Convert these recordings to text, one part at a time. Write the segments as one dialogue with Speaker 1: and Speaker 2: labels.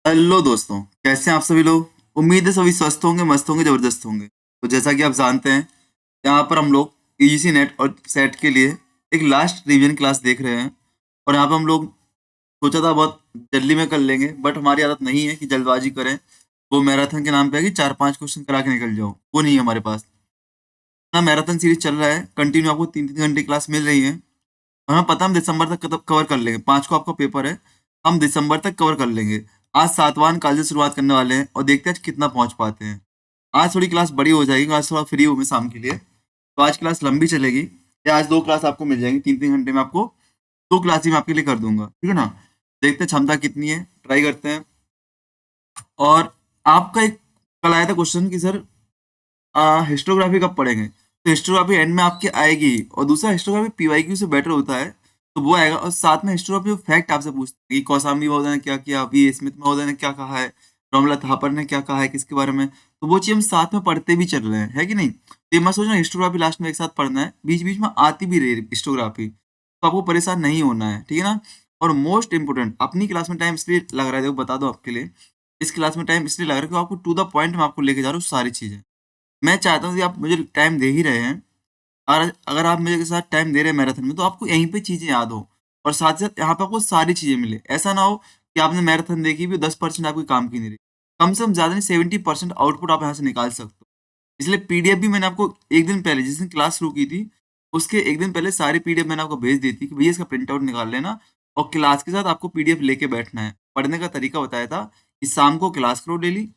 Speaker 1: Hello दोस्तों, कैसे हैं आप सभी लोग। उम्मीद है सभी स्वस्थ होंगे, मस्त होंगे, जबरदस्त होंगे। तो जैसा कि आप जानते हैं, यहाँ पर हम लोग यूजीसी नेट और सेट के लिए एक लास्ट रिवीजन क्लास देख रहे हैं। और यहाँ पे हम लोग सोचा था बहुत जल्दी में कर लेंगे, बट हमारी आदत नहीं है कि जल्दबाजी करें। वो मैराथन के नाम पे है कि 4-5 क्वेश्चन करा के निकल जाओ, वो नहीं है हमारे पास ना। मैराथन सीरीज चल रहा है कंटिन्यू, आपको 3-3 घंटे क्लास मिल रही है। और हमें पता है हम दिसंबर तक कवर कर लेंगे। 5 को आपका पेपर है, हम दिसंबर तक कवर कर लेंगे। आज सातवां काल से शुरुआत करने वाले हैं और देखते हैं आज कितना पहुंच पाते हैं। आज थोड़ी क्लास बड़ी हो जाएगी, आज थोड़ा फ्री हूँ मैं शाम के लिए, तो आज क्लास लंबी चलेगी। या आज 2 क्लास आपको मिल जाएंगी, 3-3 घंटे में आपको 2 क्लास ही मैं आपके लिए कर दूंगा, ठीक है ना। देखते हैं क्षमता कितनी है, ट्राई करते हैं। और आपका एक कल आया था क्वेश्चन कि सर हिस्टोग्राफी कब पढ़ेंगे, तो हिस्टोग्राफी एंड में आपकी आएगी। और दूसरा, हिस्टोग्राफी पीवाईक्यू से बेटर होता है, तो वो आएगा। और साथ में हिस्टोग्राफी फैक्ट आपसे पूछते हैं कि कौसाम्बी महोदय ने क्या किया, वी स्मिथ महोदय ने क्या कहा है, रोमला थापर ने क्या कहा है किसके बारे में। तो वो चीज हम साथ में पढ़ते भी चल रहे हैं, है कि नहीं। तो ये मत सोचना हिस्टोग्राफी लास्ट में एक साथ पढ़ना है, बीच बीच में आती भी रही हिस्टोग्राफी, तो आपको परेशान नहीं होना है, ठीक है ना। और मोस्ट इंपोर्टेंट, अपनी क्लास में टाइम इसलिए लग रहा है, देखो बता दो आपके लिए, इस क्लास में टाइम इसलिए लग रहा है कि आपको टू द पॉइंट में आपको लेके जा रहा हूँ सारी चीजें। मैं चाहता हूँ कि आप मुझे टाइम दे ही रहे हैं, और अगर आप मेरे के साथ टाइम दे रहे हैं मैराथन में, तो आपको यहीं पे चीज़ें याद हो और साथ साथ यहाँ पे आपको सारी चीज़ें मिले। ऐसा ना हो कि आपने मैराथन देखी भी 10% आपके काम की नहीं रही, कम से कम ज़्यादा नहीं 70% आउटपुट आप यहाँ से निकाल सकते हो। इसलिए पीडीएफ भी मैंने आपको एक दिन पहले, जिस दिन क्लास शुरू की थी उसके एक दिन पहले सारी पीडीएफ मैंने आपको भेज दी थी कि भैया इसका प्रिंट आउट निकाल लेना, और क्लास के साथ आपको पीडीएफ लेके बैठना है। पढ़ने का तरीका बताया था कि शाम को क्लास करो डेली,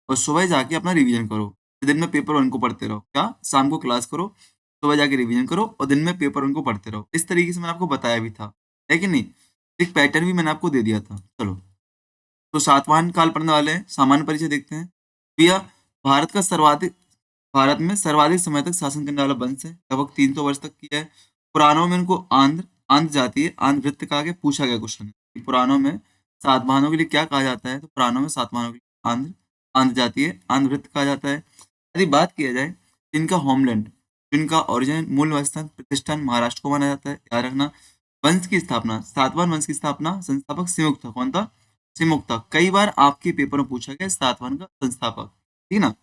Speaker 1: और सुबह जाके अपना रिवीजन करो। दिन में पेपर वन को पढ़ते रहो। क्या, शाम को क्लास करो, सुबह जाके रिवीजन करो, और दिन में पेपर वन को पढ़ते रहो। इस तरीके से मैंने आपको बताया भी था, है कि नहीं। एक पैटर्न भी मैंने आपको दे दिया था। चलो, तो सातवां काल पढ़ने वाले हैं, सामान्य परिचय देखते हैं। भैया, भारत का सर्वाधिक भारत में सर्वाधिक समय तक शासन करने वाला वंश है, लगभग 300 वर्ष तक किया है। पुराणों में इनको आंध्र आंध्र जातीय आंध्र वृत्त कहा गया। पूछा गया क्वेश्चन है, पुराणों में सातवाहनों के लिए क्या कहा जाता है, तो पुराणों में सातवाहनों के लिए आंध्र आंध्र जातीय आंध्र वृत्त कहा जाता है। यदि बात किया जाए इनका होमलैंड, जिनका ओरिजिन मूल स्थान प्रतिष्ठान महाराष्ट्र को माना जाता है, याद रखना। वंश की स्थापना, सातवाहन वंश की स्थापना संस्थापक सिमुक था। कौन था? सिमुक था। कई बार आपके पेपर में पूछा गया सातवाहन का संस्थापक, ठीक है ना।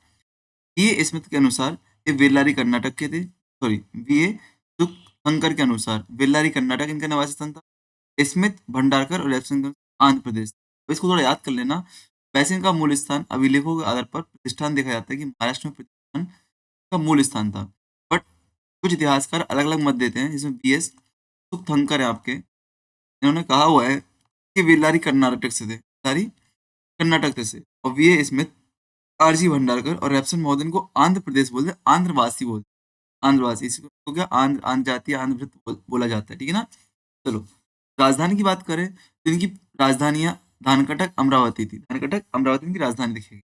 Speaker 1: वीए स्मिथ के अनुसार ये वेल्लारी कर्नाटक के थे। सॉरी, वीए शंकर के अनुसार वेल्लारी कर्नाटक इनका निवासी स्थान था। स्मिथ भंडारकर और रविशंकर आंध्र प्रदेश। तो इसको थोड़ा याद कर लेना। वैसे इनका मूल स्थान अभिलेखों के आधार पर प्रतिष्ठान देखा जाता है कि महाराष्ट्र में प्रतिष्ठान का मूल स्थान था। बट कुछ इतिहासकार अलग अलग मत देते हैं, जिसमें बी एस सुकथंकर है आपके, इन्होंने कहा हुआ है कि वेल्लारी कर्नाटक से थे, वेल्लारी कर्नाटक से। और V A Smith, RG Bhandarkar और रेपसन महोदय को आंध्र प्रदेश बोलते, आंध्रवासी बोलते, आंध्रवासी। इसको क्या आंध्र आंध्र जातीय आंध्र वृत्त बोला जाता है, ठीक है ना। चलो, राजधानी की बात करें तो इनकी राजधानियां धानकटक अमरावती थी। धानकटक अमरावती इनकी राजधानी दिखेगी।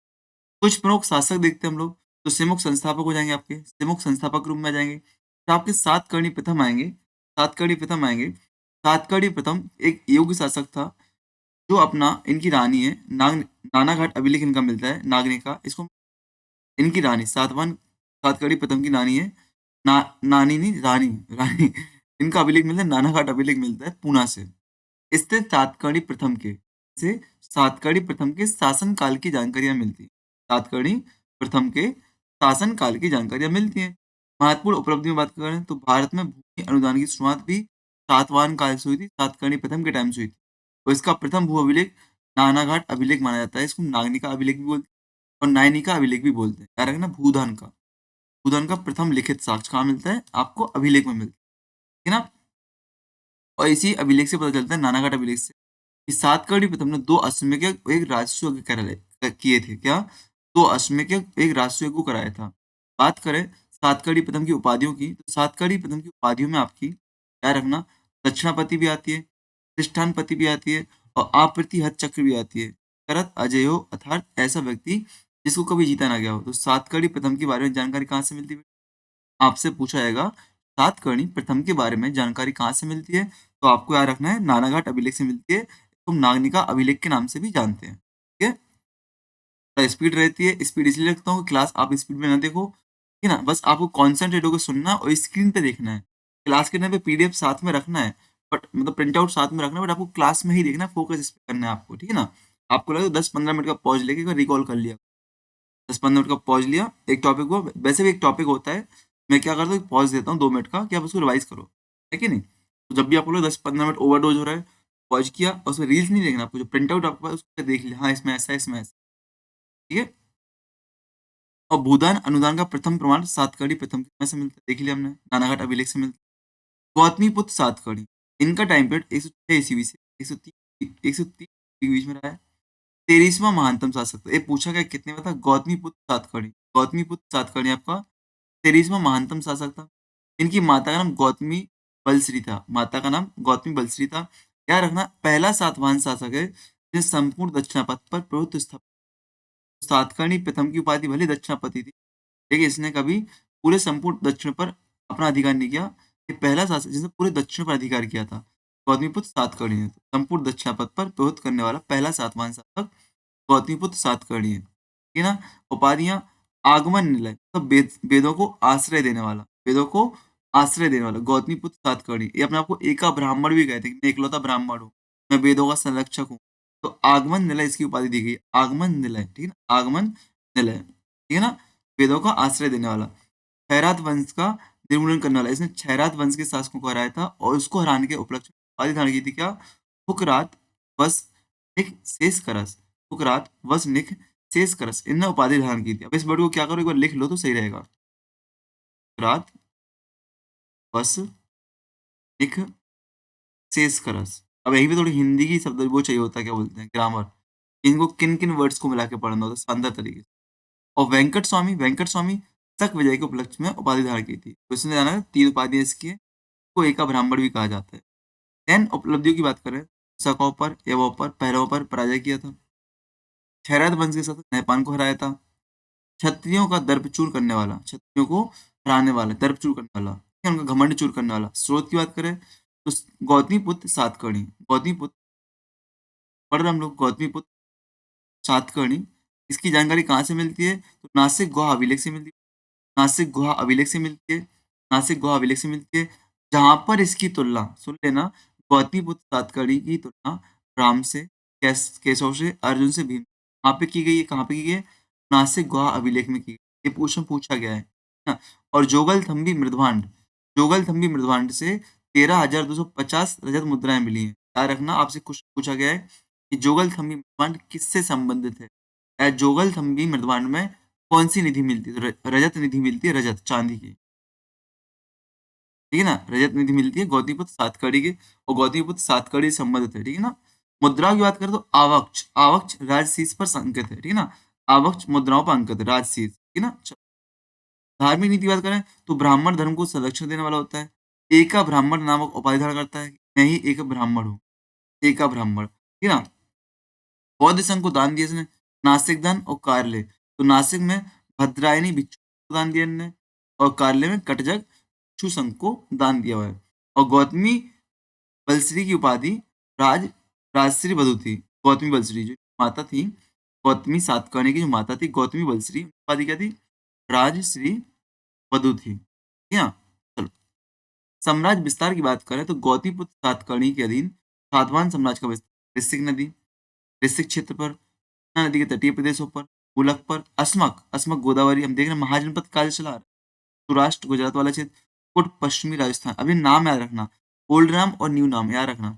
Speaker 1: कुछ प्रमुख शासक देखते हैं हम लोग, तो सिमुक संस्थापक हो जाएंगे आपके, सिमुक संस्थापक रूप में आ जाएंगे। तो आपके सातकर्णी प्रथम आएंगे, सातकर्णी प्रथम आएंगे। सातकर्णी प्रथम एक योग्य शासक था, जो अपना, इनकी रानी है नानाघाट अभिलेख इनका मिलता है, नागनिका इसको। इनकी रानी सातकर्णी प्रथम की नानी है, नानी नहीं, रानी रानी। इनका अभिलेख मिलता है, नानाघाट अभिलेख मिलता है पूना से। इससे सातकर्णी प्रथम के शासन काल की जानकारियां मिलती हैं। सातकर्णी प्रथम के शासन काल की जानकारियां मिलती हैं। महत्वपूर्ण उपलब्धि में बात करें तो भारत में भूमि अनुदान की शुरुआत भी सातवाहन काल से हुई थी, सातकर्णी प्रथम के टाइम से हुई थी। और इसका प्रथम भू अभिलेख नानाघाट अभिलेख माना जाता है। इसको नागनिका अभिलेख भी बोलते हैं और नायनिका अभिलेख भी बोलते हैं। याद रखना, भूदान का प्रथम लिखित साक्ष्य कहाँ मिलता है आपको? अभिलेख में मिलता है ना। और इसी अभिलेख से पता चलता है, नानाघाट अभिलेख से, कि सातकर्णी प्रथम ने 2 अश्वमेध यज्ञ, एक राजस्व यज्ञ किए थे। क्या? 2 अश्वमेध यज्ञ, एक राजस्व यज्ञ को कराया था। बात करें सातकर्णी प्रथम की उपाधियों की, तो सातकर्णी प्रथम की उपाधियों में आपकी, याद रखना, दक्षिणापति भी आती है, प्रतिष्ठानपति भी आती है, और अप्रतिहत चक्र भी आती है। करत अजयो, अर्थात ऐसा व्यक्ति जिसको कभी जीता ना गया हो। तो सातकर्णी प्रथम के बारे में जानकारी कहाँ से मिलती है? आपसे पूछा जाएगा सातकर्णी प्रथम के बारे में जानकारी कहाँ से मिलती है, तो आपको याद रखना है नानाघाट अभिलेख से मिलती है। तुम नागनिका अभिलेख के नाम से भी जानते हैं, ठीक है। स्पीड रहती है, स्पीड इसलिए रखता हूँ कि क्लास आप स्पीड में ना देखो, ठीक है ना। बस आपको कॉन्सेंट्रेट होकर सुनना और स्क्रीन पे देखना है। क्लास के टाइम पे पीडीएफ साथ में रखना है, बट मतलब प्रिंट आउट साथ में रखना है, बट आपको क्लास में ही देखना है, फोकस इस पे करना है आपको, ठीक है ना। आपको लगे 10-15 मिनट का पॉज लेके एक बार रिकॉल कर लिया, 10-15 मिनट का पॉज लिया एक टॉपिक को, वैसे भी एक टॉपिक होता है, मैं क्या करता हूँ पॉज देता हूँ 2 मिनट का कि आप उसको रिवाइज करो, है कि नहीं। तो जब भी आपको लगे 10-15 मिनट ओवरडोज हो रहा है, पॉज किया और उसमें रील्स नहीं देखना, आपको जो प्रिंट आउट आपके पास उसको देख लिया, हाँ इसमें ऐसा है, इसमें ऐसा, ठीक है। और भूदान अनुदान का प्रथम प्रमाण सातकर्णी प्रथम में से मिलता है, देख लिया हमने, नानाघाट अभिलेख से मिलता है। गौतमीपुत्र सातकर्णी, इनका टाइम पीरियड 106 ईस्वी से 130 के बीच में रहा है। 13वां महानतम शासक था, ये पूछा गया कितने में था, गौतमीपुत्र सातकर्णी, गौतमीपुत्र सातकर्णी आपका 13वां महानतम शासक था। इनकी माता का नाम गौतमी बलश्री था, माता का नाम गौतमी बलश्री था। याद रखना पहला सातवाहन शासक है जिसने संपूर्ण दक्षिणापथ पर प्रभुत्व स्थापित। सातकर्णी प्रथम की उपाधि भले दक्षिणापति थी, लेकिन इसने कभी पूरे संपूर्ण दक्षिण पर अपना अधिकार नहीं किया। ये पहला शासक जिसने पूरे दक्षिण पर अधिकार किया था, गौतमीपुत्र सातकर्णी है। संपूर्ण दक्षिणापथ पर प्रभुत्व करने वाला पहला सातवाहन शासक गौतमीपुत्र सातकर्णी है, ठीक है ना। उपाधियां, आगमन निलय, तो वेदों को आश्रय देने वाला, वेदों को आश्रय देने वाला गौतमीपुत्र सातकर्णी। ये अपने आपको एका ब्राह्मण भी कहते हैं, मैं इकलौता ब्राह्मण हूँ, मैं वेदों का संरक्षक हूँ। तो आगमन निलय इसकी उपाधि दी गई, आगमन निलय, ठीक है ना, आगमन निलय, ठीक है ना, वेदों का आश्रय देने वाला। खैरात वंश का निर्मूलन करने वाला, इसने खैरात वंश के शासकों को हराया था और उसको हराने के उपलक्ष्य में उपाधि धारण की थी, क्या, हुकरात वस निक शेष करस, हुकरात वस निक शेष करस, इनने उपाधि धारण की थी। अब इस वर्ड को क्या करो, एक बार लिख लो तो सही रहेगा, हुकरात वस निक शेष करस। अब यहीं पे थोड़ी हिंदी की शब्द वो चाहिए होता है, क्या बोलते हैं, ग्रामर, इनको किन किन वर्ड्स को मिला के पढ़ना होता है शानदार तरीके से। और वेंकट स्वामी तक विजय के उपलक्ष्य में उपाधि धारण की थी, तो इसने जाना है 3 उपाधियां इसकी है, को एका ब्राह्मण भी कहा जाता है। देन उपलब्धियों की बात करें, शकों पर, एवों पर, पहलवों पर पराजय किया था। खैरात वंश के साथ नहपान को हराया था। क्षत्रियों का दर्प चूर करने वाला, क्षत्रियों को हराने वाला, दर्प चूर करने वाला, ठीक है, उनका घमंड चूर करने वाला। स्रोत की बात करें तो गौतमीपुत्र सातकर्णी, गौतमीपुत्र पढ़ रहे हम लोग, गौतमीपुत्र सातकर्णी, इसकी जानकारी कहाँ से मिलती है, तो नासिक गुहा अभिलेख से मिलती है, नासिक गुहा अभिलेख से मिलती है, नासिक गुहा अभिलेख से मिलती है। जहां पर इसकी तुलना, सुन लेना, गौतमीपुत्र सातकर्णी की तुलना राम से, केशव से, अर्जुन से, भीम, कहाँ पे की गई है, कहाँ पे की गई है, नासिक गुहा अभिलेख में की गई। ये क्वेश्चन पूछा गया है ना। और जोगल थम्बी मृदभांड से 13,250 रजत मुद्राएं मिली हैं। याद रखना आपसे कुछ पूछा गया है कि जोगल थम्बी मृदभांड किससे संबंधित है। जोगल थम्बी मृदभांड में कौन सी निधि मिलती है, तो रजत निधि मिलती है, रजत चांदी की, ठीक है ना, रजत निधि मिलती है गौतमीपुत्र सातकर्णी के, और गौतमीपुत्र सातकर्णी से संबंधित है, ठीक है ना। मुद्राओं की बात करें तो आवक्ष, आवक्ष राजशीस पर अंकित है, ठीक है ना, आवक्ष मुद्राओं पर अंकित है, राजशीस, ठीक है ना। धार्मिक नीति की बात करें तो ब्राह्मण धर्म को संरक्षण देने वाला होता है। एका ब्राह्मण नामक उपाधि धारण करता है, मैं ही एक ब्राह्मण हूँ, एका ब्राह्मण, ठीक है ना। बौद्ध संघ को दान दिया इसने, नासिक दान और कार्ले, तो नासिक में भद्रायनी भिक्षु को दान दिया इन्होंने, और कार्ले में कटजग भिक्षु संघ को दान दिया हुआ है। और गौतमी बलश्री की उपाधि राज राजश्री बधु थी। गौतमी बलश्री जो माता थी, गौतमी सातकर्णी की जो माता थी गौतमी बलश्री, उपाधि क्या थी, राजश्री वधु थी, ठीक है ना? चलो, साम्राज्य विस्तार की बात करें तो गौतमीपुत्र सातकर्णी के अधीन सातवाहन साम्राज्य का विस्तार ऋषिक नदी, ऋषिक क्षेत्र पर, कृष्णा नदी के तटीय प्रदेशों पर, मुलक पर, अस्मक, अस्मक गोदावरी, हम देख रहे हैं महाजनपद काल चला आ रहा है, सौराष्ट्र गुजरात वाला क्षेत्र, कोट पश्चिमी राजस्थान, अभी नाम याद रखना, ओल्ड नाम और न्यू नाम याद रखना।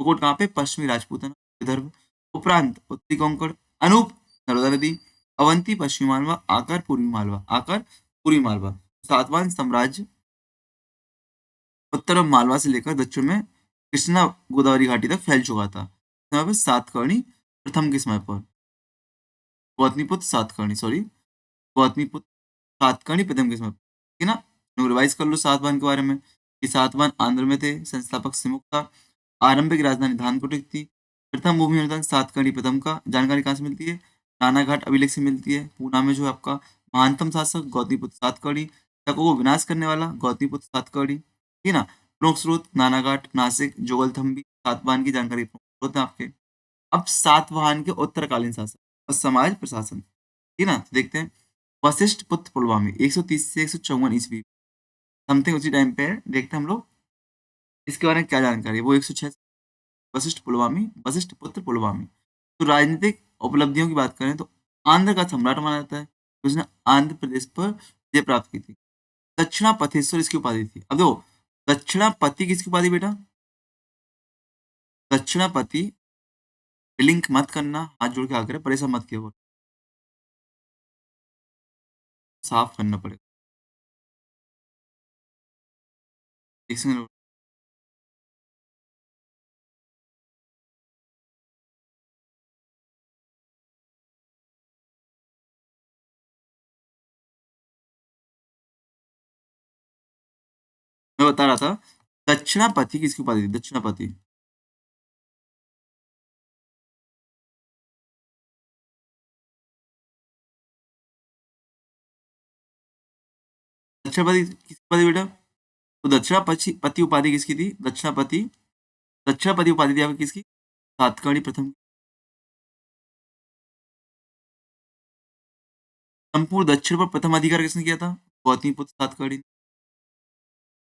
Speaker 1: तो कोट कहाँ पे, पश्चिमी राजपूताना, विदर्भ, उपरांत उत्तरी कोंकण, अनूप नर्मदा नदी, अवंती पश्चिमी मालवा, आकर पूर्वी मालवा, आकर पूर्वी मालवा। सातवाहन साम्राज्य उत्तर में मालवा से लेकर दक्षिण में कृष्णा गोदावरी घाटी तक फैल चुका था। यहाँ पे सातकर्णी प्रथम के समय पर, गौतमीपुत्र सातकर्णी, सॉरी, गौतमीपुत्र सातकर्णी प्रथम के समय पर, ठीक है ना। रिवाइज कर लो सातवाहन के बारे में कि सातवाहन आंध्र में थे, संस्थापक सिमुक था, आरंभिक राजधानी धानकोटिक थी, प्रथम भूमि अनुदान सातकर्णी प्रथम का, जानकारी कहाँ से मिलती है, नानाघाट अभिलेख से मिलती है। पूना में जो है आपका महानतम शासक गौतमीपुत्र सातकर्णी, शकों को विनाश करने वाला गौतमीपुत्र सातकर्णी, ठीक है ना। प्रमुख स्रोत नानाघाट, नासिक, जोगलथम्बी, सातवाहन की जानकारी प्रमुख स्रोत है आपके। अब सातवाहन के उत्तरकालीन शासक और समाज प्रशासन, ठीक है ना, तो देखते हैं। वशिष्ठ पुत्र पुलवामी 130 से 154 ईस्वी, समथिंग उसी टाइम पे है। देखते हैं हम लोग इसके बारे में क्या जानकारी है, वो 106, वशिष्ठ पुलवामी, वशिष्ठ पुत्र पुलवामी। तो राजनीतिक उपलब्धियों की बात करें तो आंध्र का सम्राट माना जाता है, उसने आंध्र प्रदेश पर विजय प्राप्त की थी। दक्षिणापथेश्वर इसकी उपाधि थी। अब देखो, दक्षिणापति किसकी उपाधि बेटा? दक्षिणापति, लिंक मत करना, हाथ जोड़ के आकर परेशान मत किया, साफ करना पड़ेगा। एक सेकंड, मैं बता रहा था, दक्षिणापति किसकी उपाधि थी? दक्षिणापति, दक्षिणापति किसकी उपाधि बेटा? तो दक्षिणापति पति उपाधि किसकी थी? दक्षिणापति, दक्षिणापति उपाधि थी आपकी किसकी? सातकर्णी प्रथम। संपूर्ण दक्षिण पर प्रथम अधिकार किसने किया था? गौतमीपुत्र सातकर्णी।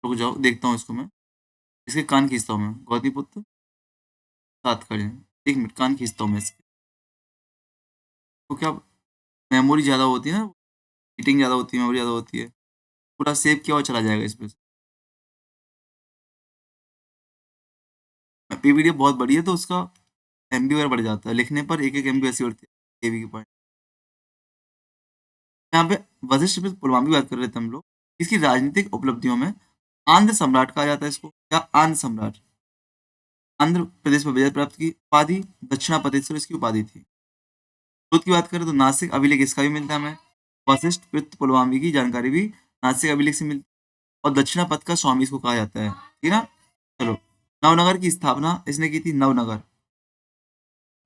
Speaker 1: रुक जाओ, देखता हूँ इसको मैं, इसके कान खींचता हूँ मैं। गौतमीपुत्र सातकर्णी, एक मिनट, कान खींचता हूँ मैं इसके। तो क्या मेमोरी ज्यादा होती है ना, हीटिंग ज्यादा होती है, मेमोरी ज्यादा होती है, पूरा सेव किया हुआ चला जाएगा इसमें से। पीवीडी बहुत बड़ी है तो उसका एमबी वगैरह बढ़ जाता है, लिखने पर एक एक एमबी ऐसी बढ़ती है केबी की पॉइंट। यहाँ पे वशिष्ठ में पुलवामा की बात कर रहे थे हम लोग। इसकी राजनीतिक उपलब्धियों में आंध्र सम्राट कहा जाता है इसको, या आंध्र सम्राट। आंध्र प्रदेश में विजय प्राप्त की उपाधि, दक्षिणापतेश्वर इसकी उपाधि थी। स्रोत की बात करें तो नासिक अभिलेख इसका भी मिलता है हमें। वशिष्ठ कृत पुलवामा की जानकारी भी नासिक अभिलेख से मिलती है। और दक्षिणापथ का स्वामी इसको कहा जाता है, ठीक है ना। चलो, नवनगर की स्थापना इसने की थी। नवनगर,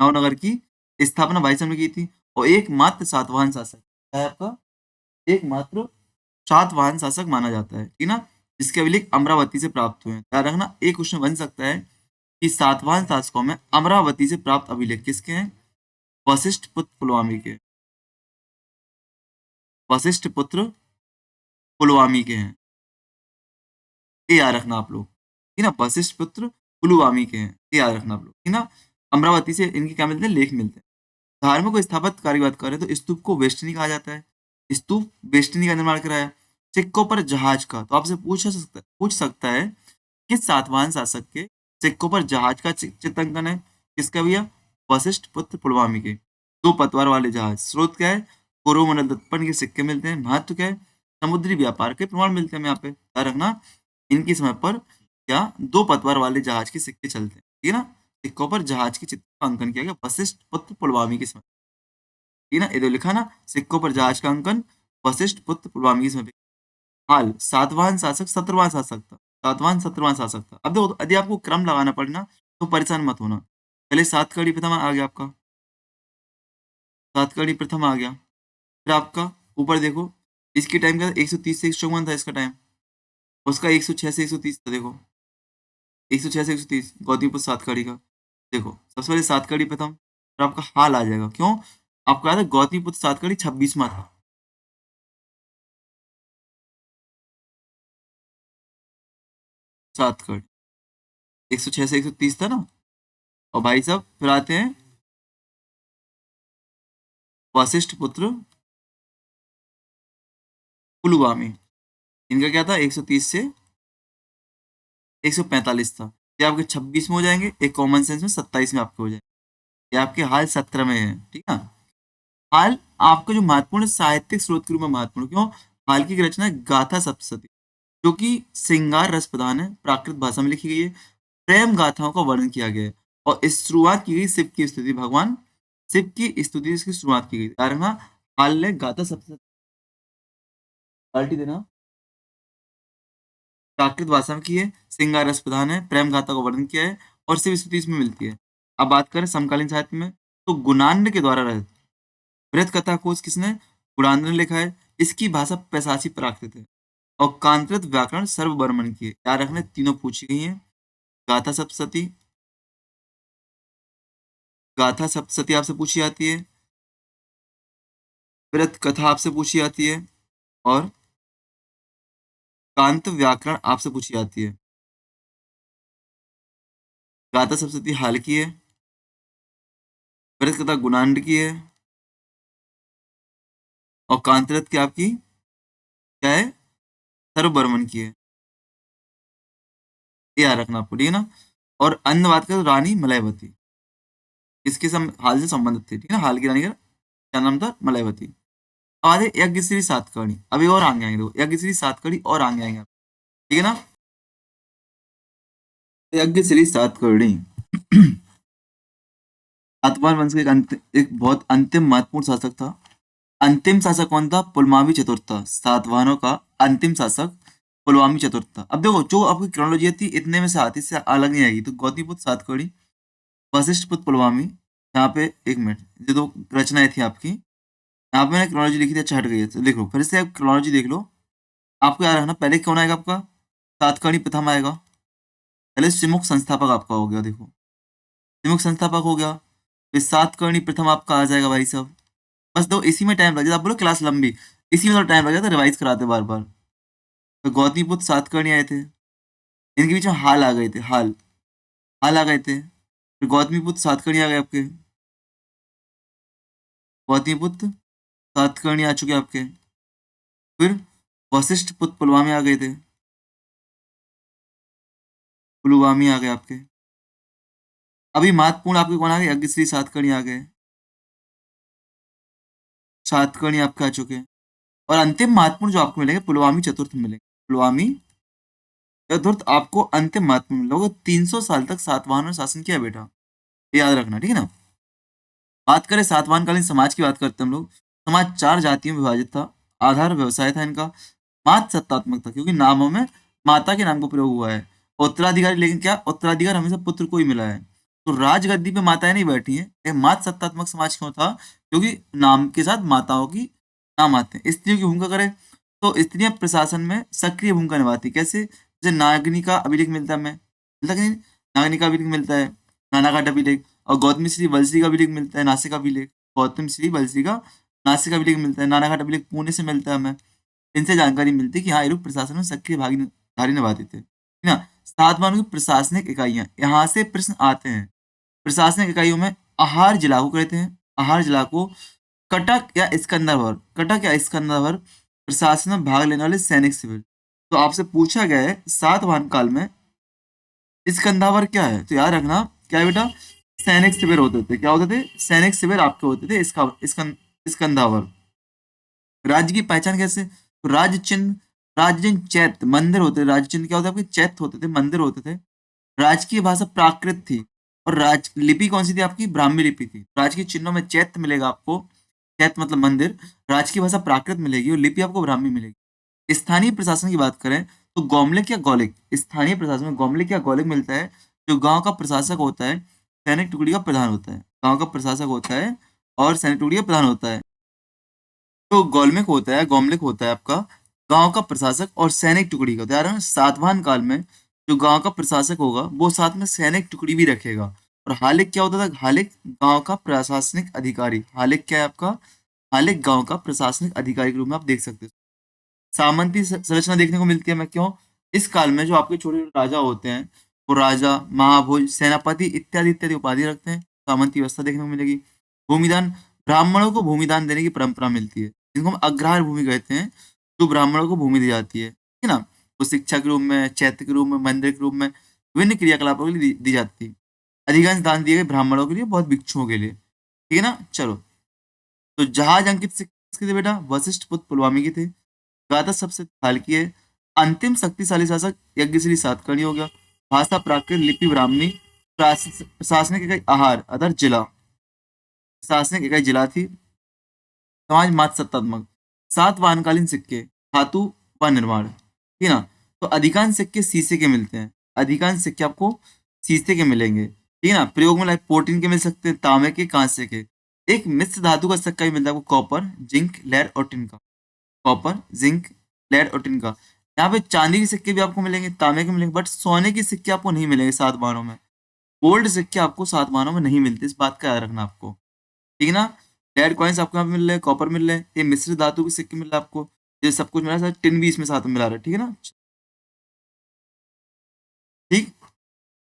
Speaker 1: नवनगर की स्थापना भाई साहब ने की थी। और एकमात्र सातवाहन शासक है आपका, एकमात्र सातवाहन शासक माना जाता है, ठीक है ना, जिसके अभिलेख अमरावती से प्राप्त हुए हैं। याद रखना, एक क्वेश्चन बन सकता है कि सातवाहन शासकों में अमरावती से प्राप्त अभिलेख किसके हैं? वशिष्ठ पुत्र पुलवामी के, वशिष्ठ पुत्र पुलवामी के हैं। ये याद रखना आप लोग, ठीक है ना, वशिष्ठ पुत्र पुलवामी के हैं, ये याद रखना आप लोग, ठीक है ना। अमरावती से इनके क्या मिलते हैं? लेख मिलते हैं। धार्मिक और स्थापत्य कार्य की बात करें तो स्तूप को वेस्टनी कहा जाता है। स्तूप वेस्टनी का निर्माण कराया। सिक्कों पर जहाज का, तो आपसे पूछ सकता है किस सातवाहन शासक के सिक्कों पर जहाज का चित्रांकन है? किसका भैया? वशिष्ठ पुत्र पुलवामी के। दो पतवार वाले जहाज। स्रोत क्या है? कोरोमंडल दर्पण के सिक्के मिलते हैं। महत्व क्या है? समुद्री व्यापार के प्रमाण मिलते हैं। यहाँ पे ध्यान रखना, इनके समय पर क्या दो पतवार वाले जहाज के सिक्के चलते हैं, ठीक है ना। सिक्कों पर जहाज के चित्र का अंकन किया गया वशिष्ठ पुत्र पुलवामी के समय, ठीक है ना। ये तो लिखा ना, सिक्कों पर जहाज का अंकन वशिष्ठ पुत्र पुलवामी के समय। हाल सातवाहन शासक सत्रवाहन शासक था, सातवाहन सत्रवाहन शासक था। अब देखो, यदि आपको क्रम लगाना पड़ना तो परेशान मत होना। पहले सातकर्णी प्रथम आ गया आपका, सातकर्णी प्रथम आ गया। फिर आपका ऊपर देखो, इसकी टाइम क्या था? 130 से 154 था इसका टाइम। उसका 106 से 130 था, देखो 106 से 130 गौतमीपुत्र सातकर्णी का। देखो, सबसे पहले सातकर्णी प्रथम, फिर आपका हाल आ जाएगा। क्यों? आपको याद है गौतमीपुत्र सातकर्णी 26वां था। सातकर्णी 106 से 130 था ना। और भाई साहब फिर आते हैं वशिष्ठ पुत्र पुलवामी। इनका क्या था? 130 से 145 था। ये आपके 26 में हो जाएंगे, एक कॉमन सेंस में 27 में आपके हो जाएंगे। ये आपके हाल 17 में है, ठीक है। हाल आपका जो महत्वपूर्ण साहित्यिक स्रोत के रूप में महत्वपूर्ण क्यों? हाल की रचना है गाथा सप्तशती, जो कि श्रृंगार रस प्रधान है, प्राकृत भाषा में लिखी गई है। प्रेम गाथाओं का वर्णन किया गया है। और इस शुरुआत की गई शिव की स्तुति, भगवान शिव की स्तुति इसकी शुरुआत की गई। कारण हाल ने गाथा सप्तशती पार्टी देना प्राकृत भाषा में की है, श्रृंगार रस प्रधान है, प्रेम गाथा का वर्णन किया है, और शिव स्तुति इसमें मिलती है। अब बात करें समकालीन साहित्य में, तो गुणान्य के द्वारा रचित बृहत कथा कोश किसने? गुणान्य ने लिखा है। इसकी भाषा पैशाची प्राकृत है। और कांकृत व्याकरण सर्ववर्मन की है। याद रखना, तीनों पूछी गई हैं। गाथा सप्तशती, गाथा सप्तशती आपसे पूछी जाती है। बृहत कथा आपसे पूछी जाती है। और कांत व्याकरण आपसे पूछी जाती है। गाथा सप्तशती हाल की है। गरज कथा गुणांड की है, और कांतरत की आपकी क्या है, सर्ववर्मन की है। ये याद रखना आपको, ठीक है ना। और अन्य बात करें तो रानी मलयवती, इसके हाल से संबंधित थी, ठीक है ना। हाल की रानी का क्या नाम था, मलयवती। आधे यज्ञश्री सातकर्णी, अभी और आगे आएंगे, देखो यज्ञश्री सातकर्णी और आगे आएंगे, ठीक है ना। यज्ञश्री सातकर्णी सातवाहन वंश का एक बहुत अंतिम महत्वपूर्ण शासक था। अंतिम शासक कौन था, पुलमावी चतुर्थ था। सातवाहनों का अंतिम शासक पुलमावी चतुर्थ था। अब देखो जो आपकी क्रोनोलॉजी थी इतने में से आती से अलग नहीं आएगी, तो गौतमीपुत्र सातकर्णी, वशिष्ठ पुत्र पुलमावी, यहाँ पे एक मिनट, ये दो रचनाएं थी आपकी। यहाँ पे मैंने क्रोनोलॉजी लिखी थी, अच्छा हट गई है, तो लिख लो फिर से, आप क्रोनोलॉजी देख लो। आपको याद रखना पहले कौन आएगा आपका, सातकर्णी प्रथम आएगा। पहले सिमुख संस्थापक आपका हो गया, देखो सिमुख संस्थापक हो गया, फिर सातकर्णी प्रथम आपका आ जाएगा भाई साहब। बस दो इसी में टाइम लग जाता, आप बोलो क्लास लंबी, इसी में थोड़ा टाइम लग जाता, रिवाइज कराते बार बार। तो गौतमीपुत्र सातकर्णी आए थे, इनके बीच में हाल आ गए थे, हाल आ गए थे, फिर गौतमीपुत्र सातकर्णी आ गए आपके, गौतमीपुत्र सातकर्णी आ चुके आपके, फिर वशिष्ठ पुत्र पुलवामी आ गए थे, पुलवामी आ गए आपके। अभी महत्वपूर्ण आपके कौन आ गए, यज्ञश्री सातकर्णी आ गए, सातकर्णी आपके आ चुके हैं। और अंतिम महत्वपूर्ण जो आपको मिलेंगे, पुलवामी चतुर्थ मिलेंगे, पुलवामी चतुर्थ आपको अंतिम महत्वपूर्ण मिलेगा। 300 साल तक सातवाहनों ने शासन किया बेटा, ये याद रखना, ठीक है ना। बात करें सातवाहन कालीन समाज की, बात करते हैं हम लोग। समाज 4 जातियों में विभाजित था। आधार व्यवसाय था इनका, मात सत्तात्मक था, क्योंकि नामों में माता के नाम का प्रयोग हुआ है। उत्तराधिकारी, लेकिन क्या उत्तराधिकार हमेशा पुत्र को ही मिला है। तो राजगद्दी पे माताएं नहीं बैठी हैं। ये मात सत्तात्मक समाज क्यों था, क्योंकि नाम के साथ माताओं की नाम आते हैं। स्त्रियों की भूमिका करें तो स्त्रियां प्रशासन में सक्रिय भूमिका निभाती, कैसे, जैसे नागनी का अभिलेख मिलता है हमें, मिलता कि नहीं, नागनी का अभिलेख मिलता है, नानाघाट अभिलेख, और गौतमी श्री वलसी का अभिलेख मिलता है, नासिक अभिलेख, गौतम श्री वलसी का नासिक अभिलेख मिलता है, नानाघाट अभिलेख पुणे से मिलता है हमें। इनसे जानकारी मिलती है कि हाँ ये लोग प्रशासन में सक्रिय भागीदारी निभाते थे, है ना। सातवाहनों की प्रशासनिक इकाइयां, यहाँ से प्रश्न आते हैं। प्रशासनिक इकाइयों में आहार जिला को कहते हैं, आहार जिला को कटक या स्कंदरवर, कटक या स्कंदरवर प्रशासन में भाग लेने वाले सैनिक शिविर। तो आपसे पूछा गया है सातवाहन काल में स्कंदावर क्या है, तो याद रखना क्या है बेटा, सैनिक शिविर होते थे। क्या होते थे, सैनिक शिविर आपके होते थे, इसका स्कंदावर। राज्य की पहचान कैसे, तो राज्य चिन्ह, राज्य चिन्ह चैत्य मंदिर होते थे। राज्य चिन्ह क्या होता है आपके, चैत्य होते थे, मंदिर होते थे। राजकीय भाषा प्राकृत थी, और राज लिपि कौन सी थी आपकी, ब्राह्मी लिपि थी। राजकीय चिन्हों में चैत्य मिलेगा आपको, चैत्य मतलब मंदिर। राजकीय भाषा प्राकृत मिलेगी, और लिपि आपको ब्राह्मी मिलेगी। स्थानीय प्रशासन की बात करें तो गौमलिक या गौलिक, स्थानीय प्रशासन में गौमलिक या गौलिक मिलता है। जो गांव का प्रशासक होता है सैनिक टुकड़ी का प्रधान होता है, गांव का प्रशासक होता है और सैनिक टुकड़ी का प्रधान होता है। तो गौलमिक होता है, गौमलिक होता है आपका गांव का प्रशासक और सैनिक टुकड़ी का। तो यार सातवाहन काल में जो गांव का प्रशासक होगा वो साथ में सैनिक टुकड़ी भी रखेगा। और हालिक क्या होता था, हालिक गांव का प्रशासनिक अधिकारी। हालिक क्या है आपका, हालिक गांव का प्रशासनिक अधिकारी के रूप में आप देख सकते हो। सामंती संरचना देखने को मिलती है हमें, क्यों, इस काल में जो आपके छोटे छोटे राजा होते हैं वो राजा, महाभोज, सेनापति इत्यादि इत्यादि उपाधि रखते हैं। सामंती व्यवस्था देखने को मिलेगी। भूमिदान, ब्राह्मणों को भूमिदान देने की परंपरा मिलती है, जिनको हम अग्रहार भूमि कहते हैं, जो ब्राह्मणों को भूमि दी जाती है, ठीक है ना। वो शिक्षा के रूप में, चैत्य के रूप में, मंदिर के रूप में, विभिन्न क्रियाकलापों के लिए दी जाती है। अधिकांश दान दिए गए ब्राह्मणों के लिए, बहुत भिक्षुओं के लिए, ठीक है ना। चलो, तो जहाज अंकित सिक्के किसके थे बेटा, वशिष्ठ पुत्र पुलवामी के थे। गाथा सबसे हल्की है। अंतिम शक्तिशाली शासक यज्ञश्री सातकर्णी हो गया। भाषा प्राकृत, लिपि ब्राह्मणी, प्रशासनिक इकाई आहार, अदर जिला, प्रशासनिक इकाई जिला थी। समाज मात सत्तात्मक। 7 वाहनकालीन सिक्के, धातु व निर्माण, ठीक है ना। तो अधिकांश सिक्के शीशे के मिलते हैं, अधिकांश सिक्के आपको शीशे के मिलेंगे, ठीक है ना। प्रयोग में लाइक प्रोटीन के मिल सकते हैं, तांबे के, कांसे के। एक मिश्र धातु का सिक्का भी मिलता है आपको, कॉपर, जिंक, लेड और टिन का। कॉपर, जिंक, लेड और टिन का। यहाँ पे चांदी के सिक्के भी आपको मिलेंगे, तांबे के मिलेंगे, बट सोने के सिक्के आपको नहीं मिलेंगे सातवाहनों में। गोल्ड सिक्के आपको सातवाहनों में नहीं मिलते, इस बात का याद रखना आपको, ठीक है ना। लेड कॉइन्स आपको यहाँ पे मिल रहे हैं, कॉपर मिल रहे हैं, ये मिश्र धातु के सिक्के मिल रहे हैं आपको, ये सब कुछ मिला है, टिन भी इसमें साथ में मिला रहा है, ठीक है ना। ठीक,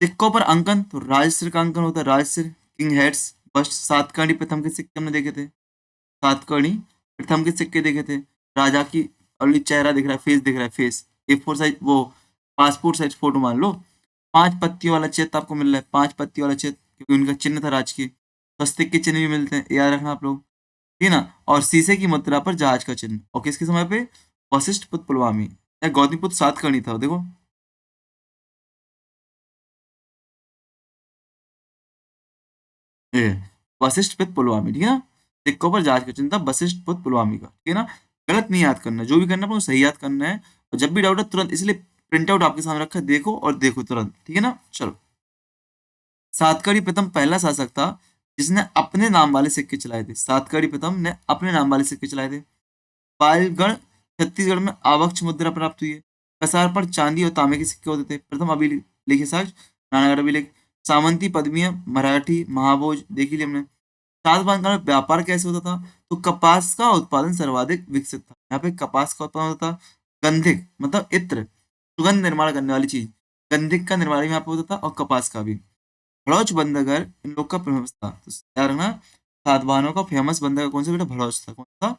Speaker 1: सिक्कों पर अंकन, तो राजश्री का अंकन होता है, Rajshri, king heads, first Satakarni प्रथम के सिक्के हमने देखे थे, सातकर्णी प्रथम के सिक्के देखे थे। राजा की और चेहरा दिख रहा है, फेस दिख रहा है, फेस A4 साइज वो पासपोर्ट साइज फोटो मान लो। 5 पत्तियों वाला चेत आपको मिल रहा है, 5 पत्तियों वाला चेत, क्योंकि उनका चिन्ह था राज की। स्वस्तिक के चिन्ह भी मिलते हैं, याद रखना आप लोग, ठीक है ना। और शीशे की मुद्रा पर जहाज का चिन्ह, और किसके समय पे, वशिष्ठ पुत्र पुलवामी या गौतमीपुत्र सातकर्णी था, देखो ये वशिष्ठ पुत्र पुलवामी, ठीक है ना। सिक्कों पर जहाज का चिन्ह था वशिष्ठ पुत्र पुलवामी का, ठीक है ना। गलत नहीं याद करना, जो भी करना है आपको सही याद करना है। और जब भी डाउट है तुरंत, इसलिए प्रिंट आउट आपके सामने रखा है, देखो और देखो तुरंत, ठीक है ना। चलो, सातकर्णी प्रथम पहला शासक था जिसने अपने नाम वाले सिक्के चलाए थे। सातकर्णी प्रथम ने अपने नाम वाले सिक्के चलाए थे। पालगढ़ छत्तीसगढ़ में आवक्ष मुद्रा प्राप्त हुई है। कसार पर चांदी और तांबे के सिक्के होते थे। प्रथम अभिलेख साक्ष्य नानागढ़ अभिलेख। सामंती पद्मीय मराठी महाभोज देखी ली हमने। सातवाहन काल में व्यापार कैसे होता था, तो कपास का उत्पादन सर्वाधिक विकसित था। यहाँ पे कपास का उत्पादन होता था। गंधिक मतलब इत्र, सुगंध निर्माण करने वाली चीज, गंधिक का निर्माण भी यहाँ पे होता था, और कपास का भी। भड़ौच बंदरगाह इन लोग का फेमस था, तो याद रखना, सातवाहनों का फेमस बंदरगाह कौन सा बेटा, भड़ौच था। कौन सा,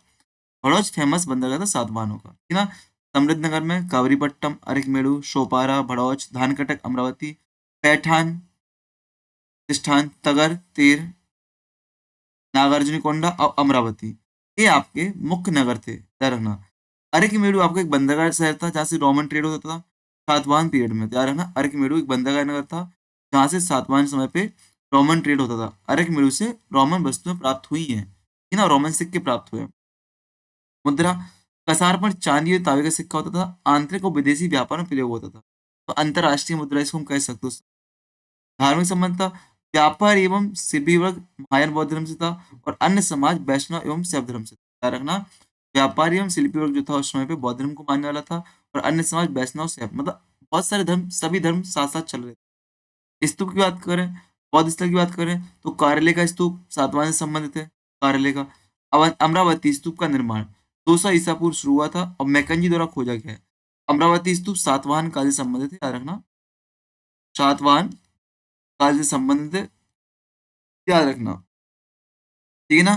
Speaker 1: भड़ौच फेमस बंदरगाह था सातवाहनों का, ठीक है ना। समृद्धनगर में कावरीपट्टम, अरिकमेड़ू, शोपारा, भड़ौच, धानकटक, अमरावती, पैठान, तिष्ठान, तगर, तीर, नागार्जुनकोंडा और अमरावती, ये आपके मुख्य नगर थे, याद रखना। अरिकमेड़ू आपका एक बंदरगाह शहर था जहाँ से रोमन ट्रेड होता था सातवाहन पीरियड में, तो याद रखना अरिकमेड़ू एक बंदरगाह नगर था जहाँ से सातवाहन समय पे रोमन ट्रेड होता था। अरिकमेड़ू से रोमन वस्तुएं प्राप्त हुई हैं, है ना, रोमन सिक्के प्राप्त हुए हैं। मुद्रा, कसार पर चांदी और तांबे का सिक्का होता था, आंतरिक और विदेशी व्यापार में प्रयोग होता था, तो अंतरराष्ट्रीय मुद्रा इसको हम कह सकते हो। धार्मिक संबंध था, व्यापार एवं सिद्धि वर्ग महायान बौद्ध धर्म से था, और अन्य समाज वैष्णव एवं शैव धर्म से था। याद रखना, व्यापारी एवं शिल्पी वर्ग जो था उस समय पे बौद्ध धर्म को मानने वाला था, और अन्य समाज वैष्णव शैव, मतलब बहुत सारे धर्म, सभी धर्म साथ साथ चल रहे थे। स्तूप की बात करें, बौद्ध स्थल की बात करें, तो कार्ले का स्तूप सातवाहन से संबंधित है। कार्ले का अमरावती स्तूप का निर्माण 200 ईसा पूर्व शुरू हुआ था और मैकंजी द्वारा खोजा गया है। अमरावती स्तूप सातवाहन काल से संबंधित है, याद रखना, सातवाहन काल से संबंधित है, याद रखना, ठीक है ना।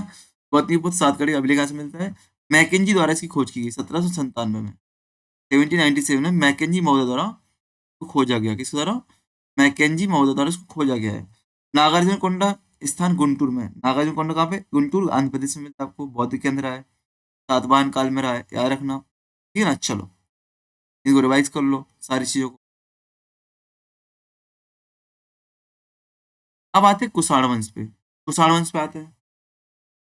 Speaker 1: गौतमीपुत्र सातकड़ी अभिलेख कहाँ से मिलता है, मैकेंजी द्वारा इसकी खोज की गई 1797 में, 1797 में मैकेंजी महोदय द्वारा इसको खोजा गया, किसके द्वारा, मैकेंजी महोदय द्वारा इसको खोजा गया है। नागार्जुन कोंडा स्थान गुंटूर में, नागार्जुन कोंडा कहाँ पे, गुंटूर आंध्र प्रदेश में मिलता है आपको, बौद्ध के अंदर आया है, सातवाहन काल में रहा है, याद रखना, ठीक है ना। चलो, इनको रिवाइज कर लो सारी चीजों को। अब आते हैं कुषाण वंश पे, कुषाण वंश पे आते हैं।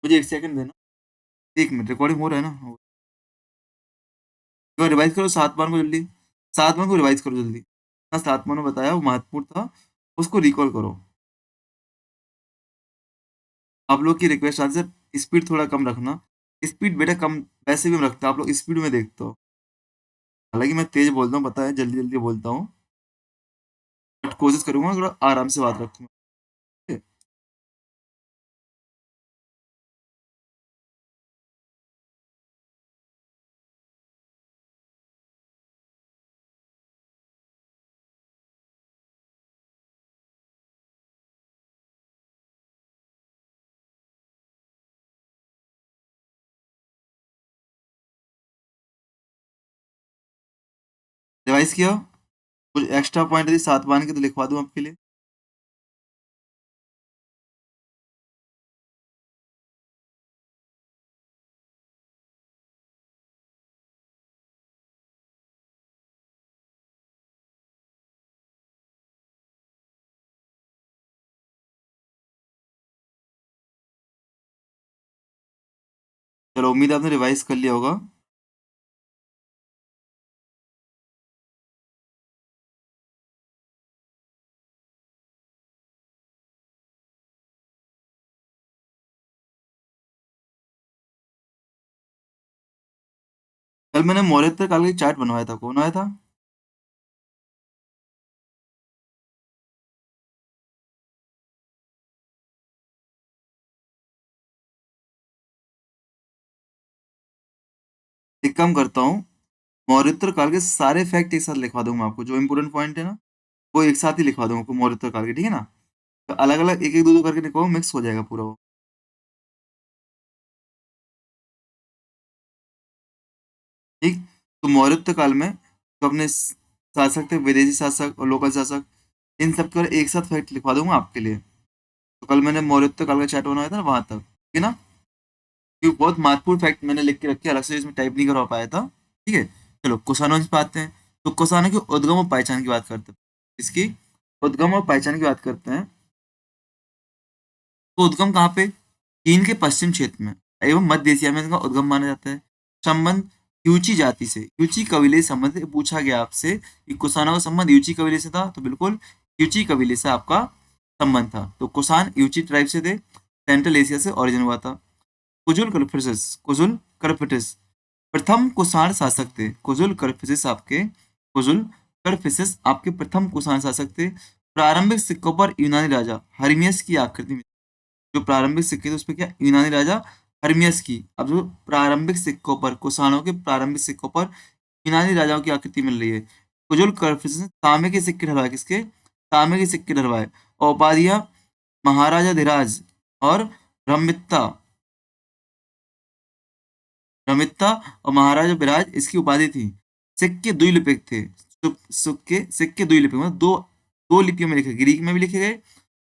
Speaker 1: मुझे एक सेकंड देना, 1 मिनट, रिकॉर्डिंग हो रहा है ना, तो रिवाइज करो सातवाहन को जल्दी, सातवाहन को रिवाइज करो जल्दी। हाँ, सातवाहन में बताया वो महत्वपूर्ण था, उसको रिकॉल करो। आप लोग की रिक्वेस्ट आज से स्पीड थोड़ा कम रखना, स्पीड बेटा कम वैसे भी हम रखते हैं, आप लोग स्पीड में देखते हो। हालांकि मैं तेज बोलता हूँ, पता है, जल्दी जल्दी बोलता हूँ, बट कोशिश करूंगा थोड़ा आराम से बात रखूंगा, ठीक है? रिवाइज किया, कुछ एक्स्ट्रा पॉइंट यदि सातवाहन के तो लिखवा दूं आपके लिए। चलो, उम्मीद है आपने रिवाइज कर लिया होगा। कल मैंने मौर्य काल की चार्ट बनवाया था, कौन आया था। एक काम करता हूँ, मौर्योत्तर काल के सारे फैक्ट एक साथ लिखवा दूंगा आपको, जो इंपोर्टेंट पॉइंट है ना वो एक साथ ही लिखवा दूंगा आपको मौर्योत्तर काल के, ठीक है ना। तो अलग अलग एक एक दो दो करके लिखो, मिक्स हो जाएगा पूरा वो। ठीक। तो मौर्य काल में तो अपने शासक थे, विदेशी शासक और लोकल शासक, इन सब के एक साथ फैक्ट लिखवा दूंगा आपके लिए। तो कल मैंने मौर्य काल का चैट बनाया था ना, वहां तक, ठीक है ना। क्योंकि बहुत महत्वपूर्ण फैक्ट मैंने लिख के रखे, अलग से इसमें टाइप नहीं करवा पाया था। ठीक है। चलो कुषाणों पे आते हैं। तो कुषाणों की उद्गम और पहचान की बात करते हैं। इसकी उद्गम और पहचान की बात करते हैं। तो उद्गम कहाँ पे? चीन के पश्चिम क्षेत्र में एवं मध्य एशिया में इनका उद्गम माना जाता है। संबंध यूची जाति से, यूची कबीले से संबंध पूछा गया आपसे कि कुषाणों का संबंध यूची कबीले से था, तो बिल्कुल यूची कबीले से आपका संबंध था। तो कुषाण यूची ट्राइब से थे, सेंट्रल एशिया से ओरिजिन हुआ था। कुजुल करफिसिस प्रथम कुषाण शासक थे। कुजुल करफिसिस आपके प्रथम कुषाण शासक थे। प्रारंभिक सिक्कों पर यूनानी राजा हर्मियस की आकृति में, जो प्रारंभिक सिक्के थे उस पर क्या, यूनानी राजा हर्मियस की। अब जो प्रारंभिक सिक्कों पर, कुषाणों के प्रारंभिक सिक्कों पर यूनानी राजाओं की आकृति मिल रही है। कुजुल करफिसिस ने तांबे के सिक्के ढलवाए, किसके? तांबे के सिक्के ढलवाए। और उपाधियां महाराजा धीराज और रमित्ता, रमित्ता और महाराजा विराज इसकी उपाधि थी। सिक्के द्विलिपिक थे। सिक्के द्विलिपिक मतलब दो दो लिपियों में लिखे, ग्रीक में भी लिखे गए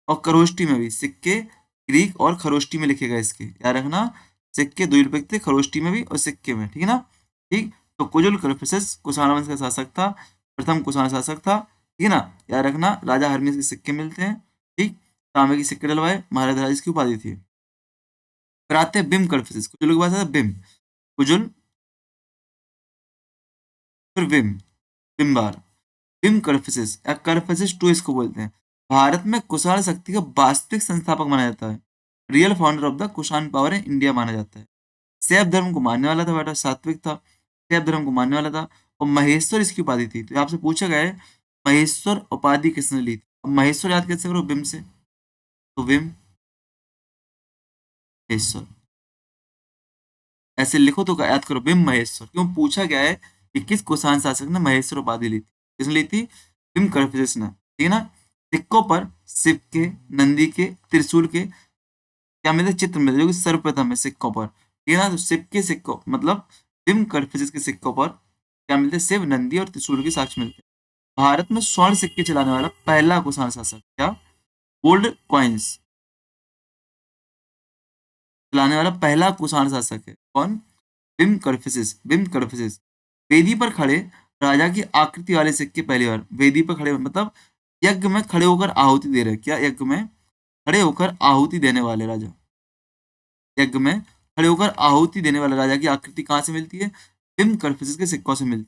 Speaker 1: और खरोष्टी में भी। सिक्के ग्रीक और खरोष्टी में लिखे गए, इसके याद रखना। सिक्के द्विलिपिक थे, खरोष्टी में भी और सिक्के में, ठीक है ना। ठीक। तो कुजुल करफिसिस कुषाण वंश का शासक था, प्रथम कुषाण शासक था, ठीक है ना। याद रखना, राजा हर्मियस के सिक्के मिलते हैं। ठीक। तांबे की सिक्के डलवाए, महाराजा धीराज की उपाधि थी। फिर आते हैं बिम करफिसिस। कुजुल के बाद आता है बिम। कुजुल, फिर विम, विम्बार। विम कर्फिसिस या कर्फिसिस टू इसको बोलते हैं। भारत में कुषाण शक्ति का वास्तविक संस्थापक माना जाता है। Real founder of the Kushan power in India माना जाता है। शैव धर्म को मानने वाला था बेटा, सात्विक था, शैव धर्म को मानने वाला था। और महेश्वर इसकी उपाधि थी। तो आपसे पूछा गया है महेश्वर उपाधि किसने ली थी। अब महेश्वर याद कैसे करो? विम से। तो विम महेश्वर ऐसे लिखो तो याद करो, बिम महेश्वर। क्यों पूछा गया है कि किस कुषाण शासक ने महेश्वर उपाधि ली थी? किसने ली थी? बिम कर्फिसिस ने, ठीक है ना। सिक्कों पर शिव के, नंदी के, त्रिशूल के क्या मिलते? चित्र मिलते, जो कि सर्वप्रथम है सिक्कों पर, ठीक है ना। तो शिव के सिक्कों मतलब बिम कर्फिसिस के सिक्कों पर क्या मिलते? शिव, नंदी और त्रिशूल के साक्ष्य मिलते हैं। भारत में स्वर्ण सिक्के चलाने वाला पहला कुषाण शासक क्या? गोल्ड कॉइन्स चलाने वाला पहला कुषाण शासक है कौन? बिम कर्फिसिस। बिम कर्फिसिस। वेदी पर खड़े राजा की आकृति वाले सिक्के पहली बार, वेदी पर खड़े मतलब यज्ञ में खड़े होकर आहुति दे रहे, क्या यज्ञ में खड़े होकर आहुति देने वाले राजा, यज्ञ में खड़े होकर आहुति देने वाले राजा की आकृति कहाँ से मिलती है? बिम कर्फिसिस के सिक्कों से मिलती है,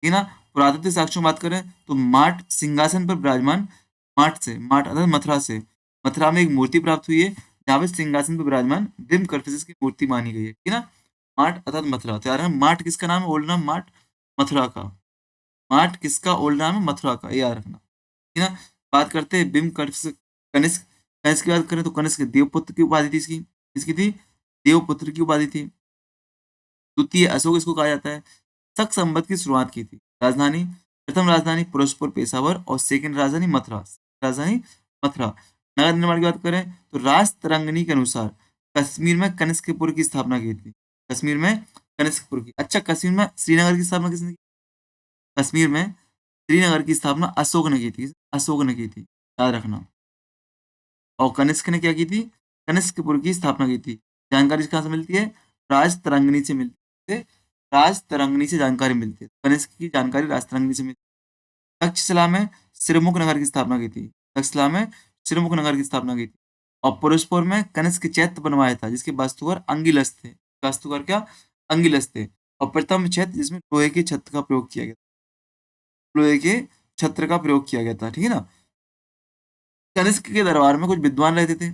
Speaker 1: ठीक है ना। पुरातत्व साक्ष्यों में बात करें तो माट सिंहासन पर विराजमान, माट अर्थात मथुरा से, मथुरा में एक मूर्ति प्राप्त हुई है जहाँ पे सिंहासन पर विराजमान बिम कर्फिसिस की मूर्ति मानी गई है, ठीक है ना। माट अर्थात मथुरा। तो यार माट किसका नाम है? ओल्ड नाम माट, मथुरा का। माट किसका ओल्ड नाम है? मथुरा का, ये याद रखना, ठीक है ना। बात करते हैं बिम कनिष्क। कनिष्क की बात करें तो कनिष्क देवपुत्र की उपाधि थी इसकी। इसकी थी देवपुत्र की उपाधि थी। द्वितीय अशोक इसको कहा जाता है। शक संवत की शुरुआत की थी। राजधानी, प्रथम राजधानी फिरोजपुर पेशावर और सेकंड राजधानी मथुरा, राजधानी मथुरा। नगर निर्माण की बात करें तो राज तरंगिणी के अनुसार कश्मीर में कनिष्कपुर की स्थापना की थी। कश्मीर में कनिष्कपुर की। अच्छा, कश्मीर में श्रीनगर की स्थापना किसने की? कश्मीर में श्रीनगर की स्थापना अशोक ने की थी, अशोक ने की थी, याद रखना। और कनिष्क ने क्या की थी? कनिष्कपुर की स्थापना की थी। जानकारी कहाँ से मिलती है? राज तरंगिणी से मिलती है। राज तरंगिणी से जानकारी मिलती है। कनिष्क की जानकारी राज तरंगिणी से मिलती है। तक्षशिला में सिरमुख नगर की स्थापना की थी। तक्षशिला में सिरमुख नगर की स्थापना की थी। और पुरुषपुर में कनिष्क चैत्य बनवाया था जिसके वास्तुकार अंगिलस थे। वास्तुकार क्या? अंगिलस थे। और प्रथम चैत्य जिसमें लोहे के छत्र का प्रयोग किया गया, लोहे के छत्र का प्रयोग किया गया था, ठीक है ना। कनिष्क के दरबार में कुछ विद्वान रहते थे।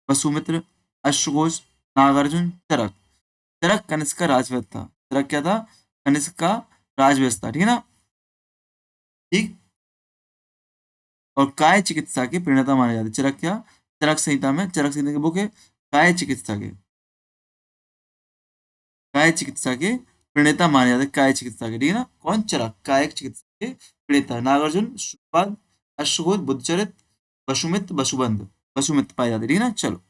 Speaker 1: वसुमित्र, अश्वघोष, नागार्जुन, चरक। चरक कनिष्क का राजवंश था। चरक क्या था? कनिष्क का राजवंश था, ठीक है ना। ठीक। और काय चिकित्सा के प्रणेता माने जाते। चरक क्या? चरक संहिता में, चरक संहिता की बुक है काय चिकित्सा के, काय चिकित्सा के प्रणेता माने जाते। काय चिकित्सा के, ठीक है ना। कौन? चरक, काय चिकित्सा के प्रणेता। नागार्जुन, श्रुतपाद, अश्वघोष, बुद्धचरित, वसुमित्र, वसुबंध। वसुमित्र पाए जाते, ठीक है ना। चलो,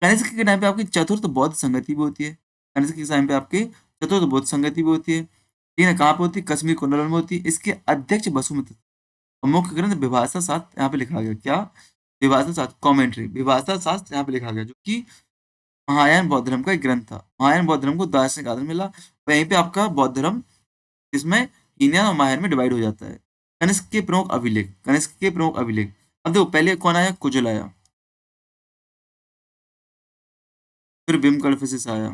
Speaker 1: कनिष्क के टाइम पे आपकी चतुर्थ बौद्ध संगति भी होती है। कनिष्क के टाइम पे आपकी चतुर्थ बौद्ध संगति भी होती है, ठीक है ना। कहाँ पे होती है? कश्मीर कुंडल में होती है। इसके अध्यक्ष वसुमित्र, और मुख्य ग्रंथ विभाषा शास्त्र यहाँ पे लिखा गया। क्या? विभाषा शास्त्र, कॉमेंट्री, विभाषा शास्त्र यहाँ पे लिखा गया, जो कि महायान बौद्ध धर्म का एक ग्रंथ था। महायान बौद्ध धर्म को दार्शनिक आधार मिला। वहीं पे आपका बौद्ध धर्म इसमें हीनयान और महायान में डिवाइड हो जाता है। कनिष्क के प्रमुख अभिलेख, कनिष्क के प्रमुख अभिलेख। अब देखो, पहले कौन आया? कुजल आया, फिर भीमकड़फिसिस आया,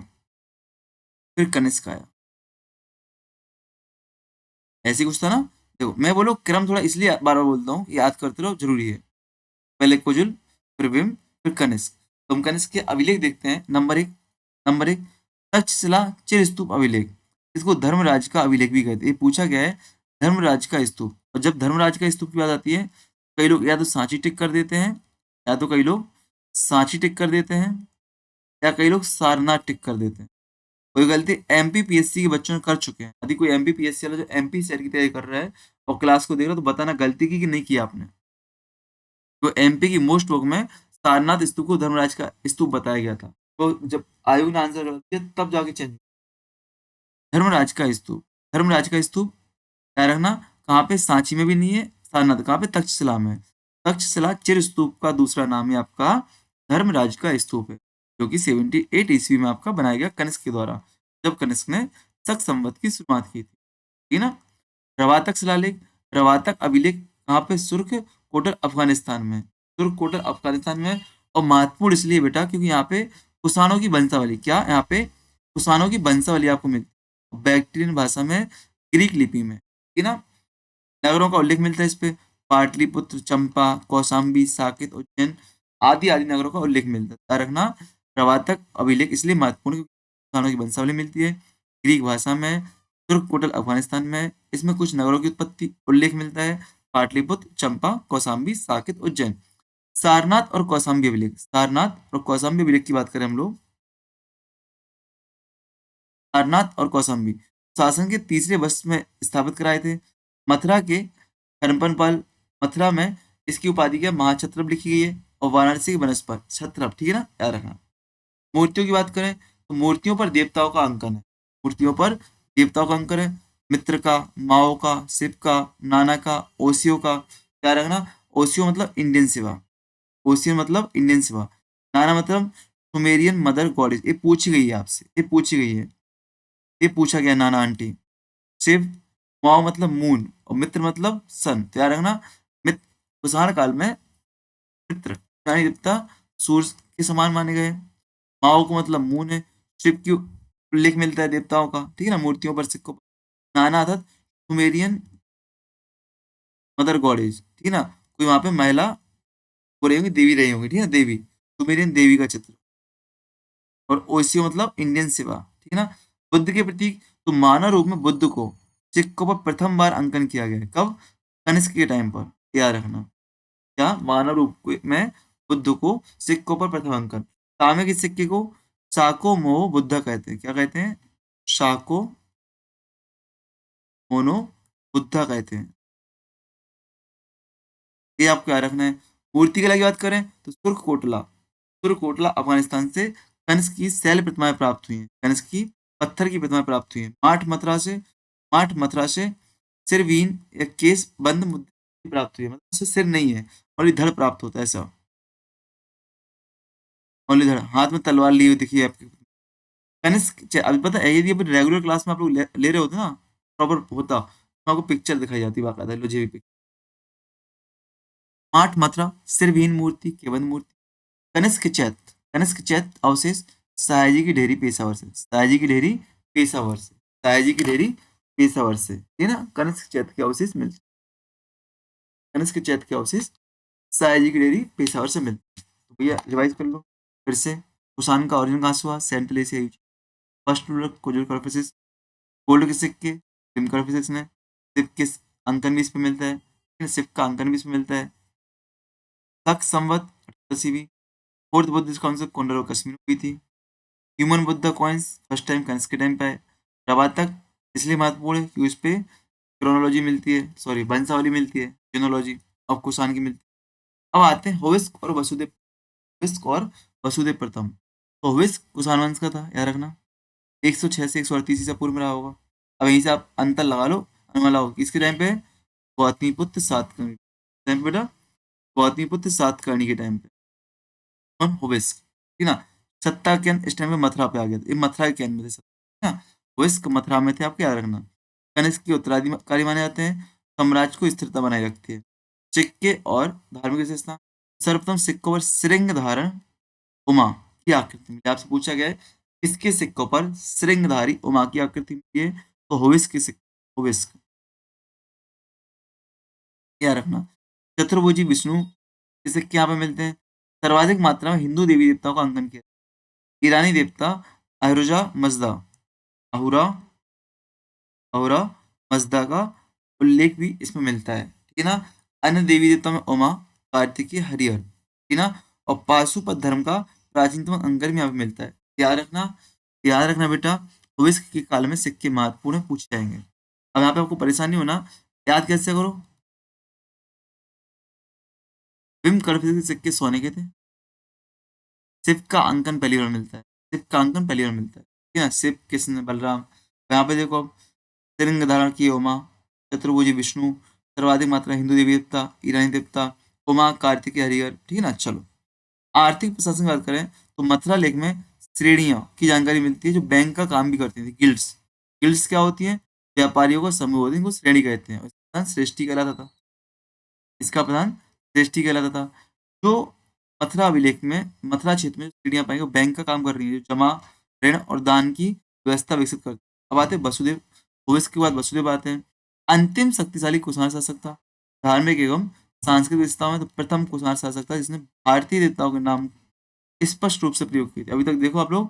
Speaker 1: फिर कनिष्क आया। ऐसे ही कुछ था ना। देखो, मैं बोलो क्रम थोड़ा इसलिए बार बार बोलता हूँ, याद करते रहो, जरूरी है। पहले कुजुल, फिर भीम, फिर कनिष्क। तो हम कनिष्क के अभिलेख देखते हैं। नंबर एक, तक्षशिला चिर स्तूप अभिलेख। इसको धर्मराज का अभिलेख भी कहते हैं। ये पूछा गया है, धर्मराज का स्तूप। और जब धर्मराज का स्तूप की बात आती है, कई लोग या तो सांची टिक कर देते हैं, या तो कई लोग सांची टिक कर देते हैं, या कई लोग सारनाथ टिक कर देते हैं। कोई गलती एमपीपीएससी के बच्चों ने कर चुके हैं। यदि कोई एमपीपीएससी वाला जो एमपी सेट की तैयारी कर रहा है और क्लास को देख रहा है, तो बताना गलती की कि नहीं किया आपने। तो एमपी की मोस्ट बुक में सारनाथ स्तूप को धर्मराज का स्तूप बताया गया था। तो जब आयोग ने आंसर कर दिया, तब जाके चेंज। धर्मराज का स्तूप, धर्मराज का स्तूप क्या रखना, कहाँ पे? सांची में भी नहीं है, सारनाथ कहाँ पे? तक्षशिला में। तक्षशिला चिर स्तूप का दूसरा नाम है आपका धर्मराज का स्तूप है, जो कि 78 ईस्वी में आपका बनाया गया कनिष्क के द्वारा, जब कनिष्क ने शक संवत की शुरुआत की थी, ठीक है ना। रवातक शिलालेख, रवातक अभिलेख कहाँ पे? सुर्ख कोटल अफगानिस्तान में, सुर्ख कोटल अफगानिस्तान में। और महत्वपूर्ण इसलिए बेटा, क्योंकि यहाँ पे कुषाणों की वंशावली, क्या यहाँ पे कुषाणों की वंशावली आपको मिलती है बैक्ट्रियन भाषा में, ग्रीक लिपि में, ठीक है ना। नगरों का उल्लेख मिलता है इस पे, पाटलिपुत्र, चंपा, कौशाम्बी, साकेत, उज्जैन आदि आदि नगरों का उल्लेख मिलता है। याद रखना, प्रवातक अभिलेख इसलिए महत्वपूर्ण क्योंकि कुषाणों की वंशावली मिलती है ग्रीक भाषा में, तुर्क कोटल अफगानिस्तान में। इसमें कुछ नगरों की उत्पत्ति उल्लेख मिलता है, पाटलिपुत्र, चंपा, कौशाम्बी, साकेत, उज्जैन। सारनाथ और कौशाम्बी अभिलेख, सारनाथ और कौशाम्बी अभिलेख की बात करें हम लोग, सारनाथ और कौशाम्बी शासन के तीसरे वर्ष में स्थापित कराए थे। मथुरा के हरपन पाल, मथुरा में इसकी उपाधि क्या? महाछत्रप लिखी गई है। और वाराणसी के बनस्पत छत्रप, ठीक है ना, याद रखना। मूर्तियों की बात करें तो मूर्तियों पर देवताओं का अंकन है, मूर्तियों पर देवताओं का अंकन है। मित्र का, माओ का, शिव का, नाना का, ओसियो का, याद रखना। ओसियो मतलब इंडियन शिवा, ओसियन मतलब इंडियन शिवा, नाना मतलब सुमेरियन मदर गॉडेस। ये पूछी गई है आपसे, ये पूछी गई है, ये पूछा गया नाना आंटी। शिव, माओ मतलब मून, और मित्र मतलब सन। तो याद रखना, मित्र कुषाण काल में मित्र यानी देवता सूर्य के समान माने गए। माओ को मतलब मून है। शिव की उल्लेख मिलता है देवताओं का, ठीक है ना, मूर्तियों पर, सिक्कों पर। नाना अर्थात सुमेरियन मदर गॉडेज, ठीक है ना, कोई वहां पे महिला हो रही होंगी, देवी रही होंगी, ठीक है ना, देवी, सुमेरियन देवी का चित्र। और ओसियो मतलब इंडियन शिवा, ठीक है ना। बुद्ध के प्रतीक, तो मानव रूप में बुद्ध को सिक्कों पर प्रथम बार अंकन किया गया है। कब? कनिष्क के टाइम पर, याद रखना। क्या? मानव रूप में बुद्ध को सिक्कों पर प्रथम अंकन। तांबे के सिक्के को शाको मोहो बुद्धा कहते हैं। क्या कहते हैं? शाको मोनो बुद्धा कहते हैं। ये आपको याद रखना है। मूर्ति कला की बात करें तो तुर्क कोटला अफगानिस्तान से कनिष्क की शैल प्रतिमाएं प्राप्त हुई हैं। कनिष्क की पत्थर की प्रतिमाएं प्राप्त हुई हैं। माठ मथुरा से सिरविहीन या केस बंद मुद्रा प्राप्त हुई है, मतलब उससे सिर नहीं है और ये धड़ प्राप्त होता है ऐसा। ओनली धड़, हाथ में तलवार ली हुई दिखी है आपके। कनिष्क अभी पता है, यदि अभी रेगुलर क्लास में आप लोग ले रहे होते ना, प्रॉपर होता, तो आपको पिक्चर दिखाई जाती बाकायदा, लो जी। आठ मात्रा, सिरविहीन मूर्ति, केवल मूर्ति। कनिष्क चैत अवशेष सयाजी की ढेरी पेशावर से, सयाजी की ढेरी पेशावर से, सयाजी की ढेरी पेशावर से, ठीक है ना। कनिष्क चैत के अवशेष मिलते, कनिष्क चैत के अवशेष सयाजी की ढेरी पेशावर से मिलते हैं। तो भैया रिवाइज कर लो फिर से। कुषाण का ओरिजिन कहाँ से हुआ? Central Asia. First ruler Kujula Kadphises, gold के सिक्के टिम कॉर्पोरेसिस ने, सिप के अंकन भी इस पे मिलता है, सिप का अंकन भी इसमें मिलता है। शक संवत 88वीं, फोर्थ बुद्धिस्ट काउंसिल कोंडर और कश्मीर में हुई थी। Human Buddha coins first time Kanishka के टाइम पे आए। प्रवातक इसलिए महत्वपूर्ण है क्योंकि उस पे क्रोनोलॉजी मिलती है, सॉरी वंशावली मिलती है, जीनोलॉजी ऑफ कुषाण की मिलती है। अब आते हैं होविस्क और वसुदेव, होविस्क और वसुदेव प्रथम। तो होविस्क कुषाण वंश का था, याद रखना। 106 से 138 ईसा पूर्व में रहा होगा। अब यहीं से आप अंतर लगा लो, अनुमान लगाओ किसके टाइम पे? गौतमीपुत्र सातकर्णी टाइम पे बेटा, गौतमीपुत्र सातकर्णी के टाइम पे। कौन? होविस्क, ठीक ना। सत्ता के अंत इस टाइम पे मथुरा पे आ गया था, ये मथुरा के अंत में थे सब, ठीक ना। होविस्क मथुरा में थे, आपको याद रखना। कनिष्क के उत्तराधिकारी माने जाते हैं, साम्राज्य को स्थिरता बनाए रखती है। सिक्के और धार्मिक विशेषता, सर्वप्रथम सिक्कों पर श्रृंग धारण उमा की आकृति मिली। आपसे पूछा गया है किसके सिक्कों पर श्रृंगधारी उमा की आकृति मिली है? तो होविस्क के सिक्के, होविस्क, याद रखना। चतुर्भुजी विष्णु के सिक्के यहाँ पे मिलते हैं। सर्वाधिक मात्रा में हिंदू देवी देवताओं का अंकन किया, ईरानी देवता अहरुजा मजदा, अहुरा अहुरा मजदा का उल्लेख भी इसमें मिलता है, ठीक है ना। अन्य देवी देवताओं में उमा, कार्तिकेय, हरिहर, ठीक है ना। और पाशुपत धर्म का प्राचीनतम अंकन भी यहाँ पे मिलता है। याद रखना बेटा, भविष्य के काल में सिक्के महत्वपूर्ण पूछे जाएंगे। अब यहाँ पे आपको परेशानी होना, याद कैसे करो? विम कर्व के सिक्के सोने के थे। शिव का अंकन पहली बार मिलता है, शिव का अंकन पहली बार मिलता है, ठीक है ना। शिव, कृष्ण, बलराम। यहाँ पे देखो अब, तिरंग धारण की उमा, चतुर्भुजी विष्णु, सर्वाधिक मात्रा हिंदू देवी देवता, ईरानी देवता, उमा, कार्तिकेय, हरिहर, ठीक है ना। चलो, आर्थिक प्रशासन की बात करें तो मथुरा लेख में श्रेणियों की जानकारी मिलती है जो बैंक का काम भी करती थी, गिल्ड्स। गिल्ड्स क्या होती हैं? व्यापारियों को समूह होती है, इनको श्रेणी कहते हैं। और इसका प्रधान श्रेष्ठी कहलाता था, इसका प्रधान श्रेष्ठी कहलाता था। जो मथुरा अभिलेख में, मथुरा क्षेत्र में श्रेणियां पाएंगे वो बैंक का काम कर रही है, जो जमा, ऋण और दान की व्यवस्था विकसित करती है। अब आते हैं वसुदेव, भविष्य के बाद वसुदेव आते हैं। अंतिम शक्तिशाली कुषाण शासक था। धार्मिक एवं सांस्कृतिक विशेषताओं में तो प्रथम कुषाण शासक था जिसने भारतीय देवताओं के नाम स्पष्ट रूप से प्रयोग किए थे। अभी तक देखो आप लोग,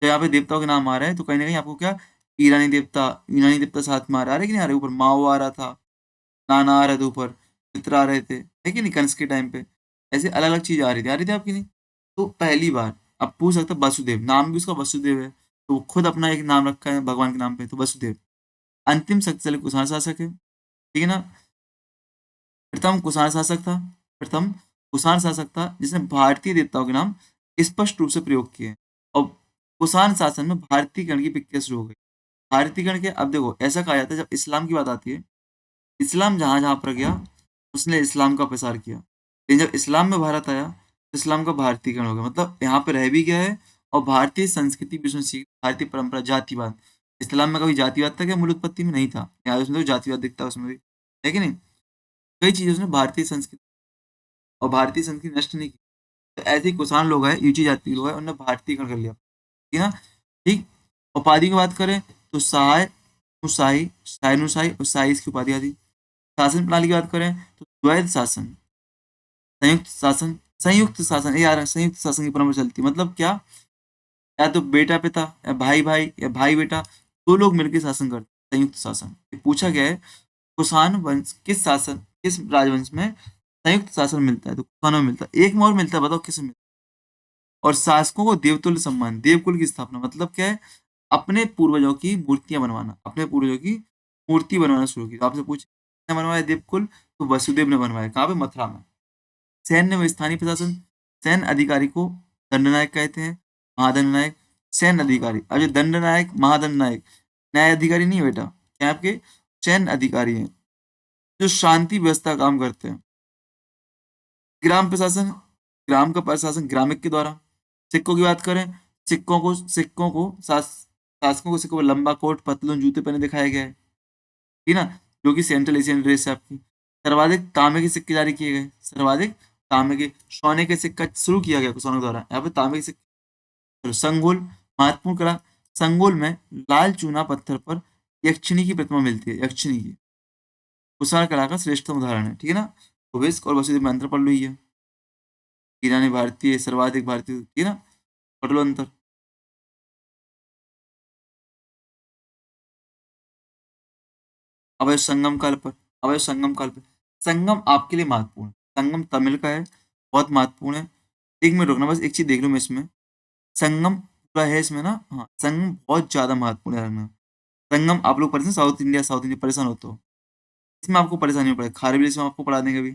Speaker 1: जब यहाँ पे देवताओं के नाम आ रहे हैं तो कहीं ना कहीं आपको क्या, ईरानी देवता साथ में आ रहा है कि नहीं आ रहे? ऊपर माओ आ रहा था, नाना आ रहे थे, ऊपर मित्र आ रहे थे, है कि नहीं, कंस के टाइम पे। ऐसे अलग अलग चीज आ रही थी आपकी नहीं। तो पहली बार अब पूछ सकते हैं, वसुदेव नाम भी उसका वसुदेव है, तो वो खुद अपना एक नाम रखा है भगवान के नाम पे, तो वसुदेव अंतिम शक्तिशाली कुषाण शासक है, ठीक है ना। प्रथम कुषाण शासक था, प्रथम कुषाण शासक था जिसने भारतीय देवताओं के नाम स्पष्ट रूप से प्रयोग किए। और कुषाण शासन में भारतीयकरण की प्रक्रिया शुरू हो गई। भारतीयकरण के, अब देखो ऐसा कहा जाता है जब इस्लाम की बात आती है, इस्लाम जहाँ जहाँ पर गया उसने इस्लाम का प्रसार किया, लेकिन जब इस्लाम में भारत आया तो इस्लाम का भारतीयकरण हो गया, मतलब यहाँ पे रह भी गया है और भारतीय संस्कृति भी उसने सीख, भारतीय परंपरा, जातिवाद। इस्लाम में कभी जातिवाद था क्या? मूल उत्पत्ति में नहीं था, यहाँ उसमें तो जातिवाद दिखता है उसमें भी, है कि नहीं। कई चीजें उसने भारतीय संस्कृति और भारतीय संस्कृति नष्ट नहीं की। तो ऐसे ही कुषाण लोग हैं, यूची जाति के लोग हैं, उन्होंने भारतीयकरण कर लिया, ठीक है ना। ठीक। उपाधि की बात करें तो सहाय, नुशाही, शाहनुशाही और शाही इसकी उपाधियां थी। शासन प्रणाली की बात करें तो द्वैध शासन, संयुक्त शासन, संयुक्त शासन, ये यार संयुक्त शासन की परंपरा चलती है। मतलब क्या? या तो बेटा पिता, या भाई भाई, या भाई बेटा, दो लोग मिलकर शासन करते हैं, संयुक्त शासन। ये पूछा गया है कुषाण वंश किस शासन, किस राजवंश में संयुक्त शासन मिलता है? तो कुषाणों में मिलता है। एक में और मिलता है, बताओ किस में? और शासकों को देवतुल्य सम्मान, देवकुल की स्थापना। मतलब क्या है? अपने पूर्वजों की मूर्तियां बनवाना, अपने पूर्वजों की मूर्ति बनवाना शुरू की। तो आपसे पूछे किसने बनवाया देवकुल? तो वसुदेव ने बनवाया। कहाँ पे? मथुरा में। सैन्य व स्थानीय प्रशासन, सैन्य अधिकारी को दंडनायक कहते हैं, महादंडनायक। सैन्य अधिकारी, अब ये दंडनायक, महादंडनायक न्याय अधिकारी नहीं है बेटा, क्या आपके सैन्य अधिकारी हैं जो शांति व्यवस्था का काम करते हैं। ग्राम प्रशासन, ग्राम का प्रशासन ग्रामिक के द्वारा। सिक्कों की बात करें, शासकों को सिक्कों पर लंबा कोट, पतलून, जूते पहने दिखाया गया है, ठीक है ना, जो कि सेंट्रल एशियन ड्रेस है आपकी। सर्वाधिक तांबे के सिक्के जारी किए गए, सर्वाधिक तांबे के, सोने के सिक्का शुरू किया गया कुषाणों द्वारा, यहाँ पे तांबे के सिक्के। चलो, संगोल, महत्वपूर्ण कला। संगोल में लाल चूना पत्थर पर यक्षिणी की प्रतिमा मिलती है, यक्षिणी की। कुषाण कला का श्रेष्ठतम उदाहरण है, ठीक है ना। भविष्य और वसुदेव में अंतर पड़ रही है, ईरानी भारतीय, सर्वाधिक भारतीय, ठीक है ना, पढ़ लो अंतर। अब आए संगम काल पर, अब आए संगम काल पर। संगम आपके लिए महत्वपूर्ण है। संगम तमिल का है, बहुत महत्वपूर्ण है। एक मिनट रुकना, बस एक चीज देख लूं मैं इसमें। संगम पूरा है इसमें ना, हाँ, संगम बहुत ज्यादा महत्वपूर्ण है रखना। संगम आप लोग परेशान, साउथ इंडिया परेशान हो तो इसमें आपको परेशानी नहीं पड़ेगी, खारवेल इसमें आपको पढ़ा देंगे अभी।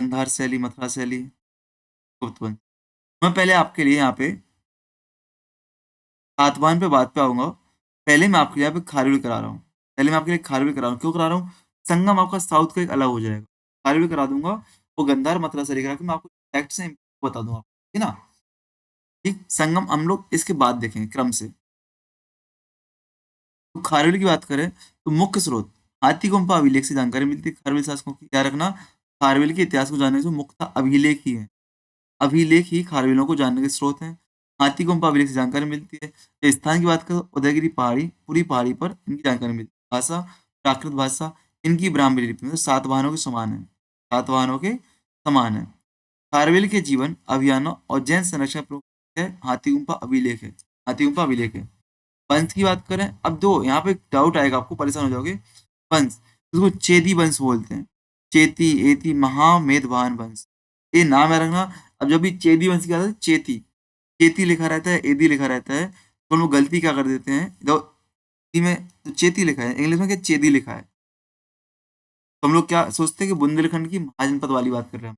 Speaker 1: गंधार शैली, मथुरा शैली, गुप्त वंश। मैं पहले आपके लिए यहाँ पे सातवाहन पे बात पे आऊंगा। पहले मैं आपके लिए यहाँ पे खारवेल करा रहा हूँ। पहले मैं आपके लिए खारवेल करा रहा हूँ। क्यों करा रहा हूँ? संगम आपका साउथ का एक अलग हो जाएगा। खारवेल करा दूंगा, वो गंधार मथुरा शैली करा के मैं आपको फैक्ट से बता दूंगा, ठीक है ना? ठीक, संगम हम लोग इसके बाद देखेंगे क्रम से। तो खारवेल की बात करें तो मुख्य स्रोत हाथी गुम्फा अभिलेख से जानकारी मिलती है खारवेल शासकों की। क्या रखना? खारवेल के इतिहास को जानने से मुख्यतः अभिलेख ही है। अभिलेख ही खारवेलों को जानने के स्रोत हैं। हाथी गुम्फा अभिलेख से जानकारी मिलती है। तो स्थान की बात करें तो उदयगिरी पहाड़ी, पूरी पहाड़ी पर इनकी जानकारी मिलती है। भाषा, प्राकृत भाषा इनकी ब्राह्मणी लिपि में सातवाहनों के समान है। सातवाहनों के समान है। खारवेल के जीवन अभियानों और जैन संरक्षण प्रमुख है हाथी गुम्फा अभिलेख है। हाथी गुम्फा अभिलेख है। वंश की बात करें, अब दो यहाँ पे डाउट आएगा, आपको परेशान हो जाओगे। वंश, उसको चेदी वंश बोलते हैं। चेती, एती, महा, मेदवान वंश, ये नाम है रखना। अब जब भी चेदी वंश की बात है, चेती, चेती लिखा रहता है, एदी लिखा रहता है, तो हम लोग गलती क्या कर देते हैं, जो हिंदी में तो चेती लिखा है, इंग्लिश में क्या चेदी लिखा है, तो हम लोग क्या सोचते हैं कि बुंदेलखंड की महाजनपद वाली बात कर रहे हैं।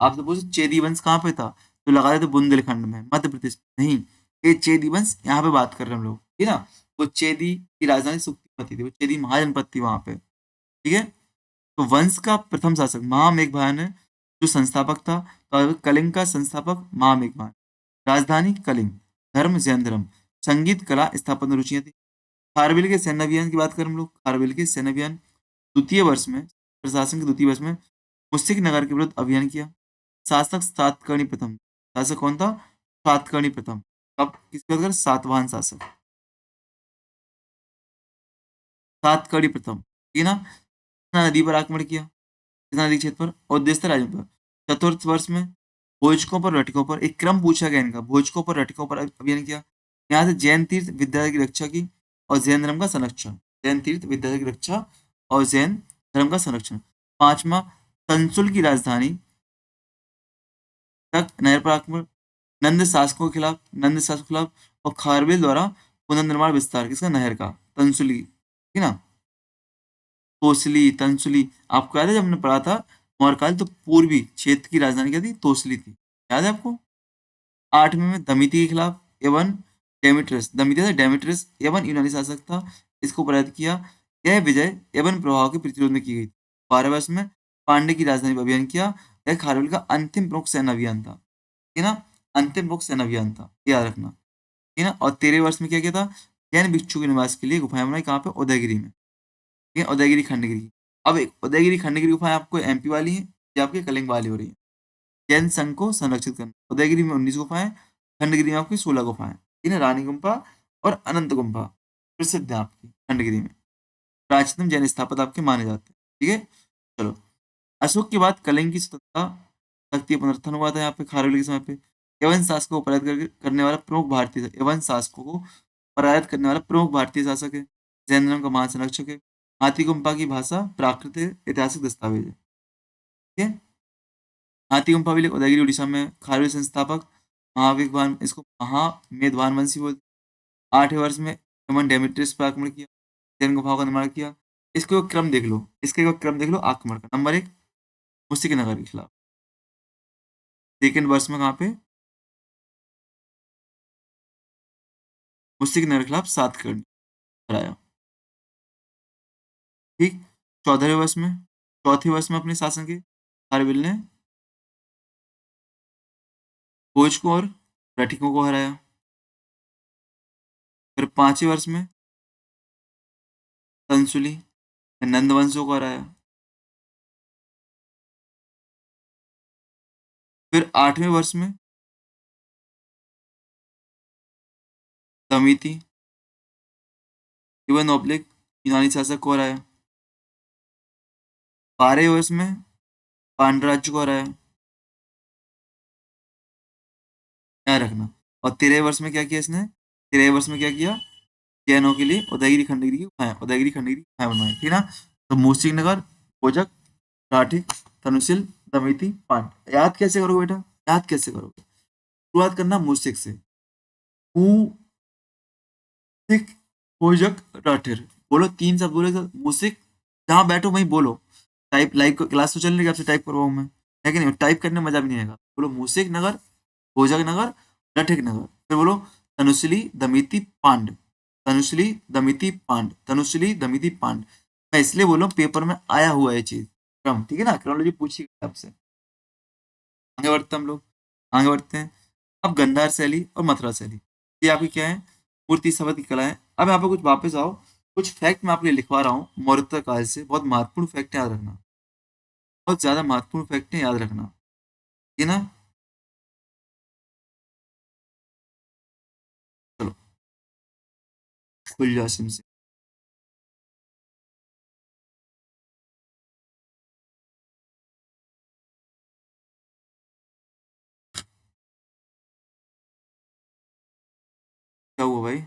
Speaker 1: आप सपोज चेदी वंश कहाँ पे था, तो लगा देते बुंदेलखंड में, मध्य प्रदेश में। नहीं, ये चेदी वंश यहाँ पे बात कर रहे हैं हम लोग, ठीक है ना? वो चेदी की राजधानी सुक्तिपति थी, वो चेदी महाजनपद थी वहां पे, ठीक है? तो वंश का प्रथम शासक महामेघवाहन है, जो संस्थापक था। तो कलिंग का संस्थापक महामेघवाहन। राजधानी कलिंग। धर्म जैन धर्म। संगीत कला स्थापना में रुचियां थी। खारवेल के सैन्य अभियान की बात करें हम लोग, खारवेल के सैन्य अभियान द्वितीय वर्ष में, प्रशासन के द्वितीय वर्ष में मुस्तिक नगर के विरुद्ध अभियान किया। शासक सातकर्णी प्रथम। शासक कौन था? सातकर्णी प्रथम। अब किसकी बात करें? सातवाहन शासक सातकर्णी प्रथम, ठीक है ना? कृष्णा नदी पर आक्रमण किया, कृष्णा नदी क्षेत्र पर, और देस्तर राज्यों पर। चतुर्थ वर्ष में भोजकों पर रटिकों पर, एक क्रम पूछा गया इनका, भोजकों पर रटिकों पर अभियान किया। यहाँ से जैन तीर्थ विद्यालय की रक्षा की और जैन धर्म का संरक्षण। जैन तीर्थ विद्यालय की रक्षा और जैन धर्म का संरक्षण। पांचवा, तंसुल की राजधानी तक नहर पर आक्रमण, नंद शासकों के खिलाफ, नंद शासकों के खिलाफ, और खारवेल द्वारा पुनर्निर्माण विस्तार किसका? नहर का, तंसुली, ठीक है ना? तोसली, तंसुली, आपको याद है जब हमने पढ़ा था मौर्यकाल, तो पूर्वी क्षेत्र की राजधानी क्या थी? तोसली थी। याद है आपको? आठवें में दमिति के खिलाफ एवं डेमेट्रियस, दमिति था डेमेट्रियस एवं यूनानी शासक था, इसको पराजित किया। यह विजय एवं प्रभाव के प्रतिरोध में की गई थी। 12वें वर्ष में पांडे की राजधानी पर अभियान किया। यह खारवेल का अंतिम प्रमुख सैन्य अभियान था, ठीक है ना? अंतिम प्रमुख सैन्य अभियान था, याद रखना, ठीक है ना? और 13वें वर्ष में क्या किया था? जैन भिक्षु के निवास के लिए गुफाएं बनाई, कहाँ पे? उदयगिरी में, ठीक है? उदयगिरी खंडगिरी। अब एक उदयगिरी खंडगिरी गुफाएं आपको एमपी वाली है या आपकी कलिंग वाली हो रही है? जैन संघ को संरक्षित करना। उदयगिरी में 19 गुफाएं, खंडगिरी में आपकी 16 गुफाएं, इन्हें रानी गुम्फा और अनंत गुम्फा प्रसिद्ध है आपकी खंडगिरी में। प्राचीनतम जैन स्थापत्य आपके माने जाते हैं, ठीक है? चलो, अशोक के बाद कलिंग की स्वतंत्रता शक्ति पुनरुत्थान हुआ था यहाँ पे खारवेल के समय पे। यवन शासकों को पराजित करने वाला प्रमुख भारतीय, यवन शासकों को पराजित करने वाला प्रमुख भारतीय शासक है। जैन धर्म का महान संरक्षक है। हाथी गुम्फा की भाषा प्राकृतिक ऐतिहासिक दस्तावेज है, ठीक है? हाथी गुम्फा अभिलेख उदयगिरी उड़ीसा में। खारवेल संस्थापक महाविद्वान, इसको महामेधवान वंशी बोलते हैं। 8वें वर्ष में यमन डेमेट्रियस पर आक्रमण किया, जैन गुफाओं का निर्माण किया। इसको एक क्रम देख लो, इसके एक क्रम देख लो आक्रमण का। नंबर 1, मुस्तिक नगर के खिलाफ। सेकेंड वर्ष में कहाँ पे? मुस्तिक नगर के खिलाफ सातकर्णी कराया, ठीक। 14वें वर्ष में, चौथे वर्ष में अपने शासन के खारवेल ने भोज को और रटिकों को हराया। फिर 5वें वर्ष में तंसुली नंद वंशों को हराया। फिर 8वें वर्ष में दमिति इवन ऑब्लिक यूनानी शासक को हराया। 12वें वर्ष में पांड्य राज्य को हराया, क्या रखना। और 13वें वर्ष में क्या किया इसने? 13वें वर्ष में क्या किया? जैनों के लिए उदयगिरी खंडगिरी की गुफाएं, उदयगिरी खंडगिरी की गुफाएं बनवाई, ठीक है ना? तो मूसिक नगर, भोजक, राठिक, तनुशील, दमिति, पांड। याद कैसे करोगे बेटा? याद कैसे करोगे? शुरुआत करना मूसिक से। मूसिक, भोजक, राठिर। बोलो, 3 शब्द बोले। मूसिक, जहाँ बैठो वहीं बोलो। टाइप लाइव क्लास तो चल रही है, आपसे टाइप करवाऊँ मैं। है कि नहीं? टाइप करने में मजा भी नहीं आएगा। बोलो मूसिक नगर, भोजक नगर, रठिक नगर, फिर बोलो तनुश्री दमिति पांड, तनुश्री दमिति पांड, तनुश्री दमिति पांड। मैं इसलिए बोल रहा हूँ पेपर में आया हुआ है चीज क्रम, ठीक है ना? क्रोनोलॉजी पूछी गई आपसे। आगे बढ़ते हैं हम लोग, आगे बढ़ते हैं। अब गंधार शैली और मथुरा शैली, ये आपकी क्या है? मूर्ति शब्द की कला है। अब यहाँ पे कुछ वापस आओ, कुछ फैक्ट मैं आपके लिए लिखवा रहा हूँ मौर्य काल से, बहुत महत्वपूर्ण फैक्ट याद रखना, बहुत ज्यादा महत्वपूर्ण फैक्ट है, याद रखना, ठीक है ना? चलो खुल जासिम से। क्या हुआ भाई?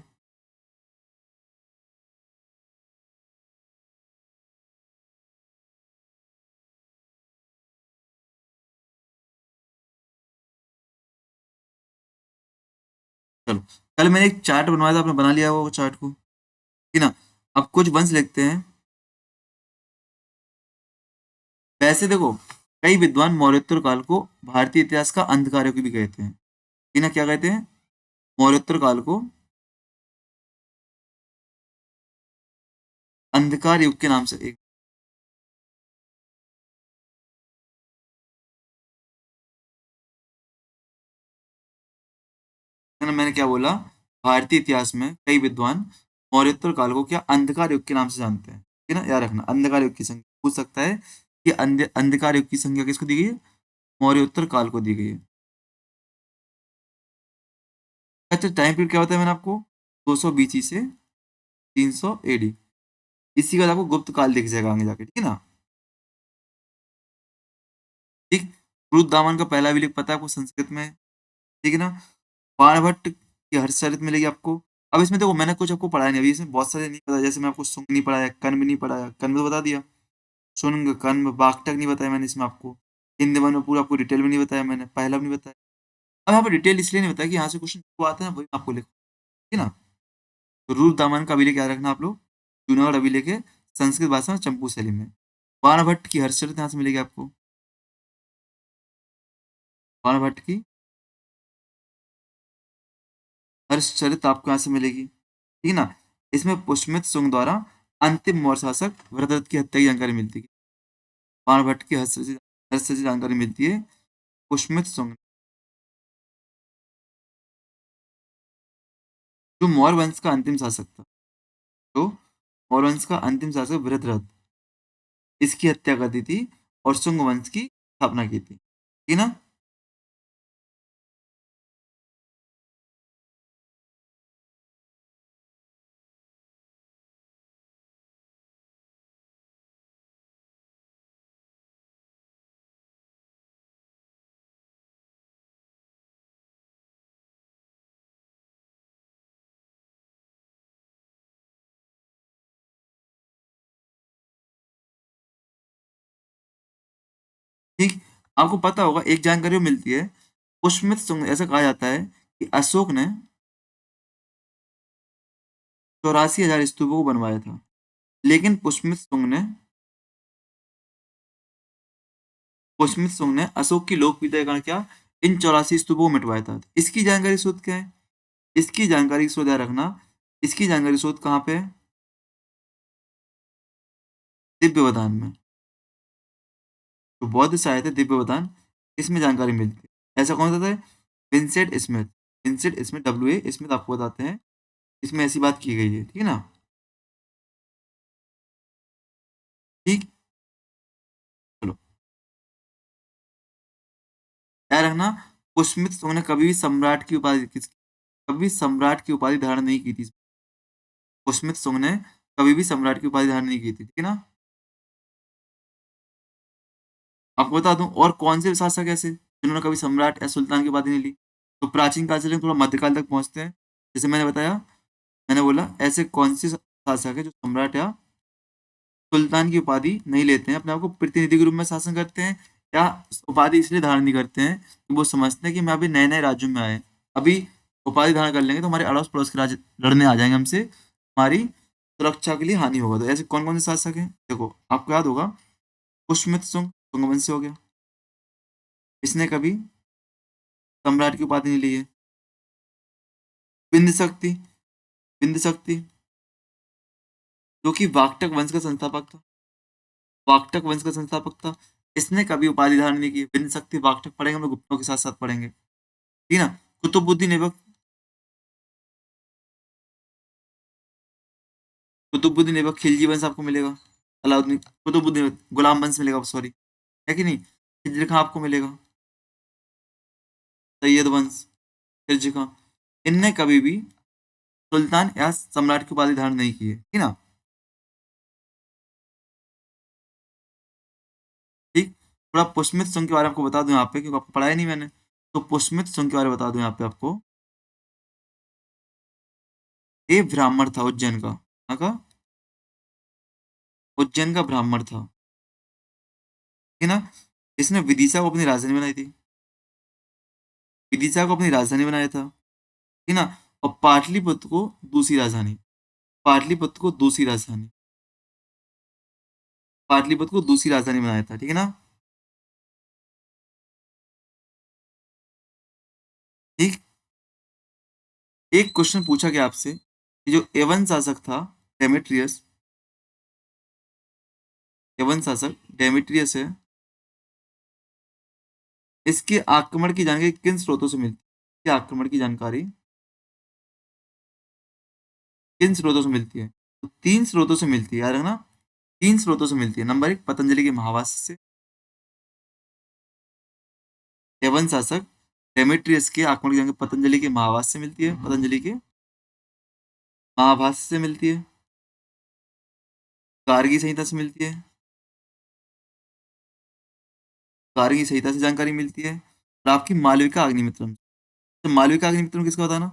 Speaker 1: चलो, कल मैंने एक चार्ट बनवाया था, आपने बना लिया वो चार्ट को, ठीक है ना? अब कुछ वंश लिखते हैं। वैसे देखो, कई विद्वान मौर्योत्तर काल को भारतीय इतिहास का अंधकार युग भी कहते हैं, ठीक है ना? क्या कहते हैं? मौर्योत्तर काल को अंधकार युग के नाम से एक, है ना? मैंने क्या बोला? भारतीय इतिहास में कई विद्वान मौर्योत्तर काल को क्या अंधकार युग के नाम से जानते हैं, ठीक है ना? याद रखना, अंधकार युग की संख्या पूछ सकता है कि अंधकार युग की संख्या किसको दी गई है? मौर्योत्तर काल को दी गई है। अच्छा, टाइम पीरियड क्या होता है? मैंने आपको 200 बीसी से 300 एडी, इसी के बाद आपको गुप्त काल दिख जाएगा आगे जाके, ठीक है ना? ठीक। क्रुद्ध दामन का पहला विलेख पता है आपको संस्कृत में, ठीक है ना? बाणभट्ट की हर्षचरित मिलेगी आपको। अब इसमें देखो, मैंने कुछ आपको पढ़ाया नहीं अभी, इसमें बहुत सारे नहीं पता, जैसे मैं आपको शुंग नहीं पढ़ाया, कण्व नहीं पढ़ाया, कण्व तो बता दिया, शुंग कण्व वाकटक नहीं बताया मैंने इसमें आपको, हिंदवन में पूरा आपको डिटेल में नहीं बताया मैंने, पहला भी नहीं बताया। अब यहाँ पे डिटेल इसलिए नहीं बताया कि यहाँ से क्वेश्चन जो आता है ना वही मैं आपको लिखो, ठीक है ना? तो रूप दामन का अभिलेख याद रखना आप लोग, जूनागढ़ अभिलेख है, संस्कृत भाषा में चंपू शैली में। बाणभट्ट की हर्षचरित यहाँ से मिलेगी आपको, बाणभट्ट की हर्षचरित आपको यहाँ से मिलेगी, ठीक है ना? इसमें पुष्यमित्र शुंग द्वारा अंतिम मौर्य शासक वृत्रद की हत्या की जानकारी मिलती है। बाणभट्ट की हर्षचरित हर्षचरित जानकारी मिलती है पुष्यमित्र शुंग, जो मौर्य वंश का अंतिम शासक था, तो मौर्य वंश का अंतिम शासक वृत्रद, इसकी हत्या कर दी थी और शुंग वंश की स्थापना की थी, ठीक है ना? ठीक। आपको पता होगा एक जानकारी और मिलती है, पुष्यमित्र शुंग, ऐसा कहा जाता है कि अशोक ने 84,000 स्तूपों को बनवाया था, लेकिन पुष्यमित्र शुंग ने अशोक की लोकप्रियता के कारण क्या, इन 84 स्तूपों को मिटवाया था। इसकी जानकारी स्रोत क्या है? इसकी जानकारी स्रोत याद रखना, इसकी जानकारी स्रोत कहाँ पे है? दिव्यवदान में, जो बौद्ध साहित्य दिव्यवदान, इसमें जानकारी मिलती है। ऐसा कौन सा था? Vincent Smith, Vincent Smith, W A Smith आपको बताते हैं, इसमें ऐसी बात की गई है, ठीक है ना? ठीक। चलो, याद रखना, पुष्यमित्र शुंग ने कभी भी सम्राट की उपाधि कभी सम्राट की उपाधि धारण नहीं की थी। पुष्यमित्र शुंग ने कभी भी सम्राट की उपाधि धारण नहीं की थी, ठीक है ना? आपको बता दूं और कौन से शासक ऐसे जिन्होंने कभी सम्राट या सुल्तान की उपाधि नहीं ली? तो प्राचीन काल से लेकर थोड़ा मध्यकाल तक पहुंचते हैं, जैसे मैंने बताया, मैंने बोला ऐसे कौन से शासक है जो सम्राट या सुल्तान की उपाधि नहीं लेते हैं, अपने आप को प्रतिनिधि के रूप में शासन करते हैं, या उपाधि इसलिए धारण नहीं करते हैं कि वो समझते हैं कि मैं अभी नए नए राज्यों में आए, अभी उपाधि धारण कर लेंगे तो हमारे अड़ोस पड़ोस के राज्य लड़ने आ जाएंगे हमसे, हमारी सुरक्षा के लिए हानि होगा। तो ऐसे कौन कौन से शासक हैं? देखो आपको याद होगा, पुष्यमित्र शुंग, तुंगवंशी हो गया, इसने कभी सम्राट की उपाधि नहीं ली है। बिंद शक्ति, बिंद शक्ति जो कि वाक्टक वंश का संस्थापक था, वाक्टक वंश का संस्थापक था, इसने कभी उपाधि धारण नहीं की। बिंद शक्ति वाक्टक पढ़ेंगे हम लोग, गुप्तों के साथ साथ पढ़ेंगे, ठीक है ना। कुतुबुद्दीन ऐबक, कुतुबुद्दीन ऐबक खिलजी वंश आपको मिलेगा। अलाउद्दीन, कुतुबुद्दीन गुलाम वंश मिलेगा, सॉरी, है कि नहीं। खिलजी खां आपको मिलेगा, सैयद वंश, खिलजी खां। इनने कभी भी सुल्तान या सम्राट की उपाधि धारण नहीं की है, ठीक ना। ठीक। थोड़ा पुष्मित संघ के बारे में आपको बता दूं यहाँ पे, क्योंकि आपको पढ़ाया नहीं मैंने, तो पुष्मित संघ के बारे में बता दूं यहाँ पे आपको। ये ब्राह्मण था उज्जैन का, कहाँ का? उज्जैन का ब्राह्मण था, ठीक है ना। इसने विदिशा को अपनी राजधानी बनाई थी, विदिशा को अपनी राजधानी बनाया था, ठीक है ना। और पाटलिपुत्र को दूसरी राजधानी, पाटलिपुत्र को दूसरी राजधानी, पाटलिपुत्र को दूसरी राजधानी बनाया था, ठीक है ना। ठीक। एक क्वेश्चन पूछा गया आपसे कि जो एवन शासक था डेमेट्रियस, एवन शासक डेमेट्रियस है, इसके आक्रमण की जानकारी किन स्रोतों से मिलती है? इसके आक्रमण की जानकारी किन स्रोतों से मिलती है? तो तीन स्रोतों से मिलती है, याद रखना, तीन स्रोतों से मिलती है। नंबर एक, पतंजलि के महाभाष्य से, एवन शासक डेमेट्रियस के आक्रमण की जानकारी पतंजलि के महाभाष्य से मिलती है, पतंजलि के महाभाष्य से मिलती है, गार्गी संहिता से मिलती है, गार्गी संहिता से जानकारी मिलती है, और आपकी मालविका अग्निमित्रम। तो मालविका अग्निमित्रम किसका बताना?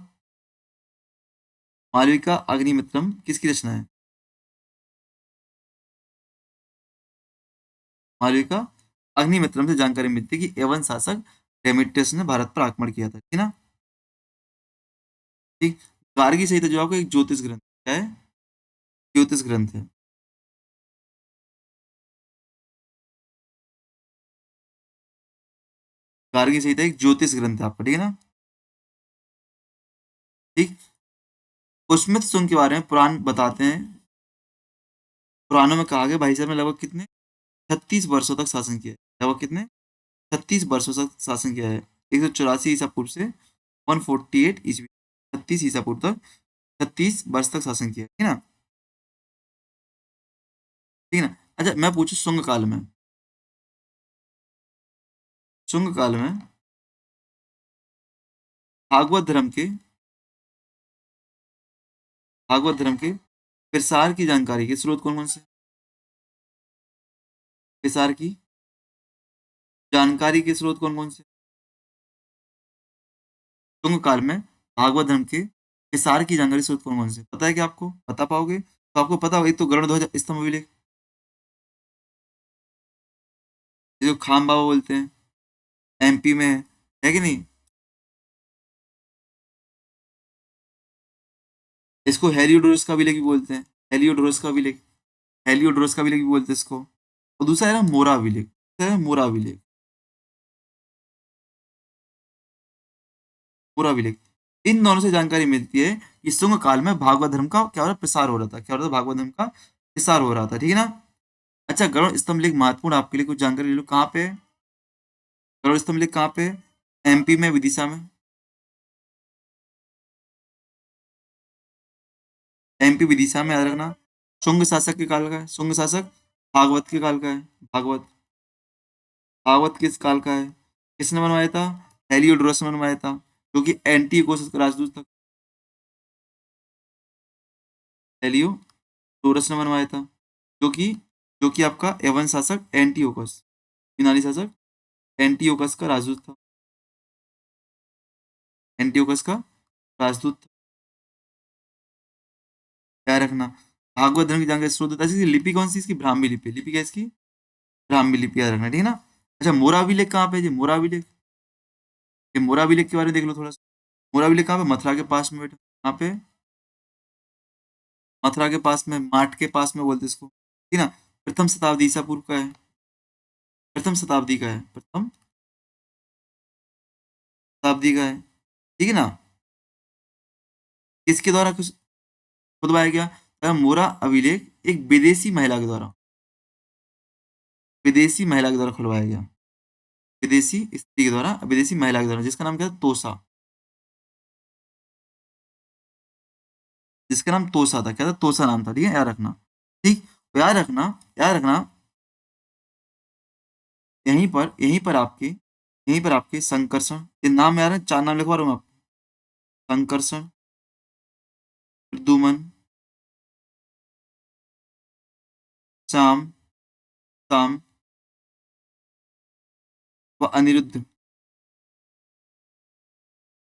Speaker 1: मालविका अग्निमित्रम किसकी रचना है? मालविका अग्निमित्रम से जानकारी मिलती है कि यवन शासक डेमेट्रियस ने भारत पर आक्रमण किया था, ठीक है ना। ठीक। गार्गी संहिता जो आपको एक ज्योतिष ग्रंथ, क्या है? ज्योतिष ग्रंथ है। गार्गी संहिता एक ज्योतिष ग्रंथ है आपका, ठीक है ना। ठीक। पुष्मित सुंग के बारे में पुराण बताते हैं, पुराणों में कहा गया भाई साहब ने लगभग कितने 36 वर्षों तक शासन किया है, लगभग कितने 36 वर्षों तक शासन किया है। 184 ईसा पूर्व से 148 ईस्वी, 36 ईसा पूर्व तक 36 वर्ष तक शासन किया है, ठीक है ना। ठीक है ना। अच्छा मैं पूछू, शुंग काल में, शुंग काल में भागवत धर्म के, भागवत धर्म के प्रसार की जानकारी के स्रोत कौन कौन से? प्रसार की जानकारी के स्रोत कौन कौन से? शुंग काल में भागवत धर्म के प्रसार की जानकारी स्रोत कौन कौन से, पता है क्या आपको? बता पाओगे तो आपको पता होगा, एक तो गरुड़ ध्वज स्तंभ अभिलेख, जो खाम बाबा बोलते हैं, एमपी में है कि नहीं। इसको हेलियोडोरस का अभिलेख भी बोलते हैं, हेलियोडोरस का अभिलेख, हेलियोडोरस का अभिलेख भी बोलते हैं इसको। और दूसरा है ना मोरा अभिलेख, दूसरा है मोरा अभिलेख, मोरा अभिलेख। इन दोनों से जानकारी मिलती है कि शुंग काल में भागवत धर्म का क्या हो रहा, प्रसार हो रहा था, क्या हो रहा था, भागवत धर्म का प्रसार हो रहा था, ठीक है ना। अच्छा गरुड़ स्तंभ लेख महत्वपूर्ण आपके लिए कुछ जानकारी ले लो, कहाँ पे है? गरुड़ स्तंभ लेख कहाँ पे है? एमपी में, विदिशा में, एमपी विदिशा में, याद रखना। शुंग शासक के काल का है, शुंग शासक भागवत के काल का है, भागवत, भागवत किस काल का है? किसने बनवाया था? हेलियोडोरस ने बनवाया था, जो कि एंटीओकस का राजदूत था, हेलियोडोरस ने बनवाया था, जो कि जो कि आपका एवन शासक एंटीओकस, यूनानी शासक एंटीओकस का राजदूत था, एंटीओकस का राजदूत था, क्या रखना। भागवत धर्म की जानकारी स्रोत होता है, इसकी लिपि कौन सी? इसकी ब्राह्मी लिपि, लिपि क्या है इसकी? ब्राह्मी लिपि, याद रखना, ठीक है ना। अच्छा मोरा अभिलेख कहाँ पे है जी? मोरा अभिलेख, ये मोरा अभिलेख के बारे में देख लो थोड़ा सा। मोरा अभिलेख कहाँ पे? मथुरा के पास में बेटा, कहाँ पे? मथुरा के पास में, माट के पास में बोलते इसको, ठीक है ना। प्रथम शताब्दी ईसा पूर्व का है, प्रथम शताब्दी का है, प्रथम शताब्दी का है, ठीक है ना। किसके द्वारा खुदवाया गया? मोरा अभिलेख एक विदेशी महिला के द्वारा खुलवाया गया। विदेशी स्त्री के द्वारा, विदेशी महिला के द्वारा, जिसका नाम क्या था? तोसा। जिसका नाम तोसा था। क्या था? तोसा नाम था। ठीक है, याद रखना। ठीक, तो याद रखना यहीं पर आपके संकर्षण, ये नाम याद है, 4 नाम लिखवा रहा हूँ आपको। संकर्षण, प्रद्युमन, श्याम, साम व अनिरुद्ध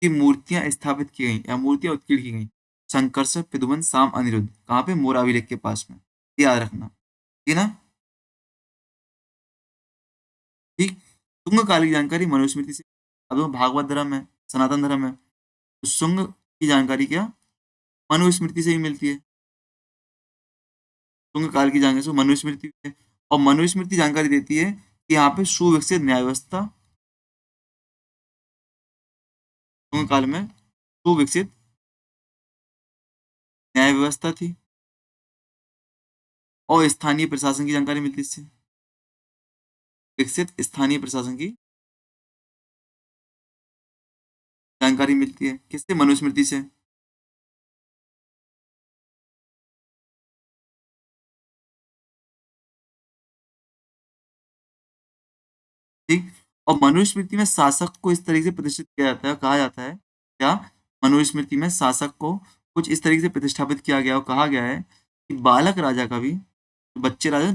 Speaker 1: की मूर्तियां स्थापित की गई या मूर्तियां उत्कीर्ण की गई। संकर्षण, प्रद्युमन, साम, अनिरुद्ध, कहाँ पे? मोराविलेक के पास में। ये याद रखना, ठीक है ना। ठीक, शुंग काल की जानकारी मनुस्मृति से। अब देखो, भागवत धर्म है, सनातन धर्म है, तो शुंग की जानकारी क्या? मनुस्मृति से ही मिलती है। शुंग काल की जानकारी से मनुस्मृति है, और मनुस्मृति जानकारी देती है कि यहाँ पे सुविकसित न्याय व्यवस्था, शुंग काल में सुविकसित न्याय व्यवस्था थी, और स्थानीय प्रशासन की जानकारी मिलती है इससे। विकसित स्थानीय प्रशासन की जानकारी मिलती है किससे? मनुस्मृति से। ठीक, और मनुस्मृति में शासक को इस तरीके से प्रतिष्ठित किया जाता है, कहा जाता है क्या? मनुस्मृति में शासक को कुछ इस तरीके से प्रतिष्ठापित किया गया और कहा गया है कि बालक राजा का भी, बच्चे राजा,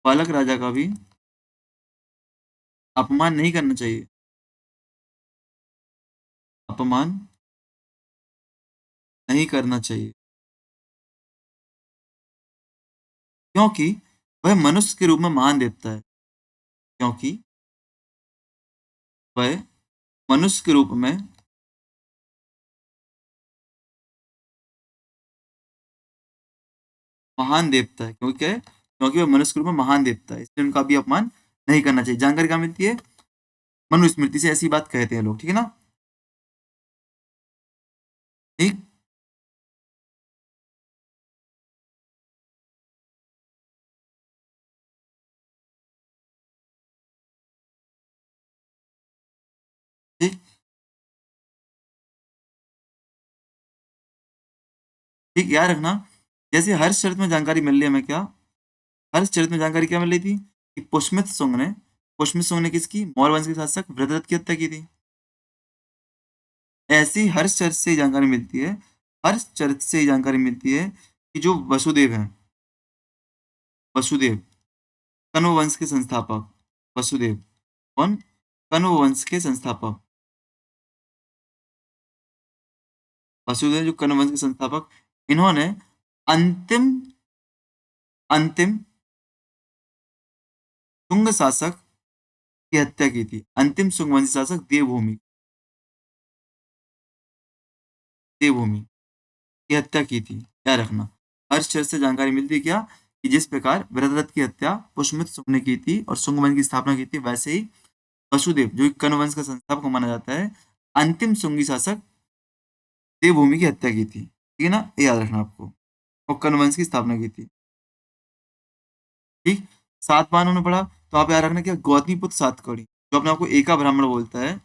Speaker 1: बालक राजा का भी अपमान नहीं करना चाहिए। अपमान नहीं करना चाहिए, क्योंकि वह मनुष्य के रूप में महान देवता है। क्योंकि वह मनुष्य के रूप में महान देवता है। क्योंकि क्या है? क्योंकि वह मनुष्य के रूप में महान देवता है, इसलिए उनका भी अपमान नहीं करना चाहिए। जानकारी कहाँ मिलती है? मनुस्मृति से। ऐसी बात कहते हैं लोग, ठीक है ना। ठीक, ठीक, ठीक, याद रखना। जैसे हर शर्त में जानकारी मिल रही है हमें, क्या? हर शर्त में जानकारी क्या मिल रही थी? कि पुष्यमित शुंग ने किसकी? मौर्य वंश के शासक वृत्ररथ की हत्या की थी। ऐसी हर शर्त से जानकारी मिलती है, हर शर्त से जानकारी मिलती है कि जो वसुदेव हैं, वसुदेव कण्व वंश के संस्थापक, वसुदेव कौन? कण्व वंश के संस्थापक, वसुदेव जो कण्व वंश के संस्थापक, इन्होंने अंतिम अंतिम शुंग शासक की हत्या की थी। अंतिम शुंग वंशी शासक देवभूमि की हत्या की थी। क्या रखना, हर शर्त से जानकारी मिलती है क्या? कि जिस प्रकार वृत्ररथ की हत्या पुष्यमित शुंग ने की थी और शुंग वंश की स्थापना की थी, वैसे ही वसुदेव जो कण्व वंश का संस्थापक माना जाता है, अंतिम शुंगी शासक देवभूमि की हत्या की थी। ठीक है ना, ये याद रखना आपको, और कण्व वंश की स्थापना की थी। ठीक, सातवाहन उन्होंने पढ़ा, तो आप याद रखना क्या? गौतमी पुत्र सातकर्णी, जो अपने आपको एका ब्राह्मण बोलता है,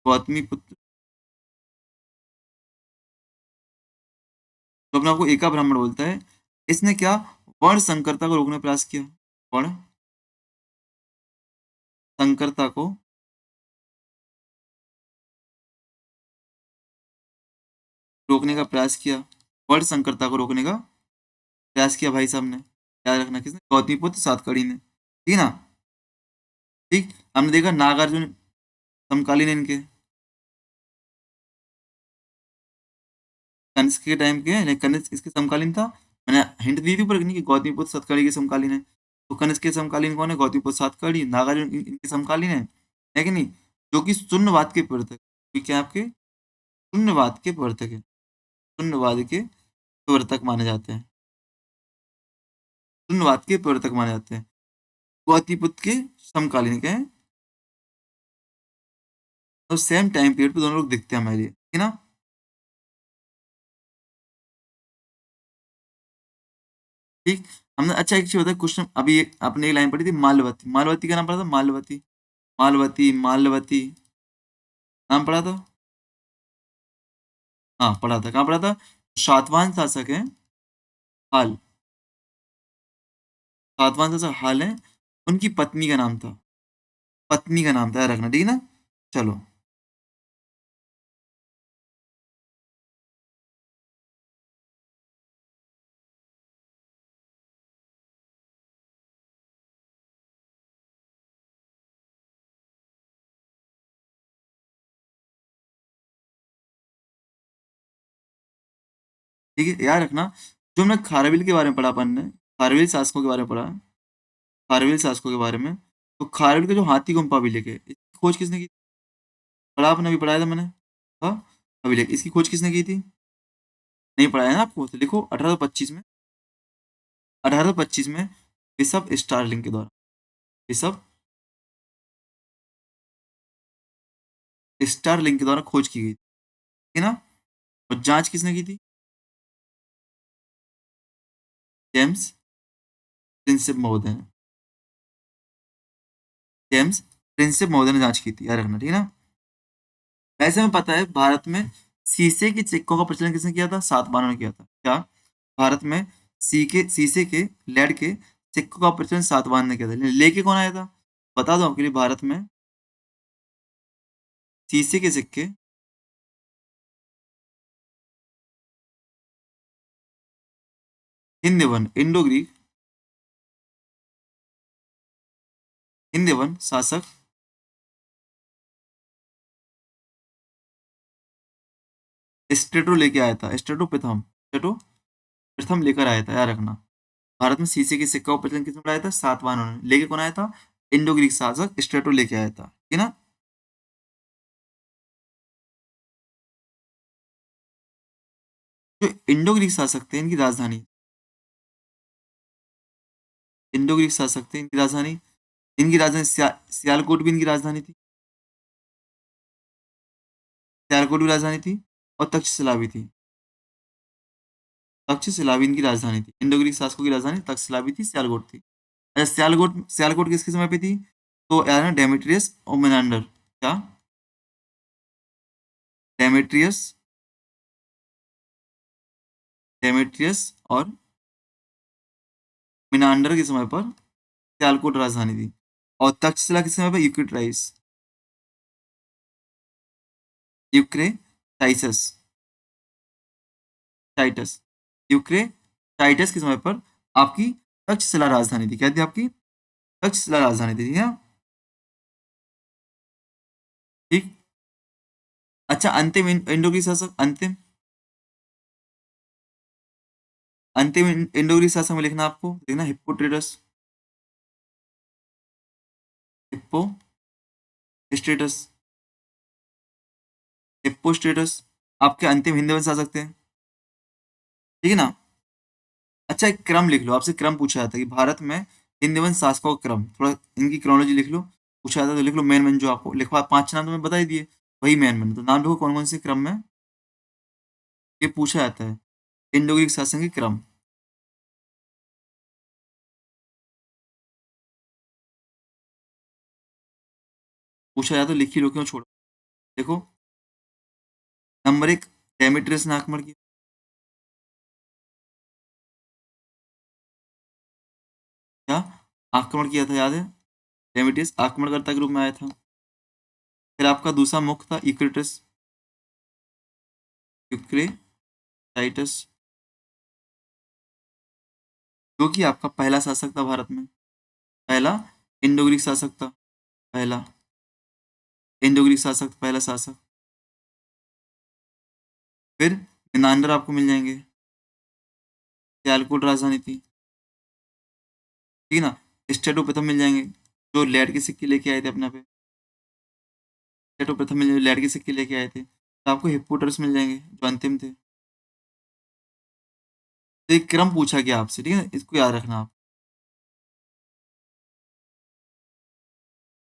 Speaker 1: गौतमी पुत्र, जो अपने आपको एका ब्राह्मण बोलता है, इसने क्या? वर्ण संकरता को रोकने का प्रयास किया। वर्ण संकरता को रोकने का प्रयास किया। वर्ण संकरता को रोकने का प्रयास किया भाई साहब ने। याद रखना, किसने? गौतमी पुत्र सातकर्णी ने। ठीक है ना। ठीक, हमने देखा नागार्जुन समकालीन है इनके, कनिष्क के टाइम के हैं, लेकिन कनिष्क इसके समकालीन था। मैंने हिंट दी थी ऊपर कि गौतमी पुत्र सातकर्णी के समकालीन है। तो कनिष्क के समकालीन कौन है? गौतमी पुत्र सातकर्णी। नागार्जुन इनके समकालीन है कि नहीं? जो कि शून्यवाद के प्रवर्तक, क्या आपके शून्यवाद के प्रवर्तक है, शून्यवाद के प्रवर्तक माने जाते हैं, शून्यवाद के प्रवर्तक माने जाते हैं। गौतमी पुत्र के समकालीन क्या है? तो सेम टाइम पीरियड पे दोनों लोग दिखते हैं हमारे लिए, ठीक है ना? ठीक। हमने अच्छा एक चीज बताया, क्वेश्चन अभी एक आपने एक लाइन पढ़ी थी, मालवती। मालवती का नाम पढ़ा था, मालवती। मालवती, मालवती, नाम पढ़ा था। हाँ पढ़ा था, कहाँ पढ़ा था? सातवाहन शासक है हाल। सातवाहन शासक हाल है, उनकी पत्नी का नाम था। पत्नी का नाम था, याद रखना, ठीक है ना? चलो। ठीक है, याद रखना। जो हमने खारवेल के बारे में पढ़ा अपन ने, खारवेल शासकों के बारे में पढ़ा, खारवेल शासकों के बारे में, तो खारवेल के जो हाथी गुम्फा अभिलेख है, इसकी खोज किसने की? पढ़ा आपने, अभी पढ़ाया था मैंने। हाँ, अभिलेख, इसकी खोज किसने की थी? नहीं पढ़ाया ना आपको, तो लिखो 1825 में। 1825 में बिशप स्टारलिंग के द्वारा, बिशप स्टारलिंग के द्वारा खोज की गई, ठीक है ना? और जांच किसने की थी? जेम्स प्रिंसेप महोदय ने। जेम्स प्रिंसेप महोदय ने जांच की थी, याद रखना, ठीक है ना? वैसे हमें पता है भारत में शीशे के सिक्कों का प्रचलन किसने किया था? सातवाहनों ने किया था। क्या भारत में शीशे के लेड के सिक्कों का प्रचलन सातवाहन ने किया था? लेके कौन आया था? बता दो आपके लिए, भारत में शीशे के सिक्के, Hind one Indo Greek, Hind one शासक स्ट्रेटो लेके आया था। स्ट्रेटो प्रथम, स्ट्रेटो प्रथम लेकर आया था, याद रखना। भारत में शीशे के सिक्का का प्रचलन किसने बढ़ाया था? सातवाहनों ने। लेके कौन आया था? इंडो ग्रीक शासक स्ट्रेटो लेके आया था, ठीक है ना? जो इंडो ग्रीक शासक थे, इनकी राजधानी, इंडो ग्रीक शासक थे, इनकी राजधानी सियालकोट भी इनकी राजधानी थी। सियालकोट भी राजधानी थी, और तक्षशिला भी थी। तक्षशिला भी इनकी राजधानी थी। इंडो ग्रीक शासकों की राजधानी तक्षशिला भी थी, सियालकोट थी। अच्छा, सियालकोट सियालकोट किसके समय पे थी? तो यार ना, डेमेट्रियस और मिनांडर। क्या? डेमेट्रियस, डेमेट्रियस और मिनांडर के समय पर सियालकोट राजधानी थी। और तक्षशिला के समय पर यूक्रेटाइस, यूक्रेटाइसस, टाइटस, यूक्रेटाइटस के समय पर आपकी तक्षशिला राजधानी थी। क्या थी आपकी? तक्षशिला राजधानी थी, ठीक है? ठीक। अच्छा, अंतिम इंडो ग्रीक शासक, अंतिम इंडो ग्रीक शासक में लिखना, आपको लिखना हिप्पोट्रेटस, हिप्पो स्टेटस, हिप्पोस्टेटस आपके अंतिम हिंदू वंश आ सकते हैं, ठीक है ना? अच्छा, एक क्रम लिख लो, आपसे क्रम पूछा जाता है कि भारत में हिंदू वंश शासकों का क्रम, थोड़ा इनकी क्रोनोलॉजी लिख लो। पूछा जाता है तो लिख लो मेन मेन, जो आपको लिखवा, पांच नाम तो मैं बता ही दिए, वही मेन मेन, तो नाम लिखो कौन कौन से क्रम में ये पूछा जाता है, इंडो ग्रीक शासन के क्रम। पूछा जाता है, लिख ही लो, क्यों छोड़ो। देखो, नंबर एक, डेमेट्रियस ने आक्रमण किया। क्या आक्रमण किया था, याद है? डेमेट्रियस आक्रमणकर्ता के रूप में आया था। फिर आपका दूसरा मुख्य था यूक्रेटस, यूक्रेटाइटस, जो कि आपका पहला शासक था भारत में, पहला इंडो ग्रीक शासक था, पहला इंडो ग्रीक शासक, पहला शासक। फिर मिनांडर आपको मिल जाएंगे, सियालकोट राजधानी थी, ठीक है ना? स्टेटो प्रथम मिल जाएंगे, जो लैड के सिक्के लेके आए थे अपना पे, स्टेटो प्रथम मिल जाएंगे, लैड के सिक्के लेके आए थे। तो आपको हिप्पोटरस मिल जाएंगे, जो अंतिम थे। तो एक क्रम पूछा गया आपसे, ठीक है ना? इसको याद रखना आप,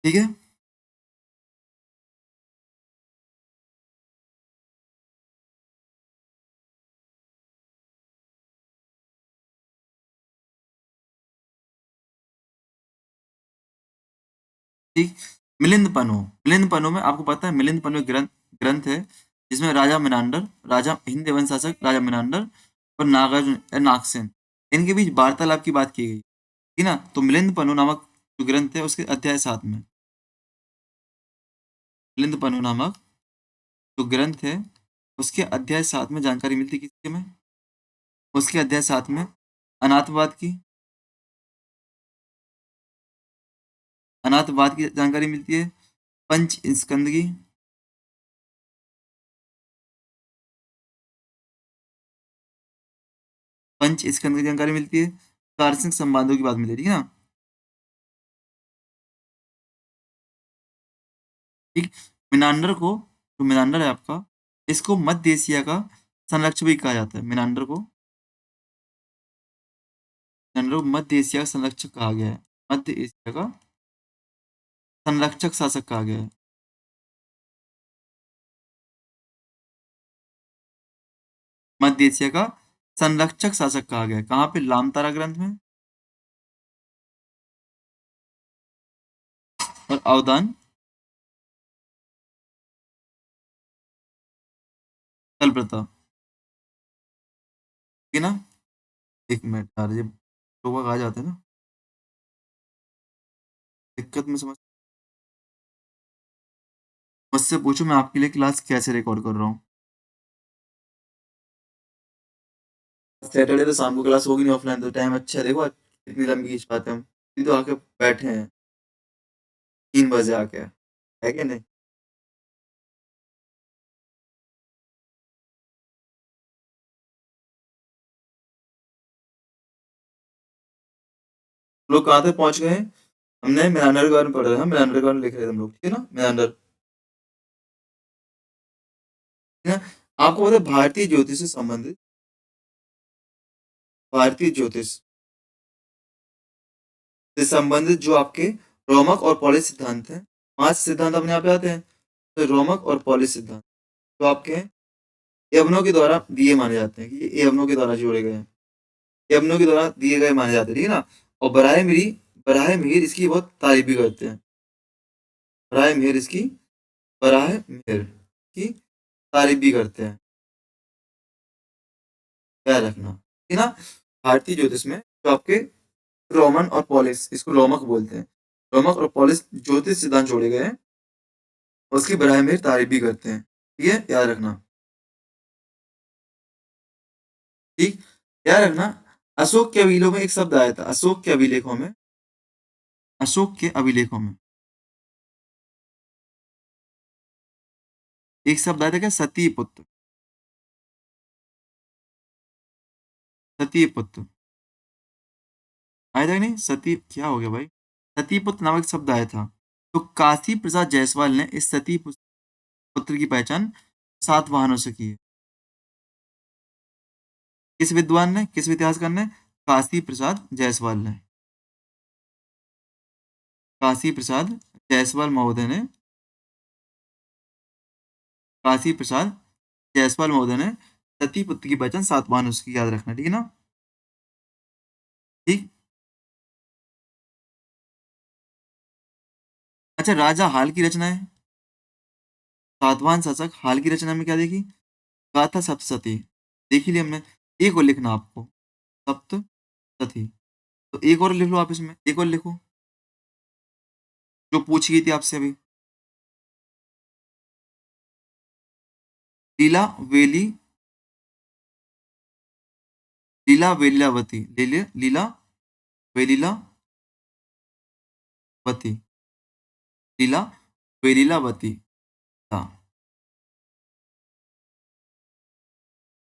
Speaker 1: ठीक है? ठीक। मिलिंद पन्नु में आपको पता है, मिलिंद पन्नु एक ग्रंथ ग्रंथ है जिसमें राजा मिनांडर, राजा हिंद देवन शासक राजा मिनांडर और नागार्जुन या नागसेन, इनके बीच वार्तालाप की बात की गई, ठीक ना। तो मिलिंद पन्नु नामक जो ग्रंथ है उसके अध्याय 7 में, मिलिंद पन्नु नामक जो ग्रंथ है उसके अध्याय 7 में जानकारी मिलती है किसके में, उसके अध्याय 7 में अनाथवाद की, अनाथवाद की जानकारी मिलती है, पंच स्कंद की, पंच स्कंद की जानकारी मिलती है, दार्शनिक संवादों की बात मिलती है, ठीक है ना। ठीक। मिनांडर को, जो मिनांडर है आपका, इसको मध्य एशिया का संरक्षक भी कहा जाता है। मिनांडर को मध्य एशिया का संरक्षक कहा गया है, मध्य एशिया का संरक्षक शासक कहा गया है। मध्य एशिया का संरक्षक शासक कहा गया है, कहाँ पे, लामतारा ग्रंथ में और अवदान कलप्रथा, ठीक है ना। एक मिनट यार, ये लोग आ जाते हैं ना, दिक्कत में समझ, मुझसे पूछो मैं आपके लिए क्लास कैसे रिकॉर्ड कर रहा हूँ। सैटरडे तो शाम को क्लास होगी नहीं ऑफलाइन, तो टाइम अच्छा है, देखो आज कितनी लंबी खींच पाते हैं हम, अभी तो आके बैठे हैं 3 बजे आके, है कि नहीं। लोग कहाँ तक पहुंच गए हैं, हमने मेनांडर के बारे में पढ़ रहे हैं, मेनांडर के बारे में लिख रहे थे हम लोग, ठीक है ना, मेनांडर, ठीक है। आपको पता है भारतीय ज्योतिष से संबंधित, भारतीय ज्योतिष से संबंधित जो आपके रोमक और पॉलिश सिद्धांत हैं, 5 सिद्धांत अपने आप आते हैं, तो रोमक और पॉलिश सिद्धांत जो आपके यवनों के द्वारा दिए माने जाते हैं, कि ये यवनों के द्वारा जोड़े गए हैं, यवनों के द्वारा दिए गए माने जाते हैं, ठीक है ना। और बराह मिहिर इसकी बहुत तारीफ भी करते हैं, बराह मिहिर इसकी, बराह मिहिर की तारीफ भी करते हैं, याद रखना, ठीक है ना। भारतीय ज्योतिष में जो आपके रोमन और पॉलिश, इसको रोमक बोलते हैं, रोमक और पॉलिश ज्योतिष सिद्धांत जोड़े गए हैं, उसकी बराह मिहिर तारीफ भी करते हैं, ठीक है, याद रखना। ठीक, याद रखना। अशोक के अभिलेखों में एक शब्द आया था, अशोक के अभिलेखों में, अशोक के अभिलेखों में एक शब्द आया था क्या, सती पुत्र, सती पुत्र आया था कि नहीं, सती क्या हो गया भाई, सती पुत्र नामक शब्द आया था। तो काशी प्रसाद जायसवाल ने इस सती पुत्र की पहचान 7 वाहनों से की है। किस विद्वान ने, किस इतिहासकार ने, काशी प्रसाद जायसवाल ने, काशी प्रसाद जायसवाल महोदय ने, काशी प्रसाद जायसवाल महोदय ने सती पुत्र की पहचान 7 वाहनों से की, याद रखना, ठीक है ना। ठीक। अच्छा, राजा हाल की रचना है, सातवाहन शासक हाल की रचना में क्या देखी, गाथा सप्तशती, देखी ली हमने। एक और लिखना आपको, सप्तशती, तो एक और लिख लो आप, इसमें एक और लिखो जो पूछी गई थी आपसे अभी, लीला वेली, लीला वेलिलावती, लीला वेलिलावती, लीला वेलिलावती, हाँ,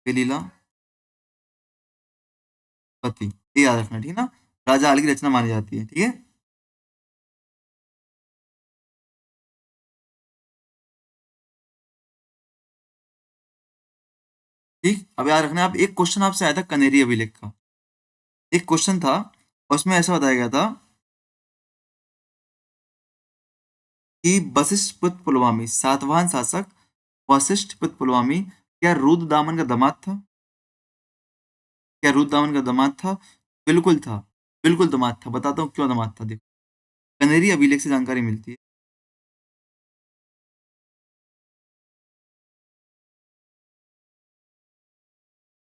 Speaker 1: वेलिलावती, ये याद रखना, ठीक है ना। राजा हाल की रचना मानी जाती है, ठीक है। ठीक, अब याद रखना, आप एक क्वेश्चन आपसे आया था कनेरी अभिलेख का, एक क्वेश्चन था, उसमें ऐसा बताया गया था कि वशिष्ठ पुत्र पुलवामी, सातवाहन शासक वशिष्ठ पुत्र पुलवामी क्या रुद्रदामन का दामाद था, क्या रुद्रदामन का दामाद था, बिल्कुल था, बिल्कुल दामाद था, बताता हूँ क्यों दामाद था, देखो कनेरी अभिलेख से जानकारी मिलती है।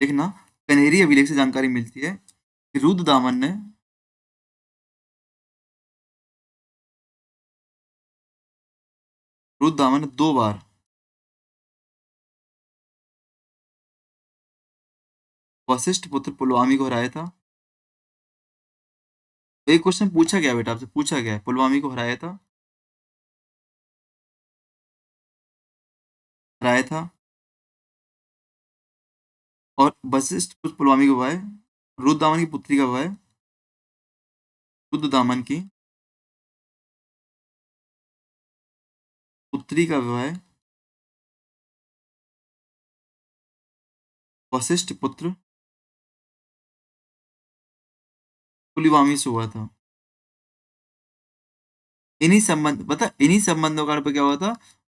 Speaker 1: देखना, कनेरी अभिलेख से जानकारी मिलती है कि रुद्रदामन ने 2 बार वशिष्ठ पुत्र पुलवामी को हराया था। तो एक क्वेश्चन पूछा गया बेटा, आपसे पूछा गया है, पुलवामी को हराया था। और वशिष्ठ पुत्र पुलवामी का विवाह रुद्रदामन की पुत्री का विवाह रुद्रदामन की पुत्री का विवाह वशिष्ठ पुत्र पुलिवामी से हुआ था। इन्हीं संबंधों का क्या हुआ था,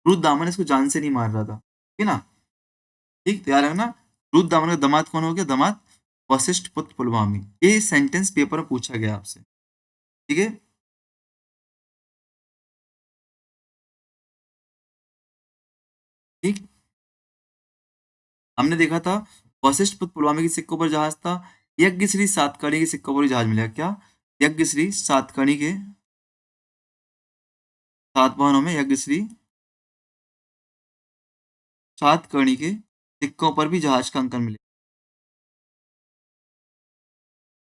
Speaker 1: रुद्रदामन इसको जान से नहीं मार रहा था, ठीक है ना। ठीक, तैयार है ना। रुद्रदामन का दामाद कौन हो गया, दामाद वशिष्ठ पुत्र पुलवामी। ये सेंटेंस पेपर में पूछा गया आपसे, ठीक है। ठीक, हमने देखा था वशिष्ठ पुत्र पुलवामी के सिक्कों पर जहाज था। यज्ञश्री सातकर्णी के सिक्कों पर जहाज मिला क्या, यज्ञश्री सातकर्णी के सातवाहनों में यज्ञश्री सातकर्णी के सिक्कों पर भी जहाज का अंकन मिले।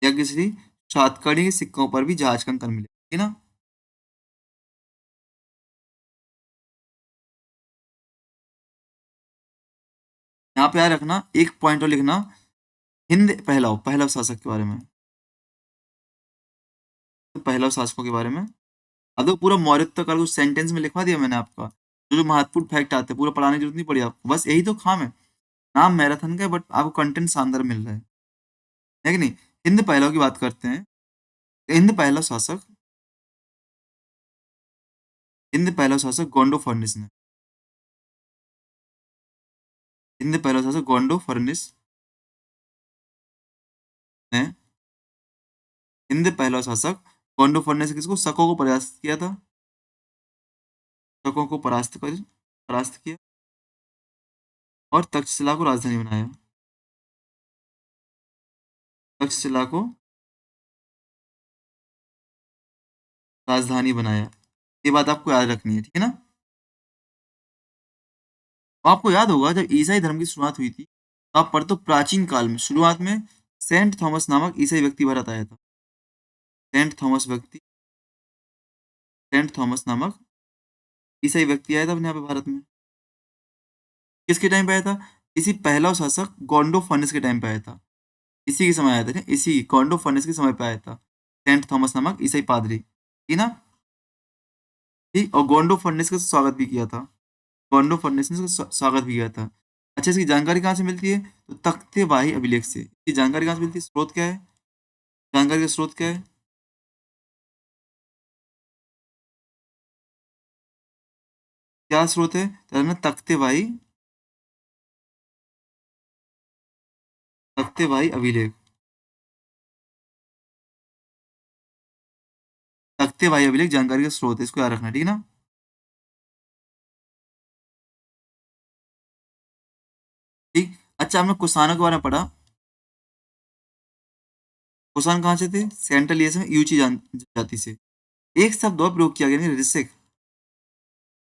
Speaker 1: यज्ञश्री सातकर्णी के सिक्कों पर भी जहाज का अंकन मिले, ठीक है ना। यहाँ पे याद रखना, एक पॉइंट और लिखना, हिंद पहलव पहलव शासक के बारे में, पहलव शासकों के बारे में। अब तो पूरा मौर्योत्तर काल को सेंटेंस में लिखवा दिया मैंने आपका। जो जो महत्वपूर्ण फैक्ट आते हैं पूरा पढ़ाने की जरूरत नहीं पड़ी आपको, बस यही तो काम है। नाम मैराथन का है, बट आपको कंटेंट शानदार मिल रहा है कि नहीं। हिंद पहलव की बात करते हैं। हिंद पहलव शासक हिंद पहलव शासक गोंडो फर्निस ने हिंद पहलव शासक गोंडो फर्निस ने हिंद पहलव शासक गोंडो फर्निस ने किसको, शकों को परास्त किया था। शकों को परास्त किया और तक्षशिला को राजधानी बनाया। तक्षशिला को राजधानी बनाया। ये बात आपको याद रखनी है, ठीक है ना। तो आपको याद होगा जब ईसाई धर्म की शुरुआत हुई थी, तो आप पढ़ते हो प्राचीन काल में शुरुआत में सेंट थॉमस नामक ईसाई व्यक्ति भारत आया था। सेंट थॉमस व्यक्ति सेंट थॉमस नामक ईसाई व्यक्ति आया था अपने यहाँ पे भारत में। किसके टाइम पे आया था, इसी पहला शासक गोंडो फर्निस के टाइम पे आया था। इसी के समय आया था, इसी गोंडो फर्निस के समय पे आया था सेंट थॉमस नामक ईसाई पादरी, ठीक ना। ठीक, और गोंडो फर्निस का स्वागत भी किया था। गोंडो फर्निस ने इसका स्वागत भी किया था। अच्छा, इसकी जानकारी कहाँ से मिलती है, तो तख्तेबाही अभिलेख से। इसकी जानकारी कहाँ से मिलती है, स्रोत क्या है, जानकारी का स्रोत क्या है, क्या स्रोत है, तो ना तख्तेबाही अभिलेख। तख्तेबाही अभिलेख जानकारी का स्रोत है, इसको याद रखना, ठीक है ना। ठीक, अच्छा, हमने कुषाणों के बारे में पढ़ा। कुषाण कहाँ से थे, सेंट्रल एशिया में यूची जाति से। एक शब्द और प्रयोग किया गया, नहीं ऋषिक,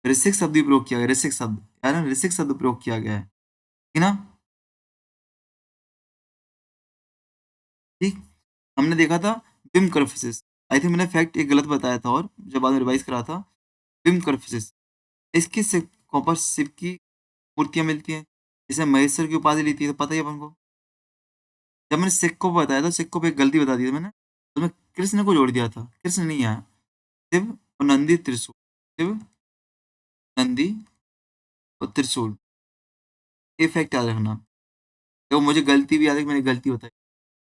Speaker 1: ऋषिक शब्द भी प्रयोग किया गया, ऋषिक शब्द, यार ऋषिक शब्द प्रयोग किया गया है, ठीक ना। ठीक, हमने देखा था बिम कर्फिसिस। आई थिंक मैंने फैक्ट एक गलत बताया था, और जब बाद में रिवाइज करा था, बिम कर्फिसिस, इसके सिक्कों पर शिव की मूर्तियां मिलती हैं, जिसे महेश्वर की उपाधि ली थी, तो पता ही है अपन को। जब मैंने सिक्कों पर बताया था, सिक्कों पे एक गलती बता दी थी मैंने, तो मैं कृष्ण को जोड़ दिया था, कृष्ण नहीं आया, शिव और नंदी त्रिशूल, शिव नंदी और त्रिशूल, ये फैक्ट याद रखना। तो मुझे गलती भी याद है कि मैंने गलती बताई।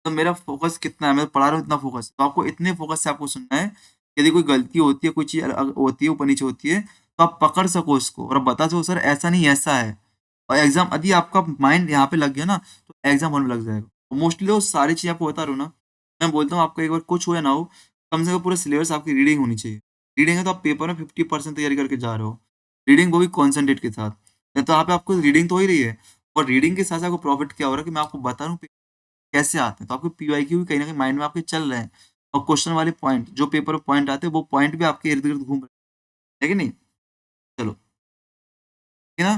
Speaker 1: तो मेरा फोकस कितना है, मैं पढ़ा रहा हूँ इतना फोकस, तो आपको इतने फोकस से आपको सुनना है कि यदि कोई गलती होती है, कोई चीज़ होती है ऊपर नीचे होती है, तो आप पकड़ सको उसको और आप बता सको सर ऐसा नहीं ऐसा है। और एग्जाम यदि आपका माइंड यहाँ पे लग गया ना, तो एग्जाम हॉल में लग जाएगा। मोस्टली वो सारी चीज़ आपको बता रहा हूँ ना, मैं बोलता हूँ आपका एक बार कुछ हो या ना हो, कम से कम पूरा सिलेबस आपकी रीडिंग होनी चाहिए। रीडिंग है तो आप पेपर में 50% तैयारी करके जा रहे हो, रीडिंग वो भी कॉन्सेंट्रेट के साथ। या तो यहाँ पे आपको रीडिंग तो हो ही रही है, और रीडिंग के साथ-साथ आपको प्रॉफिट क्या हो रहा है कि मैं आपको बता रहा हूँ कैसे आते हैं। तो आपके पीवाईक्यू भी कहीं न कहीं माइंड में आपके चल रहे हैं और क्वेश्चन वाले पॉइंट जो पेपर में पॉइंट आते हैं, वो पॉइंट भी आपके इर्द-गिर्द घूम रहे हैं। है कि नहीं? चलो, ठीक है ना?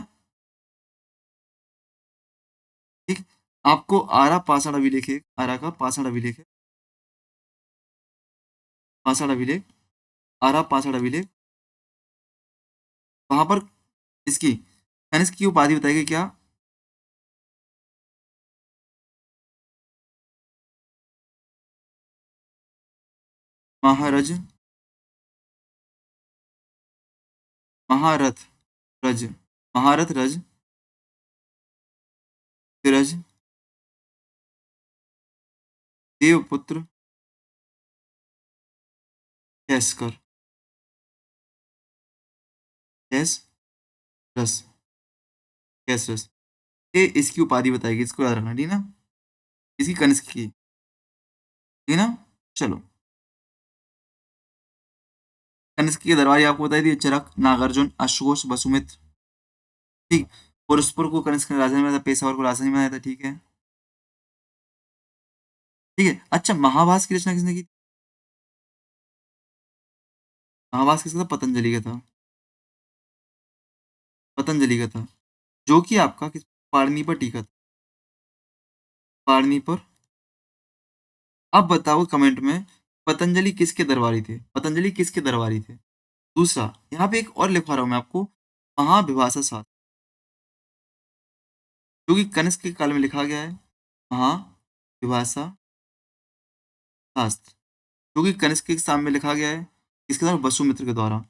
Speaker 1: ठीक। आपको आरा पाषाण अभिलेख है, आरा का पाषाण अभिलेख है, पाषाण अभिलेख, आरा पाषाण अभिलेख, वहाँ पर इसकी कनिष्क की उपाधि बताई गई क्या? महारज, महारथ, रज, महारथ, रज, विरज, देवपुत्र, कैसकर, कैस रस, कैस रस। ये इसकी उपाधि बताएगी, इसको याद रखना, ठीक है ना? इसकी कनिष्क की, ठीक है ना? चलो, कनिष्क के दरबारी आपको बताई दी चरक, नागार्जुन, अश्वघोष, वसुमित्र, ठीक। पुरस्पुर को कनिष्क ने राजधानी बनाया था, पेशावर को राजधानी बनाया था, ठीक है। ठीक है। अच्छा, महाभारत की रचना किसने की थी? महाभारत किसका था? पतंजलि का था, पतंजलि का था। जो कि आपका किस पाणिनि पर टिका था, पाणिनि पर। अब बताओ कमेंट में, पतंजलि किसके दरबारी थे? पतंजलि किसके दरबारी थे? दूसरा, यहाँ पे एक और लिखवा रहा हूँ मैं आपको, महाविभाषा शास्त्र, जो कि कनिष्क के काल में लिखा गया है। महाविभाषा शास्त्र, जो कि कनिष्क के सामने लिखा गया है, किसके द्वारा? वसुमित्र के द्वारा,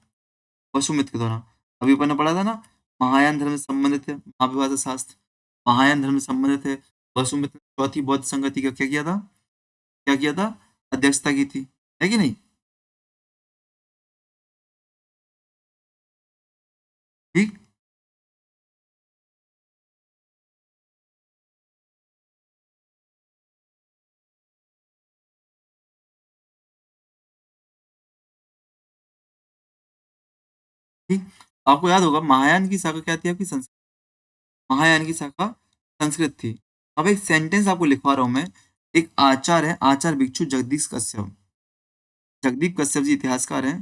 Speaker 1: वसुमित्र के द्वारा। अभी अपन ने पढ़ा था ना, महायान धर्म से संबंधित है महाविभाषा शास्त्र, महायान धर्म से संबंधित है। वसुमित्र ने चौथी बौद्ध संगति का क्या किया था? क्या किया था? अध्यक्षता की थी, है कि नहीं? ठीक। ठीक। आपको याद होगा महायान की शाखा क्या थी आपकी? संस्कृत। महायान की शाखा संस्कृत थी। अब एक सेंटेंस आपको लिखवा रहा हूं मैं। एक आचार्य है, आचार्य भिक्षु जगदीश कश्यप, जगदीप कश्यप जी इतिहासकार हैं।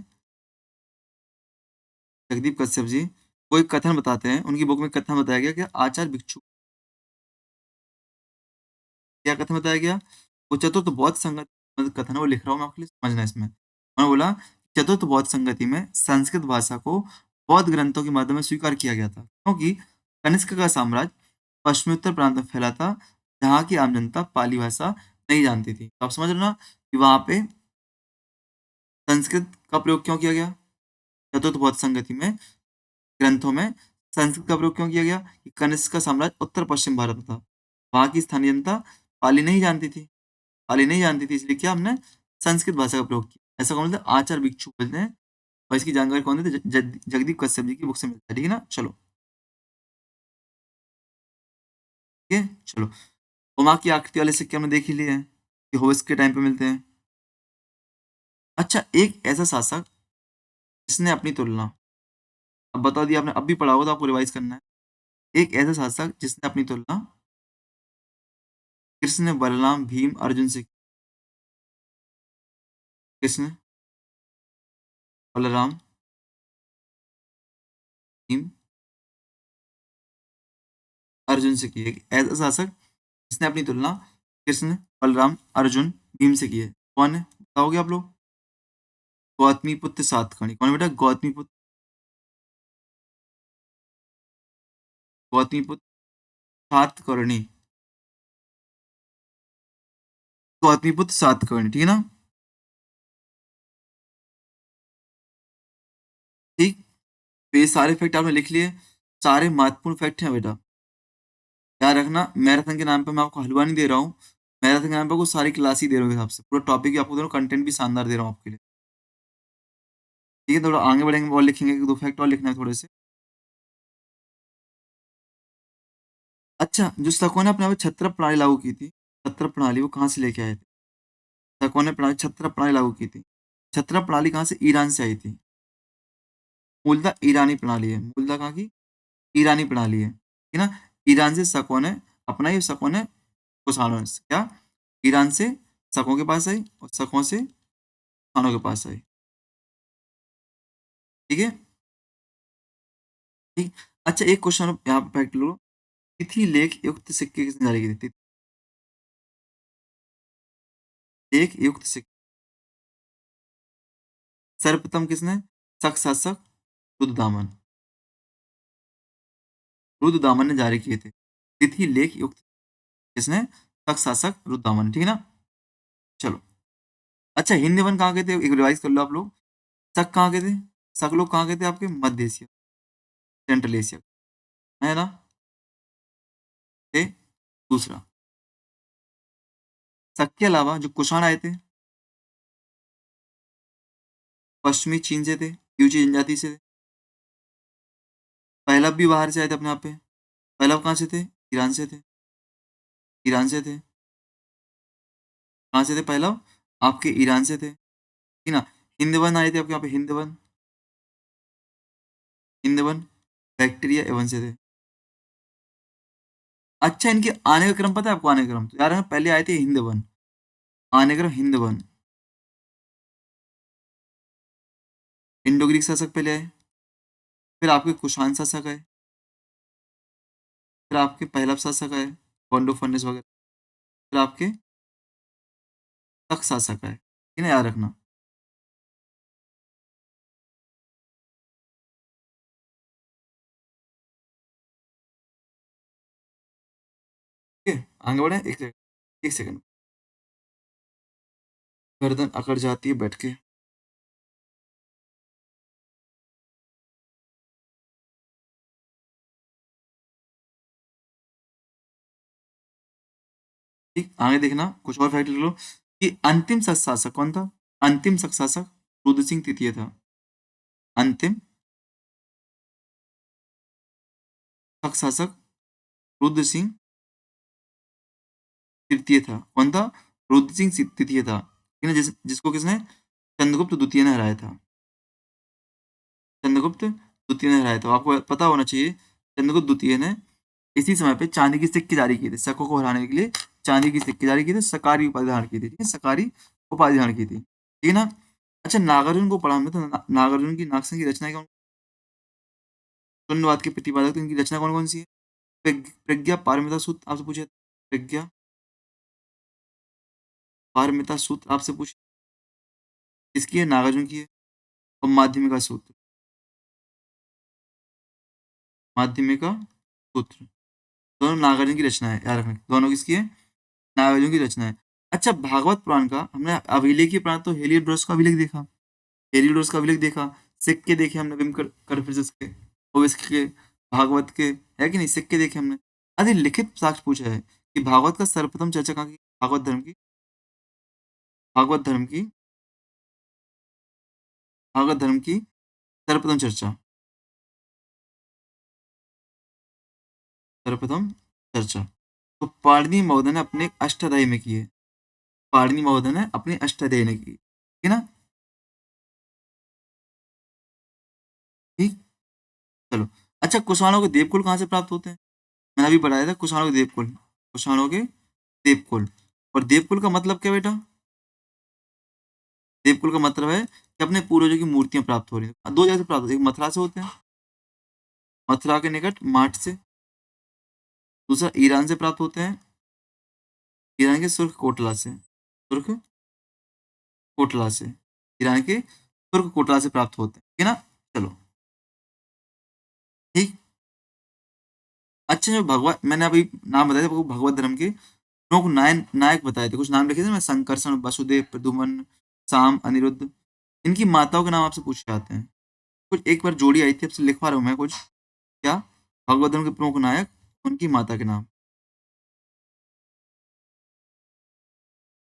Speaker 1: जगदीप कश्यप जी वो एक कथन बताते हैं, उनकी बुक में कथन बताया गया कि आचार्य भिक्षु, क्या कथन बताया गया? वो चतुर्थ बौद्ध संगत कथन है, वो लिख रहा हूँ मैं आपके लिए, समझना इसमें। उन्होंने बोला चतुर्थ बौद्ध संगति में संस्कृत भाषा को बौद्ध ग्रंथों के माध्यम से स्वीकार किया गया था, क्योंकि कनिष्क का साम्राज्य पश्चिमोत्तर प्रांत में फैला था, जहाँ की आम जनता पाली भाषा नहीं जानती थी। तो आप समझ रहे हो ना कि वहाँ पे संस्कृत का प्रयोग क्यों किया गया? चतुर्थ बौद्ध संगति में ग्रंथों में संस्कृत का प्रयोग क्यों किया गया? कि कनिष्क का साम्राज्य उत्तर पश्चिम भारत में था, वहाँ की स्थानीय जनता पाली नहीं जानती थी, पाली नहीं जानती थी, इसलिए क्या हमने संस्कृत भाषा का प्रयोग किया। ऐसा कौन बोलते हैं? आचार्य भिक्षु बोलते हैं। और इसकी जानकारी कौन देते? जगदीप कश्यप जी की बुक से मिलता है, ठीक है ना? चलो, ठीक है, चलो। उमा की आकृति वाले सिक्के हमने देख ही लिए हैं कि होश के टाइम पे मिलते हैं। अच्छा, एक ऐसा शासक जिसने अपनी तुलना, अब बता दिया आपने, अब भी पढ़ा होगा तो आपको रिवाइज करना है। एक ऐसा शासक जिसने अपनी तुलना कृष्ण, बलराम, भीम, अर्जुन से, कृष्ण, बलराम, भीम, अर्जुन से की है। एक ऐसा शासक जिसने अपनी तुलना कृष्ण, बलराम, अर्जुन, भीम से की है। कौन है बताओगे आप लोग? गौतमी पुत्र सातकर्णी। कौन है बेटा? गौतमी पुत्र, गौतमी पुत्र सातकर्णी, गौतमी पुत्र सातकर्णी, ठीक है ना? ठीक। तो ये सारे फैक्ट आपने लिख लिए, सारे महत्वपूर्ण फैक्ट हैं बेटा। याद रखना, मैराथन के नाम पे मैं आपको हलवा नहीं दे रहा हूँ, मैराथन के नाम पे आपको सारी क्लास ही दे रहा हूँ, हिसाब से पूरा टॉपिक ही आपको दे रहा हूँ, कंटेंट भी शानदार दे रहा हूँ आपके लिए। ठीक है, थोड़ा आगे बढ़ेंगे और लिखेंगे, एक दो फैक्ट और लिखना है थोड़े से। अच्छा, जो शकों ने अपने यहाँ पे छत्र प्रणाली लागू की थी, छत्र प्रणाली वो कहाँ से लेके आए थे? शकों ने प्रणाली, छत्र प्रणाली लागू की थी। छत्र प्रणाली कहाँ से? ईरान से आई थी। मूलतः ईरानी प्रणाली है, मूलतः कहाँ की? ईरानी प्रणाली है, ठीक है ना? ईरान से शकों ने अपनाई और शकों ने कुषाणों से क्या, ईरान से शकों के पास आई और शकों से कुषाणों के पास आई। ठीक है, ठीक। अच्छा, एक क्वेश्चन यहाँ पे फैक्ट लो, तिथि लेख युक्त सिक्के किसने जारी किए थे? लेख युक्त सिक्के सर्वप्रथम किसने? शक शासक रुद्रदामन, रुद्रदामन ने जारी किए थे। तिथि लेख युक्त किसने? शक शासक रुद्रदामन, ठीक है ना। चलो, अच्छा हिंद वन कहाँ के थे, एक रिवाइज कर लो आप लोग। शक कहाँ के थे? शक लोग कहाँ के थे आपके? मध्य एशिया, सेंट्रल एशिया, है ना। ये दूसरा, शक के अलावा जो कुषाण आए थे पश्चिमी चीन से थे, यूची जनजाति से थे। पहलव भी बाहर से आए थे अपने आप पे। पहलव कहाँ से थे? ईरान से थे, ईरान से थे। कहाँ से थे पहलव? आपके ईरान से थे, ठीक ना। हिंदवन आए थे आपके यहाँ पे, हिंदवन, हिंदवन बैक्टीरिया एवन से थे। अच्छा, इनके आने का क्रम पता है आपको? आने का क्रम तो यार है ना, पहले आए थे हिंदवन, आने का क्रम हिंदवन, इंडो ग्रीक शासक पहले आए, फिर आपके कुषाण शासक आए, फिर आपके पहलव शासक आए, गोंडो फर्नेस वगैरह, फिर आपके तक शासक आए, इन्हें याद रखना। ठीक है, आगे बढ़े, एक सेकंड, एक सेकंड। गर्दन अकड़ जाती है बैठ के। ठीक, आगे देखना, कुछ और फैक्ट लिख लो कि अंतिम सत शासक कौन था? अंतिम सत शासक रुद्र सिंह तृतीय था। अंतिम सत शासक रुद्र सिंह तृतीय था। कौन था? रुद्र सिंह तृतीय था, ठीक है, जिसको किसने? चंद्रगुप्त द्वितीय ने हराया था। चंद्रगुप्त द्वितीय ने हराया था, आपको पता होना चाहिए। चंद्रगुप्त द्वितीय ने इसी समय पे चांदी की सिक्के जारी किए थे, शकों को हराने के लिए चांदी की सिक्के जारी किए थे, सकारी उपाधि धारण की थी, ठीक है, सकारी उपाधि धारण की थी, ठीक है ना। अच्छा, नागार्जुन को पढ़ा हमने, तो नागार्जुन की नागसन की रचना कौन? शून्यवाद के प्रतिपादक, तो इनकी रचना कौन कौन सी है? प्रज्ञा पारमिता सूत्र आपसे पूछे, प्रज्ञा पारमिता सूत्र आपसे पूछे, किसकी है? नागार्जुन की है। और माध्यमिका सूत्र, माध्यमिका सूत्र दोनों नागार्जुन की रचना है, याद रखना, दोनों किसकी है? नागार्जुन की रचना है। अच्छा, भागवत पुराण का हमने अभिलेखीय पुराण तो हेलियोडोरस का अभिलेख देखा, हेलियोडोरस का अभिलेख देखा, सिक्के देखे हमने विम करफिसस के, ओवेस्क के, भागवत के, है कि नहीं, सिक्के देखे हमने। अरे लिखित साक्ष्य पूछा है कि भागवत का सर्वप्रथम चर्चा कहाँ की? भागवत धर्म की, भागवत धर्म की, भागवत धर्म की सर्वप्रथम चर्चा, सर्वप्रथम चर्चा तो पाणिनि महोदय ने अपने अष्टाध्यायी में की है। पाणिनि महोदय ने अपनी अष्टाध्यायी ने की, ठीक है ना। ठीक, चलो। अच्छा, कुषाणों के देवकुल कहाँ से प्राप्त होते हैं? मैंने अभी बताया था, कुषाणों के देवकुल, कुषाणों के देवकुल। और देवकुल का मतलब क्या बेटा? देवकुल का मतलब है कि अपने पूर्वजों की मूर्तियां प्राप्त हो रही हैं। दो जगह से प्राप्त होती है, एक मथुरा से होते हैं, मथुरा के निकट माट से, दूसरा ईरान से प्राप्त होते हैं, ईरान के सुर्ख कोटला से, सुर्ख कोटला से, ईरान के तुर्क कोटला से प्राप्त होते हैं, ठीक है ना। चलो, ठीक। अच्छा, जो भगवत मैंने अभी नाम बताया था, भगवत धर्म के प्रमुख नायक बताए थे, कुछ नाम लिखे थे मैं, संकर्षण, वसुदेव, प्रद्युम्न, साम, अनिरुद्ध। इनकी माताओं के नाम आपसे पूछे जाते हैं। कुछ एक बार जोड़ी आई थी, आपसे लिखवा रहा हूँ मैं कुछ, क्या, भगवत धर्म के प्रमुख नायक, उनकी माता के नाम।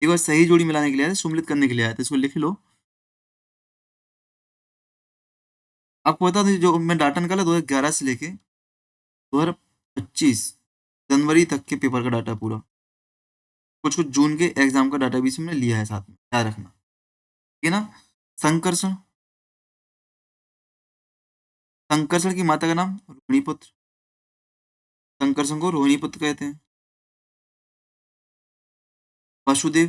Speaker 1: एक बार सही जोड़ी मिलाने के लिए आया था, सुमिलित करने के लिए आया था, इसको लिख लो। आपको बता दें, जो मैं डाटा निकाला 2011 से लेके 2025 जनवरी तक के पेपर का डाटा पूरा, कुछ कुछ जून के एग्जाम का डाटा भी इसमें लिया है साथ में, याद रखना, ठीक है ना। संकर्षण, संकर्षण की माता का नाम रुक्मिणीपुत्र, संकर्षण को रोहिणी पुत्र कहते हैं। वसुदेव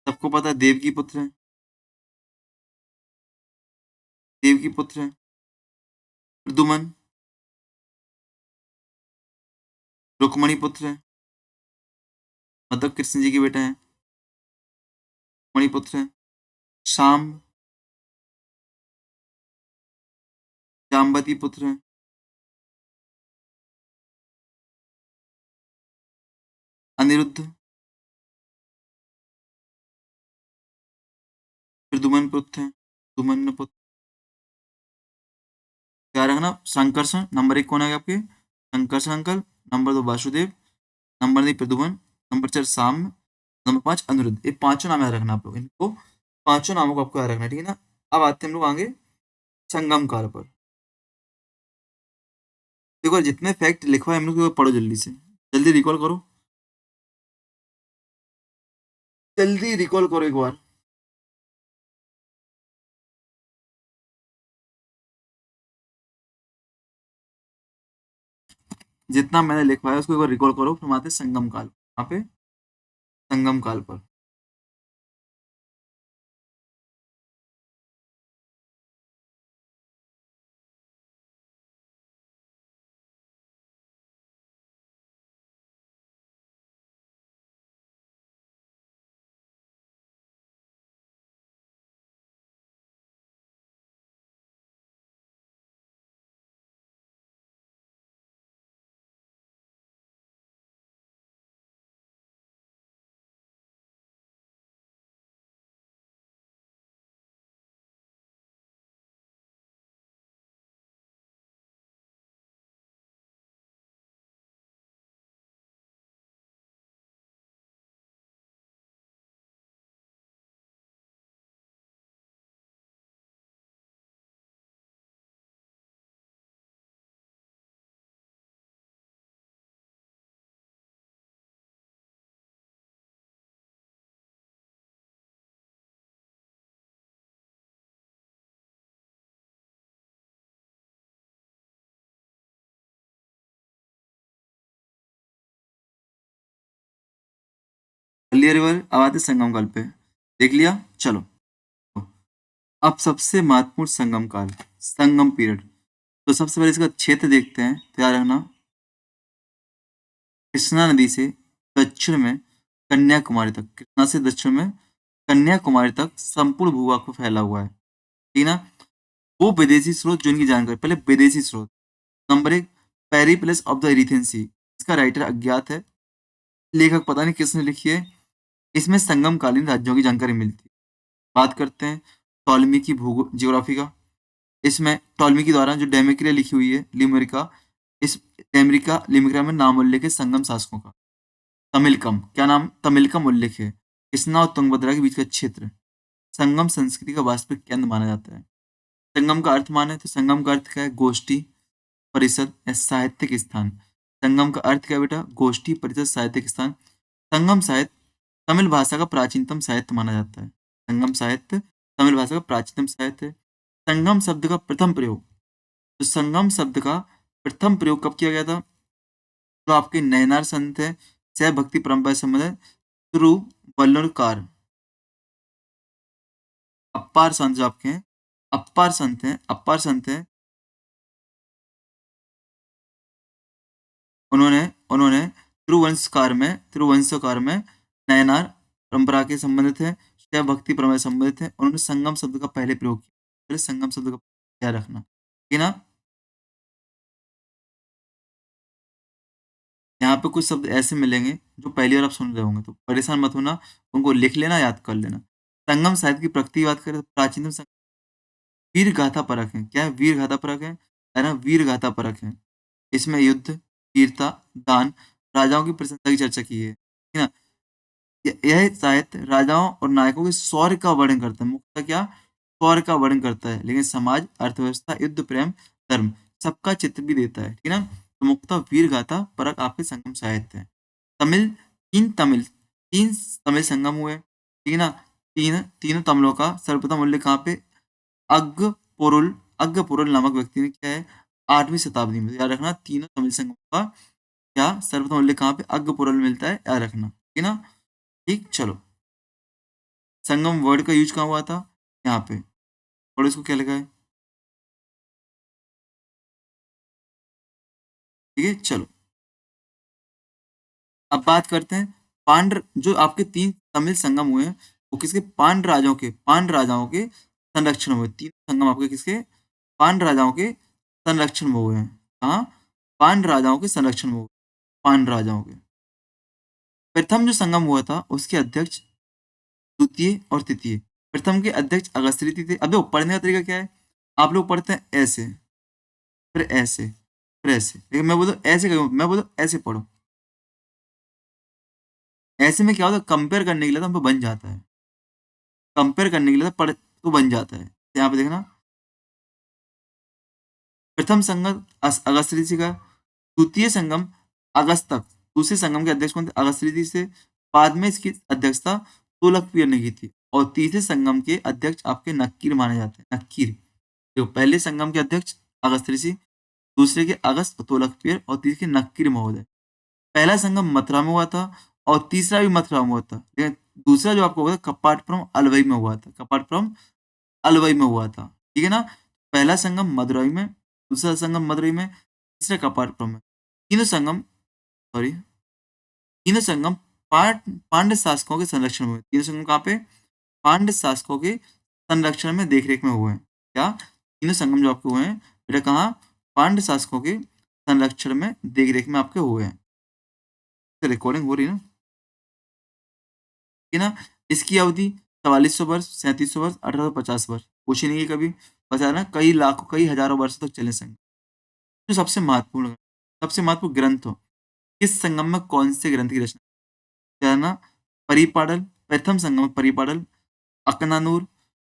Speaker 1: सबको पता है देव की पुत्र है, देव की पुत्र है। प्रद्युमन रुक्मणी पुत्र है, मतलब कृष्ण जी के बेटा है, रुक्मणी पुत्र है। शाम जाम्बती पुत्र है। अनिरुद्ध प्रद्युमन पुत्र है, प्रद्युमन पुत्र। क्या रखना, संकर्षण नंबर 1 कौन है आपके, Sankarshan uncle. Number 2 Vasudev, number 3 Pradyumna, number 4 Samba, number 5 Anirudh. ये पांचों नाम याद रखना आप लोग, इनको पांचों नामों को आपको याद रखना है, ठीक है ना। अब आते हैं हम लोग आगे संगम काल पर। देखो जितने फैक्ट लिखवा है हम लोग पढ़ो जल्दी से, जल्दी रिकॉल करो, जल्दी रिकॉल करो एक बार। जितना मैंने लिखवाया उसको एक बार रिकॉल करो, फिर हम आते हैं संगम काल, वहां पे संगम काल पर। क्लियर रिवर, अब आते हैं संगम काल पे। देख लिया, चलो। अब सबसे महत्वपूर्ण संगम काल, संगम पीरियड। तो सबसे पहले इसका क्षेत्र देखते हैं, तैयार रहना। कृष्णा नदी से दक्षिण में कन्याकुमारी तक, कृष्णा से दक्षिण में कन्याकुमारी तक संपूर्ण भूभाग पर फैला हुआ है, ठीक है ना। वो विदेशी स्रोत जो इनकी जानकारी, पहले विदेशी स्रोत। नंबर 1 पेरिप्लस ऑफ द एरिथेन सी, इसका राइटर अज्ञात है, लेखक पता नहीं किसने लिखी है। इसमें संगम कालीन राज्यों की जानकारी मिलती है। बात करते हैं टॉलमी की भूगोल ज्योग्राफी का। इसमें टॉलमी के द्वारा जो डेमेक्रिया लिखी हुई है लिमरिका, इस डेमरिका लिमरिका में नाम उल्लेख है संगम शासकों का। तमिलकम, क्या नाम, तमिलकम उल्लेख है, कृष्णा और तुंगभद्रा के बीच का क्षेत्र संगम संस्कृति का वास्तविक केंद्र माना जाता है। संगम का अर्थ माने तो संगम का अर्थ क्या है, गोष्ठी, परिषद या साहित्यिक स्थान। संगम का अर्थ क्या है बेटा, गोष्ठी, परिषद, साहित्यिक स्थान। संगम साहित्य तमिल भाषा का प्राचीनतम साहित्य माना जाता है। संगम साहित्य तमिल भाषा का प्राचीनतम साहित्य है। संगम शब्द का प्रथम प्रयोग, तो संगम शब्द का प्रथम प्रयोग कब किया गया था, तो आपके नयनार संत है, सह भक्ति परंपरा से संबंधित तिरुवल्लुरकार, अप्पार संत जो आपके हैं, अप्पार संत हैं, अप्पार संत हैं। उन्होंने उन्होंने तिरुवंशकार में नयनार परंपरा के संबंधित है, शिव भक्ति परंपरा से संबंधित है। उन्होंने संगम शब्द का पहले प्रयोग किया, पहले संगम शब्द का ध्यान रखना, ठीक है ना। यहाँ पे कुछ शब्द ऐसे मिलेंगे जो पहली बार आप सुन रहे होंगे, तो परेशान मत होना, उनको लिख लेना, याद कर लेना। संगम साहित्य की प्रकृति की बात करें तो प्राचीनतम वीर गाथा परक है। क्या है, वीर गाथा परक है ना, वीर गाथा परक है। इसमें युद्ध, वीरता, दान, राजाओं की प्रशंसा की चर्चा की है, ठीक है ना। यह साहित्य राजाओं और नायकों के शौर्य का वर्णन करता है, मुख्यतः क्या, शौर्य का वर्णन करता है, लेकिन समाज, अर्थव्यवस्था, युद्ध, प्रेम, धर्म, सबका चित्र भी देता है, ठीक है ना। तो मुख्यतः वीर गाथा परक आपके संगम साहित्य है। तमिल, तीन तमिल संगम हुए, ठीक है ना। तीनों तमिलों का सर्वप्रथम उल्लेख कहाँ पे, अग्गपोरुल, अग्गपोरुल नामक व्यक्ति ने किया है। 8वीं शताब्दी में। याद रखना तीनों तमिल संगम का क्या सर्वप्रथम उल्लेख कहाँ पे अग्गपुरल में मिलता है, याद रखना, ठीक है ना। ठीक, चलो संगम वर्ड का यूज कहाँ हुआ था, यहाँ पे, और इसको क्या लिखा है, ठीक है। चलो अब बात करते हैं पांड्र, जो आपके 3 तमिल संगम हुए हैं वो किसके, पांड्य राजाओं के संरक्षण में हुए। 3 संगम आपके किसके, पांड्य राजाओं के संरक्षण में हुए हैं। कहाँ, पांड्य राजाओं के संरक्षण में हुए, पांड्य राजाओं के। प्रथम जो संगम हुआ था उसके अध्यक्ष द्वितीय और तृतीय। प्रथम के अध्यक्ष अगस्त्य ऋषि थे। अब देखो पढ़ने का तरीका क्या है, आप लोग पढ़ते हैं ऐसे, फिर ऐसे, फिर ऐसे, लेकिन मैं बोलूँ ऐसे क्यों, मैं बोलूँ ऐसे पढ़ो। ऐसे में क्या होता है, कंपेयर करने के लिए तो हमको बन जाता है, कंपेयर करने के लिए तो पढ़ तो बन जाता है। तो यहाँ पे देखना, प्रथम संगम अगस्त ऋषि का, द्वितीय संगम अगस्त तक, दूसरे संगम के अध्यक्ष कौन थे, अगस्त ऋषि से। बाद में इसकी अध्यक्षता तोलकपियर ने की थी। और तीसरे संगम के अध्यक्ष आपके नक्कीर माने जाते हैं, नक्कीर। देखो पहले संगम के अध्यक्ष अगस्त ऋषि, दूसरे के अगस्त तोलकपियर और तीसरे के नक्कीर महोदय। पहला संगम मथुरा में हुआ था और तीसरा भी मथुरा में हुआ था, लेकिन दूसरा जो आपको हुआ था कपाटपुरम अलवई में हुआ था, कपाटपुरम अलवई में हुआ था, ठीक है ना। पहला संगम मदुरई में, दूसरा संगम मदुरई में, तीसरा कपाटपुरम में। तीनों संगम, सॉरी, तीनों संगम पांड्य शासकों के संरक्षण में हुए। तीनों संगम कहाँ पे, पांड्य शासकों के संरक्षण में देखरेख में हुए हैं। क्या, तीनों संगम जो आपके हुए हैं बेटा कहाँ, पांड्य शासकों के संरक्षण में देखरेख में आपके हुए हैं। रिकॉर्डिंग हो रही है ना, ठीक है ना। इसकी अवधि 4400 वर्ष, 3700 वर्ष, 1850 वर्ष। पूछी नहीं है कभी, बता ना कई लाखों कई हजारों वर्ष तक चले संगम। जो सबसे महत्वपूर्ण ग्रंथ हो, किस संगम में कौन से ग्रंथ की रचना, क्या है ना, परिपाड़ल, प्रथम संगम में परिपाड़ल, अकनानूर,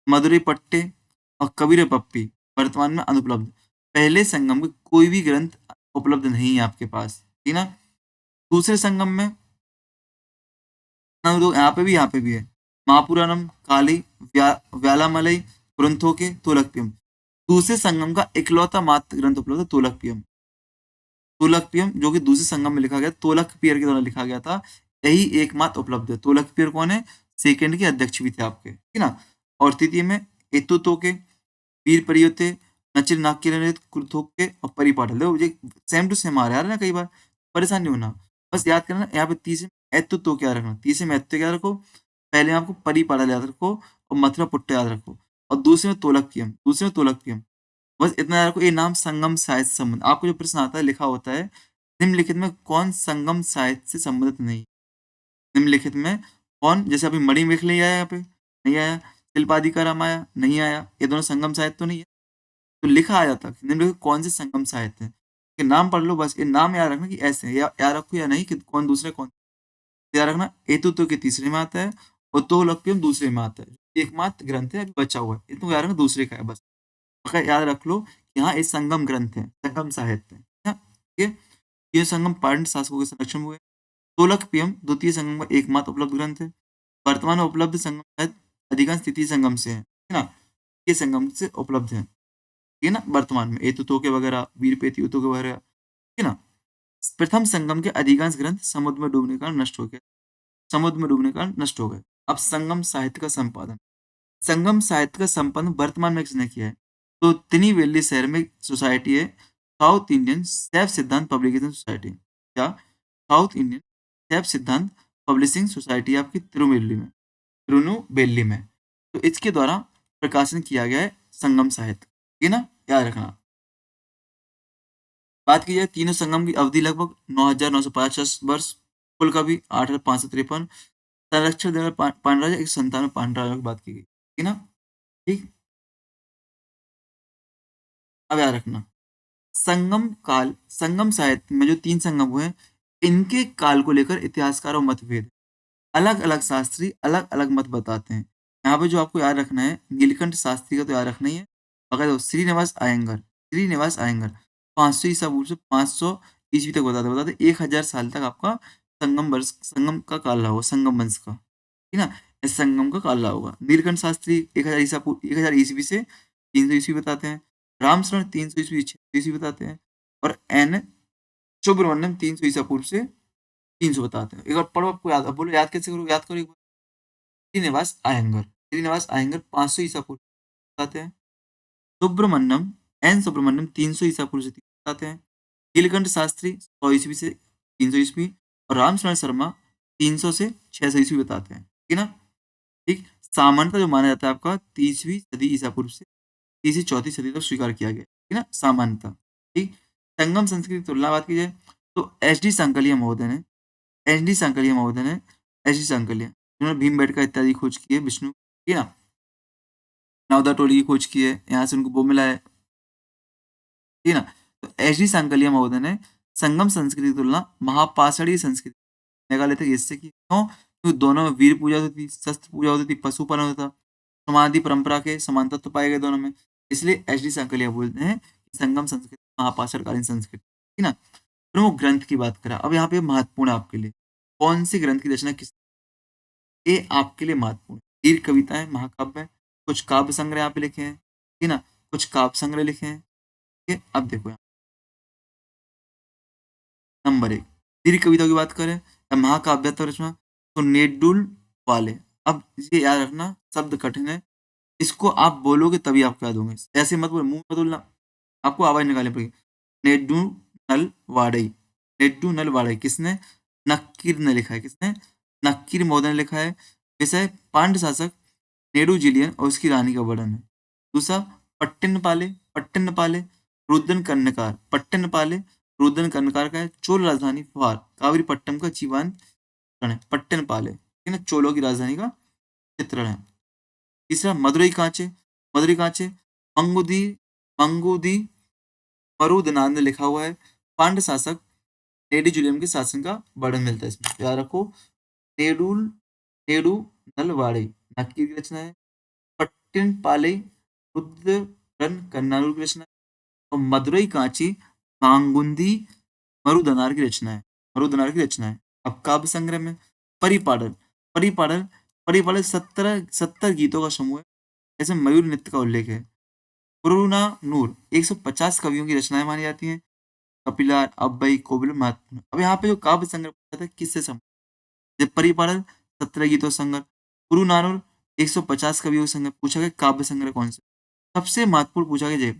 Speaker 1: मदुरै पट्टे और कबीर पप्पी वर्तमान में अनुपलब्ध। पहले संगम में कोई भी ग्रंथ उपलब्ध नहीं है आपके पास, ठीक है ना। दूसरे संगम में यहाँ पे भी है, महापुराणम काली व्यालामलई ग्रंथों के तोलकपियम। दूसरे संगम का इकलौता मात्र ग्रंथ उपलब्ध है तोलकपियम। तोलकपियम जो कि दूसरे संगम में लिखा गया, तोलकपियर के द्वारा लिखा गया था, यही एकमात्र उपलब्ध है। तोलकपियर कौन है, सेकंड के अध्यक्ष भी थे आपके, ठीक है ना। और तृतीय में एतुतो के, वीर परियोते, नचिर नाक्य कुर्थोक के और परिपाटल। देखो ये सेम टू सेम आ रहा है ना, कई बार परेशान नहीं होना, बस याद करना। यहाँ पे तीसरे में एतुतो क्या रखना, तीसरे में एतुतो क्या रखो, पहले में आपको परिपाटल याद रखो और मथुरा पुट्टा याद रखो, और दूसरे में तोलकपियम, दूसरे में तोलकपियम। बस इतना याद रखो, ये नाम संगम साहित्य से संबंध। आपको जो प्रश्न आता है लिखा होता है निम्नलिखित में कौन संगम साहित्य से संबंधित नहीं। निम्नलिखित में कौन, जैसे अभी मणिमेखला नहीं आया, यहाँ पे नहीं आया, शिल्पादिकार आया नहीं आया, ये दोनों संगम साहित्य तो नहीं है। तो लिखा आ जाता कि निम्नलिखित कौन से संगम साहित्य हैं, के नाम पढ़ लो, बस ये नाम याद रखना कि ऐसे है, या याद रखो या नहीं कि कौन दूसरे कौन। याद रखना एतुतो के तीसरे में आता है और तोलकपियम दूसरे में आता है। एकमात्र ग्रंथ है अभी बचा हुआ है, इतना याद रखना दूसरे का है बस। अगर याद रख लो कि हाँ ये संगम ग्रंथ है, संगम साहित्य है, ठीक है। ये संगम पांड्य शासकों के संरक्षण में हुए। तोलकपियम द्वितीय संगम का एकमात्र उपलब्ध ग्रंथ है। वर्तमान में उपलब्ध संगम शायद अधिकांश तृतीय संगम से है ना, ये संगम से उपलब्ध है, ठीक है ना। वर्तमान में एतुतो के वगैरह, वीर पेतियुतो के वगैरह, ठीक है ना। प्रथम संगम के अधिकांश ग्रंथ समुद्र में डूबने के कारण नष्ट हो गए, समुद्र में डूबने के कारण नष्ट हो गए। अब संगम साहित्य का संपादन, संगम साहित्य का संपादन वर्तमान में किसने किया है, तो तिरुनेलवेली शहर में सोसाइटी है, साउथ इंडियन सैफ सिद्धांत पब्लिकेशन सोसाइटी। क्या, साउथ इंडियन सैफ सिद्धांत पब्लिशिंग सोसाइटी आपकी तिरुनेलवेली में, तो इसके द्वारा प्रकाशन किया गया है संगम साहित्य, ठीक है ना, याद रखना। बात की जाए तीनों संगम की अवधि लगभग 9950 वर्ष, कुल का भी 8553। संरक्षण देना पांडराजा 197 पांडराजा की बात की गई, ठीक है ना। ठीक, अब याद रखना संगम काल, संगम साहित्य में जो 3 संगम हुए हैं, इनके काल को लेकर इतिहासकारों मतभेद। अलग अलग शास्त्री अलग अलग मत बताते हैं। यहाँ पे जो आपको याद रखना है, नीलकंठ शास्त्री का तो याद रखना ही है। अगर श्रीनिवास अयंगर 500 ईसा पूर्व से 500 ईस्वी तक बताते 1000 साल तक आपका संगम का काल रहा होगा, संगम वंश का, ठीक है ना। इस संगम का काल रहा होगा। नीलकंठ शास्त्री 1000 ईसा पूर्व 1000 ईस्वी से 300 ईस्वी बताते हैं। रामशरण 300 ईस्वी 600 ईस्वी बताते हैं, और एन सुब्रमण्यम 300 ईसा पूर्व से 300 बताते हैं। एक बार पढ़ो, आपको याद, अब बोलो याद कैसे करो, याद करो एक बार। श्रीनिवास अयंगर 500 ईसा पूर्व बताते हैं। सुब्रमण्यम एन सुब्रमण्यम 300 ईसा पूर्व से 300 बताते हैं। नीलकंठ शास्त्री 100 ईस्वी से 300 ईस्वी, और रामशरण शर्मा 300 से 600 ईस्वी बताते हैं, ठीक है ना। ठीक, सामान्यतः जो माना जाता है आपका 30वीं सदी ईसा पूर्व से 3री-4थी सदी तक स्वीकार किया गया, ठीक है ना, सामान्यतः। ठीक, संगम संस्कृति की तुलना बात की जाए तो एच डी सांकलिया महोदय ने एच डी सांकलिया महोदय ने एच डी सांकलिया जिन्होंने भीमबेटका इत्यादि खोज की है, विष्णु, ठीक है ना, नावदा टोली की खोज की है, यहाँ से उनको वो मिला है, ठीक है ना। तो एच डी सांकलिया महोदय ने संगम संस्कृति की तुलना महापाषाणी संस्कृति मेघालय तक इससे की, क्यों, क्योंकि दोनों में वीर पूजा होती थी, शस्त्र पूजा होती थी, पशुपालन होता था, समाधि परंपरा के समान तत्व पाए गए दोनों में, इसलिए एच डी सांकलिया बोलते हैं कि संगम संस्कृति महापाषाणकालीन संस्कृति, ठीक है ना। प्रमुख ग्रंथ की बात करें, अब यहाँ पे महत्वपूर्ण है आपके लिए, कौन सी ग्रंथ की रचना किस, ये आपके लिए महत्वपूर्ण है। दीर्घ कविताएं, महाकाव्य, कुछ काव्य संग्रह यहाँ पे लिखे हैं, ठीक है ना, कुछ काव्य संग्रह लिखे हैं, ठीक है। अब देखो यहाँ नंबर 1, दीर्घ कविता की बात करें या महाकाव्य रचना, तो नेडुल वाले। अब ये याद रखना, शब्द कठिन है, इसको आप बोलोगे तभी आपको याद होंगे, ऐसे मत बोलो, मुंह मत बोलना, आपको आवाज निकालनी पड़ेगी। नेडू नल वाड़ई, नेडू नल वाड़ई किसने, नक्कीर ने लिखा है, किसने, नक्कीर महोदय ने लिखा है। विषय पांड्य शासक नेडू जिलियन और उसकी रानी का वर्णन है। दूसरा पट्टिनपाले, पट्टिनपाले रुद्रन कर्णकार, पट्टिनपाले रुद्रन कर्णकार का है। चोल राजधानी फवार कावेरी पट्टम का जीवांत चित्रण है, पट्टिनपाले, ठीक है ना, चोलों की राजधानी का चित्रण है। तीसरा मदुरई कांचे, मदुरई कांचे मंगुदी मंगुदी मरुदनाथ ने लिखा हुआ है। पांड्य शासक नेडी जुलियम के शासन का वर्णन मिलता है इसमें, याद रखो। नेडुल नेडू नलवाड़ी नक्की की रचना है। पट्टिन पाले रुद्रन कन्नालूर की रचना है। और मदुरई कांची मांगुंदी मरुदनार की रचना है, मरुदनार की रचना है। अब काव्य संग्रह में परिपाडल, परिपाडल परिपाडल 70 गीतों का समूह है, जैसे मयूर नृत्य का उल्लेख है। पुरुना नूर 150 कवियों की रचनाएं मानी जाती हैं। कपिलार, अव्वई, कोविल, महत्वपूर्ण। अब यहाँ पे जो काव्य संग्रह पूछा था किससे संबंधित, परिपालन 17 गीतों संग्रह, गुरु नानूर 150 कवियों संग्रह, पूछा गया काव्य संग्रह कौन से। सबसे महत्वपूर्ण पूछा गया जय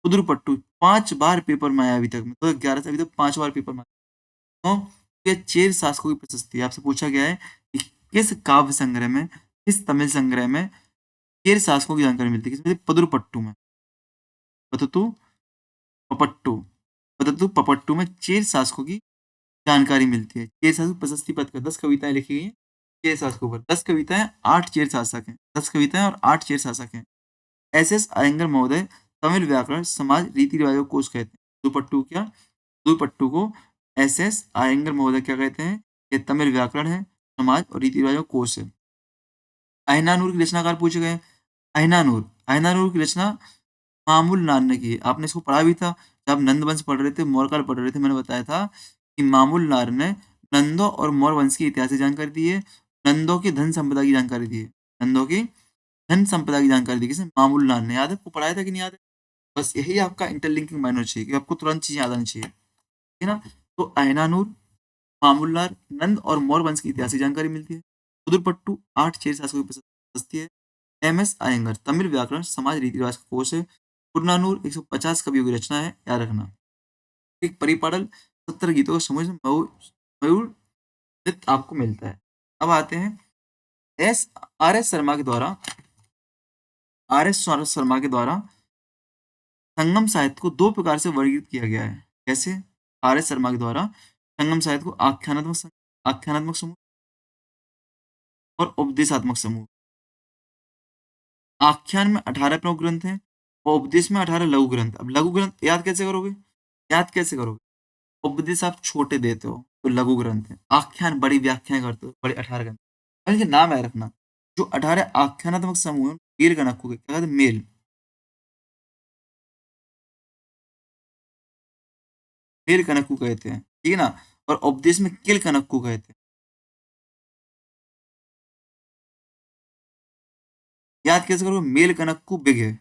Speaker 1: कुदुरपट्टू, 5 बार पेपर में आया अभी तक, 2011 से अभी तक 5 बार पेपर में आया। तो ये चेर शासकों की प्रशस्ति आपसे पूछा गया है कि किस काव्य संग्रह में, किस तमिल संग्रह में चेर शासकों की जानकारी मिलती है, किसमें, पदुरपट्टू में, पततु पपट्टू, पततु पपट्टू में चेर शासकों की जानकारी मिलती है। चेर शासक प्रशस्ति पत्र का 10 कविताएं लिखी गई हैं चेर शासकों पर, 10 कविताएं, 8 चेर शासक हैं, 10 कविताएं और 8 चेर शासक हैं। एस एस अयंगर महोदय तमिल व्याकरण समाज रीति रिवाजों को कोष कहते हैं। दुपट्टू क्या, दुपट्टू को एस एस अयंगर महोदय क्या कहते हैं, ये तमिल व्याकरण है, समाज और रीति रिवाजों का कोष है। अहिनानूर की रचनाकार पूछे गए। अहिनानूर, अहिनानूर की रचना मामूल नार ने की है। आपने इसको पढ़ा भी था जब आप नंद वंश पढ़ रहे थे, मौर्यकाल पढ़ रहे थे, मैंने बताया था कि मामूल नार ने नंदों और मौर्य वंश की इतिहास की जानकारी दी है, नंदों की धन संपदा की जानकारी दी है, नंदों की धन संपदा की जानकारी दी, किसने, मामूल नार ने। याद है, आपको पढ़ाया था कि नहीं याद है। बस यही आपका इंटरलिंकिंग माइनर चाहिए कि आपको तुरंत चीजें याद आनी चाहिए, ठीक है ना। तो अयनानूर, मामूल नार, नंद और मौर्य वंश की इतिहास की जानकारी मिलती है। कुदुरपट्टू 8 चेर शासकों की प्रशस्ति है। एम एस अयंगर तमिल व्याकरण समाज रीति रिवाज का कोष है। पुरनानूर 150 कवियों की रचना है, याद रखना। एक परिपाटल 70 गीतों का समूह मयूर नृत्य आपको मिलता है। अब आते हैं एस आर एस शर्मा के द्वारा, आर एस शर्मा के द्वारा संगम साहित्य को 2 प्रकार से वर्गीकृत किया गया है। कैसे, आर एस शर्मा के द्वारा संगम साहित्य को आख्यानात्मक समूह और उपदेशात्मक समूह। आख्यान में 18 प्रमुख ग्रंथ हैं और उपदेश में 18 लघु ग्रंथ। अब लघु ग्रंथ याद कैसे करोगे, याद कैसे करोगे, उपदेश आप छोटे देते हो तो लघु ग्रंथ है, आख्यान बड़ी व्याख्याएं करते हो, बड़े 18 ग्रंथ। और इनके नाम याद रखना, जो 18 आख्यानात्मक समूह हैं, वीर गणक को क्या कहते हैं, मेल, मेल कनक को कहते हैं, ठीक है ना। और उपदेश में किल कनक को कहते हैं। याद कैसे करोगे, मेल कनक को बिग है,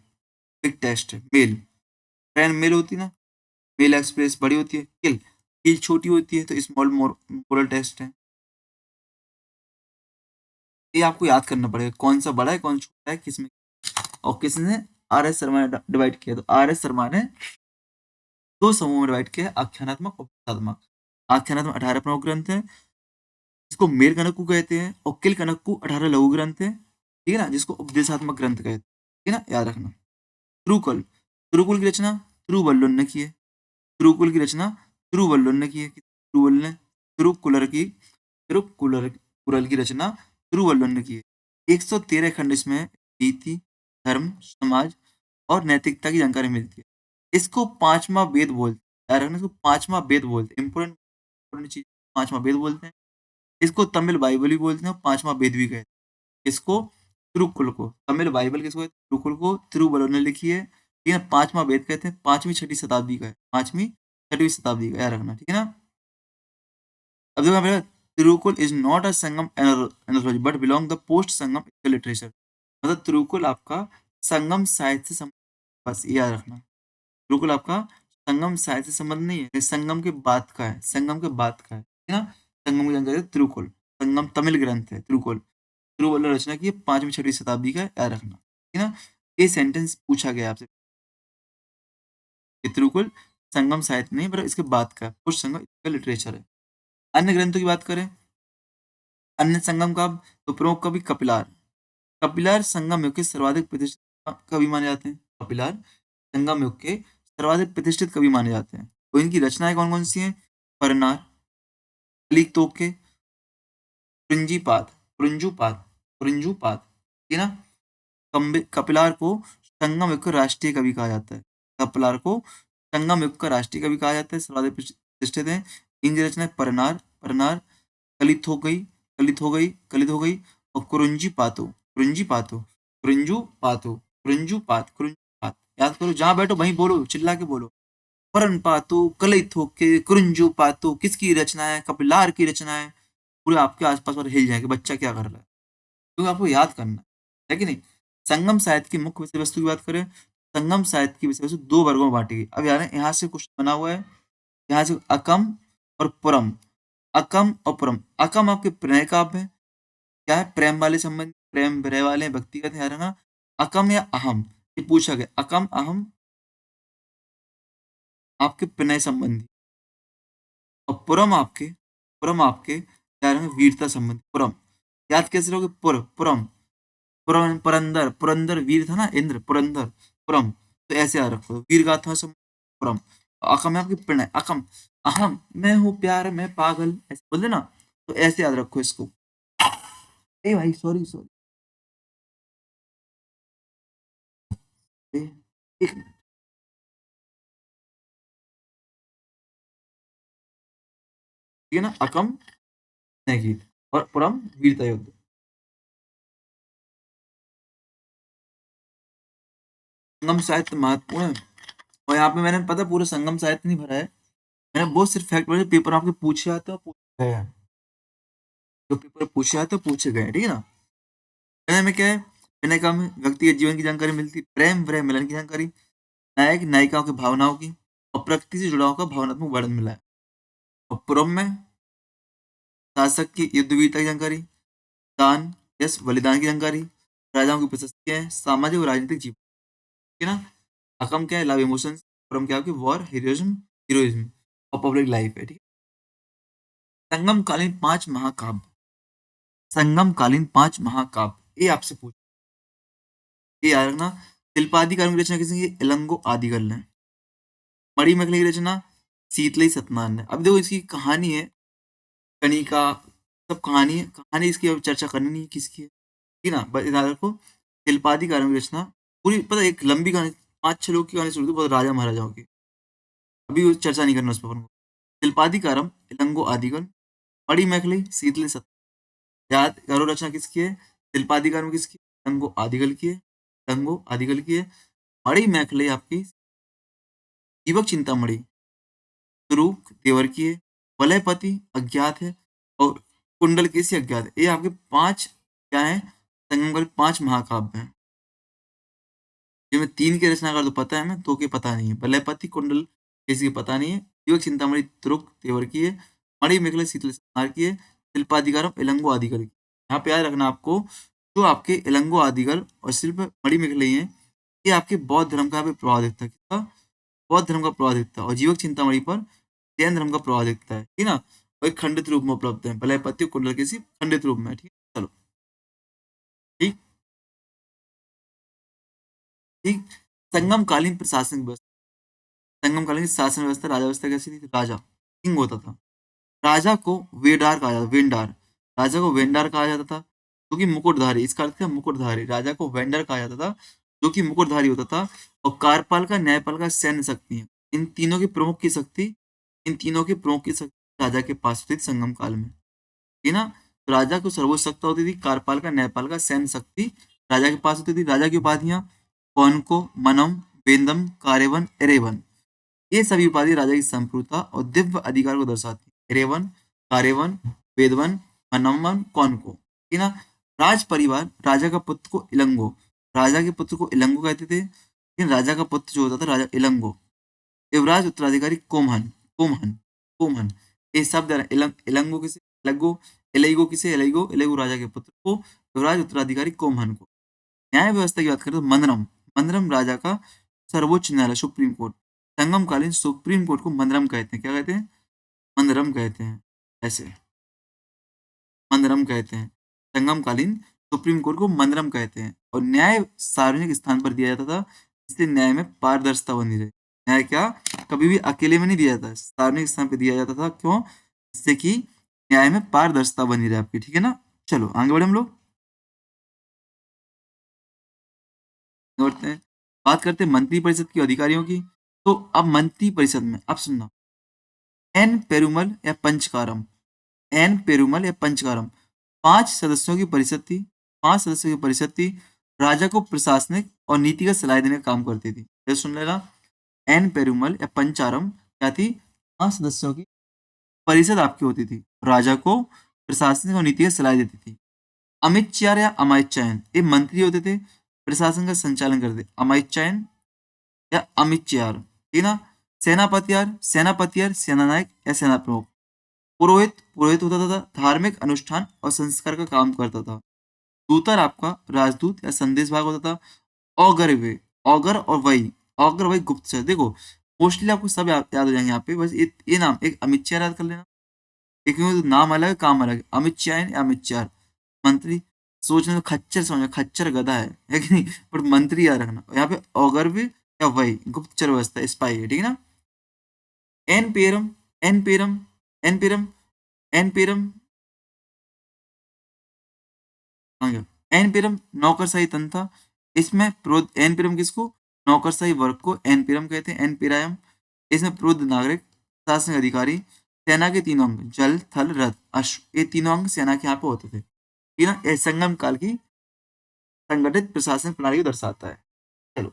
Speaker 1: बिग टेस्ट है मेल, ट्रेन मेल होती है ना, मेल एक्सप्रेस बड़ी होती है, किल छोटी होती है, तो स्मॉल मोरल टेस्ट है। ये आपको याद करना पड़ेगा कौन सा बड़ा है कौन छोटा है किसमें। और किसने, आर एस शर्मा ने डिवाइड किया, तो आर एस शर्मा ने दो समूह में डिवाइड किया, आख्यानात्मक और उपदेशात्मक। आख्यानात्मक 18 प्रमुख ग्रंथ है, जिसको मेर कनक्कु कहते हैं, और किल कनक्कु 18 लघु ग्रंथ है, ठीक है ना, जिसको उपदेशात्मक ग्रंथ कहते हैं, ठीक है ना, याद रखना। त्रुकुल, त्रुकुल की रचना त्रुवल्लुन ने की है। त्रुकुल की रचना त्रुवल्लुन ने की है, त्रुवल्लुन ने त्रुकुलर की तिरुक्कुलर कुरल की रचना त्रुवल्लुन ने की है। 113 खंड इसमें नीति, धर्म, समाज और नैतिकता की जानकारी मिलती है। इसको पांचवा वेद बोलते हैं, याद रखना, इसको पांचवा वेद बोलते हैं, इंपोर्टेंट चीज, पांचवा वेद बोलते हैं। इसको तमिल बाइबल भी बोलते हैं और पांचवा वेद भी कहते हैं। इसको तिरुक्कुल को, तमिल बाइबल किसको कहते हैं? तिरुक्कुल को तिरुवल्लुवर ने लिखी है, ठीक है। पांचवा वेद कहते हैं, पांचवी छठी शताब्दी का है, पांचवी छठवीं शताब्दी का, याद रखना, ठीक है ना। अब देखो यहाँ पे, Thirukkural is not a Sangam anthology but belong the post Sangam literature. मतलब तिरुकुल आपका संगम साहित्य से बस ये याद रखना। तिरुकुल आपका संगम साहित्य से संबंध नहीं है, ये संगम के बाद का है, संगम के बाद का है, ठीक है ना। संगम की जानकारी है तिरुकुल, संगम तमिल ग्रंथ है तिरुकुल, तिरुवल्लुवर रचना की है, पांचवी छठी शताब्दी का है, याद रखना, ठीक है ना। ये सेंटेंस पूछा गया आपसे, ये तिरुकुल संगम साहित्य नहीं पर इसके बाद का पुष्ट संगम का लिटरेचर है। अन्य ग्रंथों की बात करें, अन्य संगम काव्य, तो प्रमुख कवि कपिलार। कपिलार संगम युग के सर्वाधिक प्रतिष्ठित कवि माने जाते हैं। कपिलार संगम युग के सर्वाधिक प्रतिष्ठित कवि माने जाते हैं। तो इनकी रचनाएं कौन कौन सी हैं? परनार, कलिक तोके, कुंजीपाद, कुंजुपाद, कुंजुपाद, ठीक है ना। कपिलार को संगम युग का राष्ट्रीय कवि कहा जाता है। कपिलार को संगम युग का राष्ट्रीय कवि कहा जाता है, सर्वाधिक प्रतिष्ठित है। इनकी रचना परनार, परनार, कलित हो गई, कलित हो गई, कलित हो गई, और कुरुंजी पातो, कुरुंजी पातो, कुरुंजू पातो, कुरुंजू पात, कुरुंजू पात, याद करो, जहां बैठो वहीं बोलो, चिल्ला के बोलो। परन पातो, कलित होके, कुरुंजू पातो किसकी रचना है? कपिलार की रचना है। पूरे आपके आसपास और हिल जाएंगे, बच्चा क्या कर रहा है, क्योंकि आपको याद करना है कि नहीं। संगम साहित्य की मुख्य विषय वस्तु की बात करें, संगम साहित्य की विषय वस्तु दो वर्गों में बांटी गई। अब यार यहाँ से कुछ बना हुआ है, यहाँ से अकम और पुरम। अकम और पुरम, अकम आपके प्रणय काव्य है, क्या है, प्रेम वाले संबंध, प्रेम विरह वाले व्यक्तिगत है, यार है ना। अकम या अहम, ये पूछा गया, अकम अहम आपके प्रणय संबंधी, और पुरम आपके क्या है, वीरता संबंधी, पुरम। याद कैसे रहोगे? पुरम, पुरंदर, पुरंदर वीर था ना, इंद्र, पुरंदर, पुरम, तो ऐसे याद रखो, वीर गाथा संबंधी, पुरम। अकम है आपकी प्रणय, अकम अहम मैं हूँ प्यार में पागल, ऐसे बोल देना, तो ऐसे याद रखो इसको। ए भाई सॉरी सॉरी, एक ठीक है ना, अकम है गीत, और पुरम वीरता युद्ध। संगम साहित्य महत्वपूर्ण है, और यहाँ पे मैंने पता पूरा संगम साहित्य नहीं भरा है, मैंने बहुत सिर्फ फैक्ट भरे, पेपर आपके पूछे आते हैं और पूछे गए हैं, जो पेपर पूछे आते हैं पूछे गए हैं, ठीक है ना। प्रेम में क्या है? प्रेम का में व्यक्तिगत जीवन की जानकारी मिलती है, प्रेम प्रेम मिलन की जानकारी, नायक नायिकाओं की भावनाओं की, और प्रकृति से जुड़ाव का भावनात्मक वर्णन मिला है। और पुरम में शासक की युद्ध वीरता की जानकारी, दान यश बलिदान की जानकारी, राजाओं की प्रशस्ति है, सामाजिक और राजनीतिक जीवन, ठीक है ना। अकम क्या है? लव इमोशंस, पुरम क्या है? वॉर हीरोइज्म, हीरोइज्म और पब्लिक लाइफ है, ठीक है। संगम कालीन पांच महाकाव्य, संगम कालीन पांच महाकाव्य, ये आपसे पूछ, ये याद रखना। तिलपादी की रचना किसने की? इलंगो आदिगल ने। मणिमेखला की रचना शीतली सत्यनारायण ने। अब देखो इसकी कहानी है, कनिका, सब कहानी है, कहानी इसकी अब चर्चा करनी नहीं है किसकी है, ठीक है ना, बस याद रखो। तिलपादी की रचना पूरी, पता है, एक लंबी कहानी, पांच छह लोग की कहानी सुनी थी, बहुत राजा महाराजाओं की, अभी वो चर्चा नहीं करना उस पर। तिलपादी कारम, इलंगो आदिगल, मणिमेखली, शीतली सत्य, याद करो रचना किसकी है? तिलपादी कारम किसकी? इलंगो आदिगल की है, इलंगो आदिगल की है। मणिमेखली आपकी दीपक चिंतामणि, तुरुक देवर की है, वलयपति अज्ञात है, और कुंडल केसी अज्ञात है। ये आपके पांच क्या है? संगम के पांच महाकाव्य हैं। ये मैं 3 के रचनाकार तो पता है, मैं 2 के पता नहीं है। बलयपति कुंडल किसी के पता नहीं है। युवक चिंतामणि तुरुक तेवर की है। मणि मेखला शीतल संहार की है। शिल्पाधिकारम इलंगो आदिगर की। यहाँ पे याद रखना आपको, जो आपके इलंगो आदिगर और शिल्प मणि मेखले हैं, ये आपके बौद्ध धर्म का यहाँ पे प्रभाव दिखता है। किसका? बौद्ध धर्म का प्रभाव दिखता है। और जीवक चिंतामणि पर जैन धर्म का प्रभाव दिखता है, ठीक है ना। और एक खंडित रूप में उपलब्ध है, बलयपति कुंडल किसी खंडित रूप में, ठीक है। चलो, ठीक ठीक। संगम कालीन प्रशासनिक व्यवस्था। संगम कालीन शासन व्यवस्था, राजा व्यवस्था कैसी थी? राजा किंग होता था। राजा को वेडार कहा जाता, वेंडार। राजा को वेंडार कहा जाता था, जो कि मुकुटधारी, इसका अर्थ है मुकुटधारी। राजा को वेंडर कहा जाता था, जो कि मुकुटधारी होता था। और कार्यपालिका, न्यायपालिका, सैन्य शक्ति, इन तीनों की प्रमुख की शक्ति, इन तीनों की प्रमुख की शक्ति राजा के पास होती थी संगम काल में, ठीक है ना। तो राजा को सर्वोच्च सत्ता होती थी, कार्यपालिका, न्यायपालिका, सैन्य शक्ति राजा के पास होती थी। राजा की उपाधियां कौनको, मनम, वेंदम, कार्यवन, एरेवन, ये सभी उपाधि राजा की संप्रभुता और दिव्य अधिकार को दर्शाती है। एरेवन, कार्यवन, वेदवन, मनमवन, कौनको, ठीक है ना। राज परिवार, राजा का पुत्र को इलंगो, राजा के पुत्र को इलंगो कहते थे, लेकिन राजा का पुत्र जो होता था राजा इलंगो। युवराज उत्तराधिकारी कोमहन, कोमहन, कोमहन, ये शब्द है। इलंगो किसे? इलंगो, इलैगो किसे? इलैगो, इलैगो राजा के पुत्र को, युवराज उत्तराधिकारी कोमहन को। न्याय व्यवस्था की बात करें तो मंदरम, मंदरम राजा का सर्वोच्च न्यायालय, सुप्रीम कोर्ट। संगम कालीन सुप्रीम कोर्ट को मंदरम कहते हैं। क्या कहते हैं? मंदरम कहते हैं। ऐसे मंदरम कहते हैं। संगम कालीन सुप्रीम कोर्ट को मंदरम कहते हैं। और न्याय सार्वजनिक स्थान पर दिया जाता था, इसलिए न्याय में पारदर्शिता बनी रहे। न्याय क्या कभी भी अकेले में नहीं दिया जाता, सार्वजनिक स्थान पर दिया जाता था। क्यों? जिससे कि न्याय में पारदर्शिता बनी रहे आपकी, ठीक है ना। चलो आगे बढ़े हम लोग, बढ़ते हैं। बात करते हैं मंत्री परिषद की अधिकारियों की। तो अब मंत्री परिषद में अब सुनना, एन पेरुमल या पंचकारम, एन पेरुमल या पंचकारम, 5 सदस्यों की परिषद थी। 5 सदस्यों की परिषद थी। राजा को प्रशासनिक और नीतिगत सलाह देने का काम करती थी। ये सुन लेना, एन पेरुमल या पंचारम क्या थी? 5 सदस्यों की परिषद आपकी होती थी। राजा को प्रशासनिक और नीतिगत सलाह देती थी। अमित चार या अमायित चयन, ये मंत्री होते थे, प्रशासन का संचालन करते थे। अमायित चयन या अमित चार, ठीक है ना। सेनापतियार, सेनापतियार, सेनानायक या सेना प्रमुख। पुरोहित, पुरोहित होता था, धार्मिक अनुष्ठान और संस्कार का काम करता था। दूतर आपका राजदूत या संदेश भाग होता था। ऑगर वे, ऑगर और वही, ऑगर वही गुप्तचर। देखो मोस्टली आपको सब याद हो जाएंगे यहाँ पे, बस ये नाम एक अमित चार याद कर लेना। एक नाम अलग है, काम अलग है। अमित चार या अमित चार मंत्री, सोचने में खच्चर समझो, खच्चर गधा है कि नहीं, पर मंत्री याद रखना। यहाँ पे ऑगर भी या वही गुप्तचर व्यवस्था, स्पाई है, ठीक है ना। एन पेरम, एन पेरम, एन पेरम, एन पेरम, हाँ क्या? एन पेरम नौकरशाही तंत्र था। इसमें एन पेरम किसको? नौकरशाही वर्ग को एन पेरम कहते हैं। एन पेरायम, इसमें प्रोद नागरिक, प्रशासनिक अधिकारी, सेना के 3 अंग जल, थल, रथ, अश्व, ये 3 अंग सेना के यहाँ पे होते थे। ठीक है ना। ये संगम काल की संगठित प्रशासनिक प्रणाली को दर्शाता है। चलो,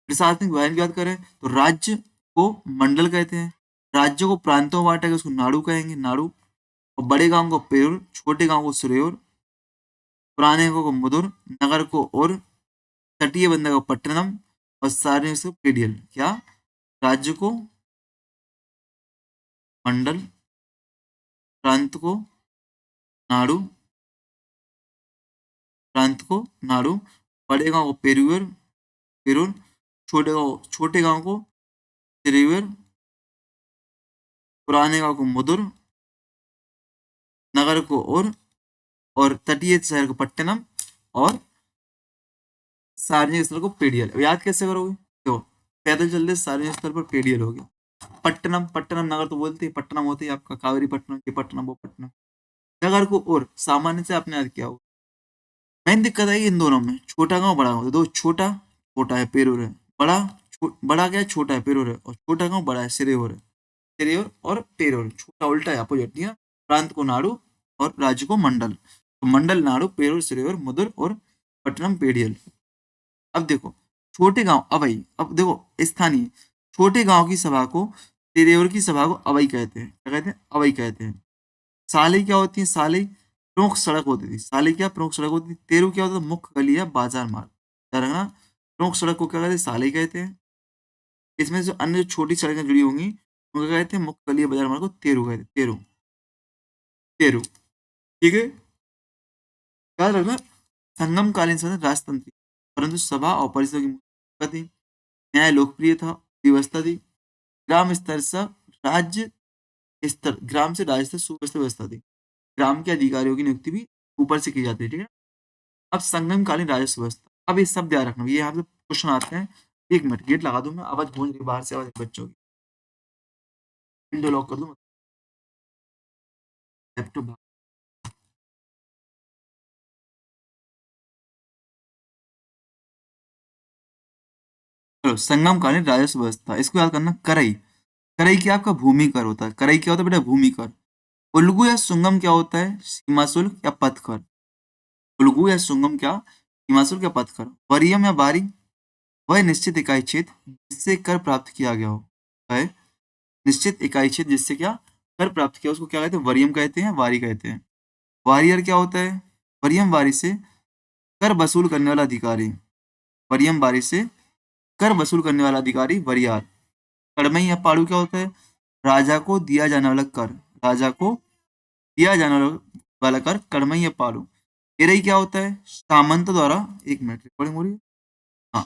Speaker 1: प्रशासनिक विभाजन की बात करें तो राज्य को मंडल कहते हैं। राज्य को प्रांतों में बांटा गया, उसको नाडु कहेंगे, नाडु। और बड़े गांव को पेरुर, छोटे गांव को सुरेर, पुराने गांव को मुदुर, नगर को और, तटीय बंदर को पट्टनम, और सार्वजनिक को पेडियल। क्या? राज्य को मंडल, प्रांत को नाडु, प्रांत को नाडु, बड़े गांव को पेरुर, पेरुर, छोटे गांव को त्रिवेर, पुराने गांव को मुदुर, नगर को और तटीय शहर को पट्टनम, और सार्वजनिक स्थल को पेडियल। अब याद कैसे करोगे? देखो, पैदल चलते सार्वजनिक स्थल पर पेडियल हो गया। पट्टनम, पट्टनम नगर तो बोलते हैं, पट्टनम होते हैं आपका कावेरी पट्टनम, ये पट्टनम वो पट्टनम। नगर को और सामान्य से आपने याद किया हो। मेन दिक्कत है इन दोनों में, छोटा गांव बड़ा गांव। दो छोटा, छोटा है पेरूर है, बड़ा बड़ा क्या है? छोटा है पेरूर है। और छोटा गांव बड़ा है सिरेयोर है। सिरेयोर और पेरूर, छोटा उल्टा है, अपोजिट नहीं है। प्रांत को नाडु और राज्य को मंडल। तो मंडल नाडु, पेरूर, सिरेयोर, मधुर और पट्टनम पेडियल। अब देखो, छोटे गांव अवई, अब देखो स्थानीय, छोटे गांव की सभा को, सिरेयोर की सभा को अवई कहते हैं। क्या कहते हैं? अवई कहते हैं। साली क्या होती है? साली प्रमुख सड़क होती थी। साली क्या? प्रमुख सड़क होती थी। तेरू क्या होता था? मुख्य गली या बाजार मार्ग। क्या रखना? प्रमुख सड़क को क्या कहते हैं? साले कहते हैं। इसमें जो अन्य जो छोटी सड़कें जुड़ी होंगी उनको क्या कहते हैं? मुख्य गली या बाजार मार्ग को तेरू कहते हैं। तेरू, तेरू, ठीक है। याद रखना, संगमकालीन समय राजतंत्र थी, परंतु सभा और परिषदों की मुख्य थी। न्याय लोकप्रिय था, व्यवस्था थी। ग्राम स्तर से राज्य स्तर, ग्राम से राज्य स्तर सुव्यवस्था व्यवस्था थी। ग्राम के अधिकारियों की नियुक्ति भी ऊपर से की जाती है, ठीक है। अब संगमकालीन राजस्व व्यवस्था, अब ये सब ध्यान रखना, ये यहाँ पे क्वेश्चन आते हैं। 1 मिनट गेट लगा दूं मैं, आवाज गूंज रही है बाहर से, आवाज बच्चों की। विंडो लॉक कर दूं, लैपटॉप। चलो, संगमकालीन राजस्व व्यवस्था, इसको याद करना। करई, करई क्या आपका भूमि कर होता है। करई क्या होता है बेटा? भूमि कर। उल्गु या सुंगम क्या होता है? सीमा शुल्क या पथ कर। उल्गु या सुंगम क्या? सीमा शुल्क या पथ कर। वरीयम या बारी, वह निश्चित इकाई क्षेत्र जिससे कर प्राप्त किया गया हो। वह निश्चित इकाई क्षेत्र जिससे क्या कर प्राप्त किया, उसको क्या कहते हैं? वरीयम कहते हैं, वारी कहते हैं। वारियर क्या होता है? वरीयम वारी से कर वसूल करने वाला अधिकारी। वरीयम वारी से कर वसूल करने वाला अधिकारी वरियार। कड़मई या पाड़ू क्या होता है? राजा को दिया जाने वाला कर। राजा को दिया जाने वाला कर कड़मई या पाड़ू। एरई क्या होता है? सामंत द्वारा, 1 मिनट रिकॉर्डिंग हो रही है। हाँ,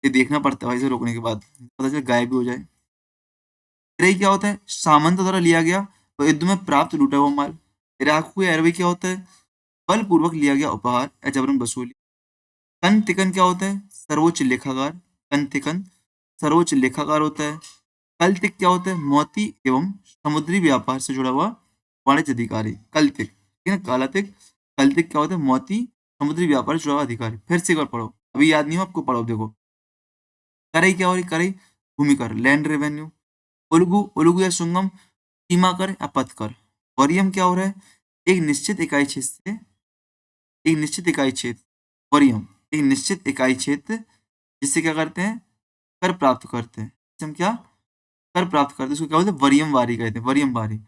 Speaker 1: ये देखना पड़ता है भाई, इसे रोकने के बाद पता चले गायब भी हो जाए। एरई क्या होता है? सामंत द्वारा लिया गया तो युद्ध में प्राप्त लूटा हुआ माल। इराकू या अरबी क्या होता है? बलपूर्वक लिया गया उपहार या जबरन वसूली। कन तिकन क्या होता है? सर्वोच्च लेखाकार। कन तिकन सर्वोच्च लेखाकार होता है। कल्तिक क्या होता है? मोती एवं समुद्री व्यापार से जुड़ा हुआ वाणिज्य अधिकारी। कल्तिक, ठीक है ना। कालातिक, कल्तिक क्या होता है? मोती समुद्री व्यापार से जुड़ा हुआ अधिकारी। फिर से एक बार पढ़ो, अभी याद नहीं हो आपको, पढ़ो देखो। करई क्या हो रही? करई भूमि कर, लैंड रेवेन्यू। उल्गू, उल्गू या सुंगम सीमा कर या पथ कर। वरीयम क्या हो रहा है? एक निश्चित इकाई क्षेत्र से, एक निश्चित इकाई क्षेत्र, वरीयम एक निश्चित इकाई क्षेत्र जिससे क्या करते हैं? कर प्राप्त करते हैं। जिससे हम क्या कर प्राप्त करते हैं, उसको क्या बोलते हैं? वरीयम वारी कहते हैं, वरीयम वारी।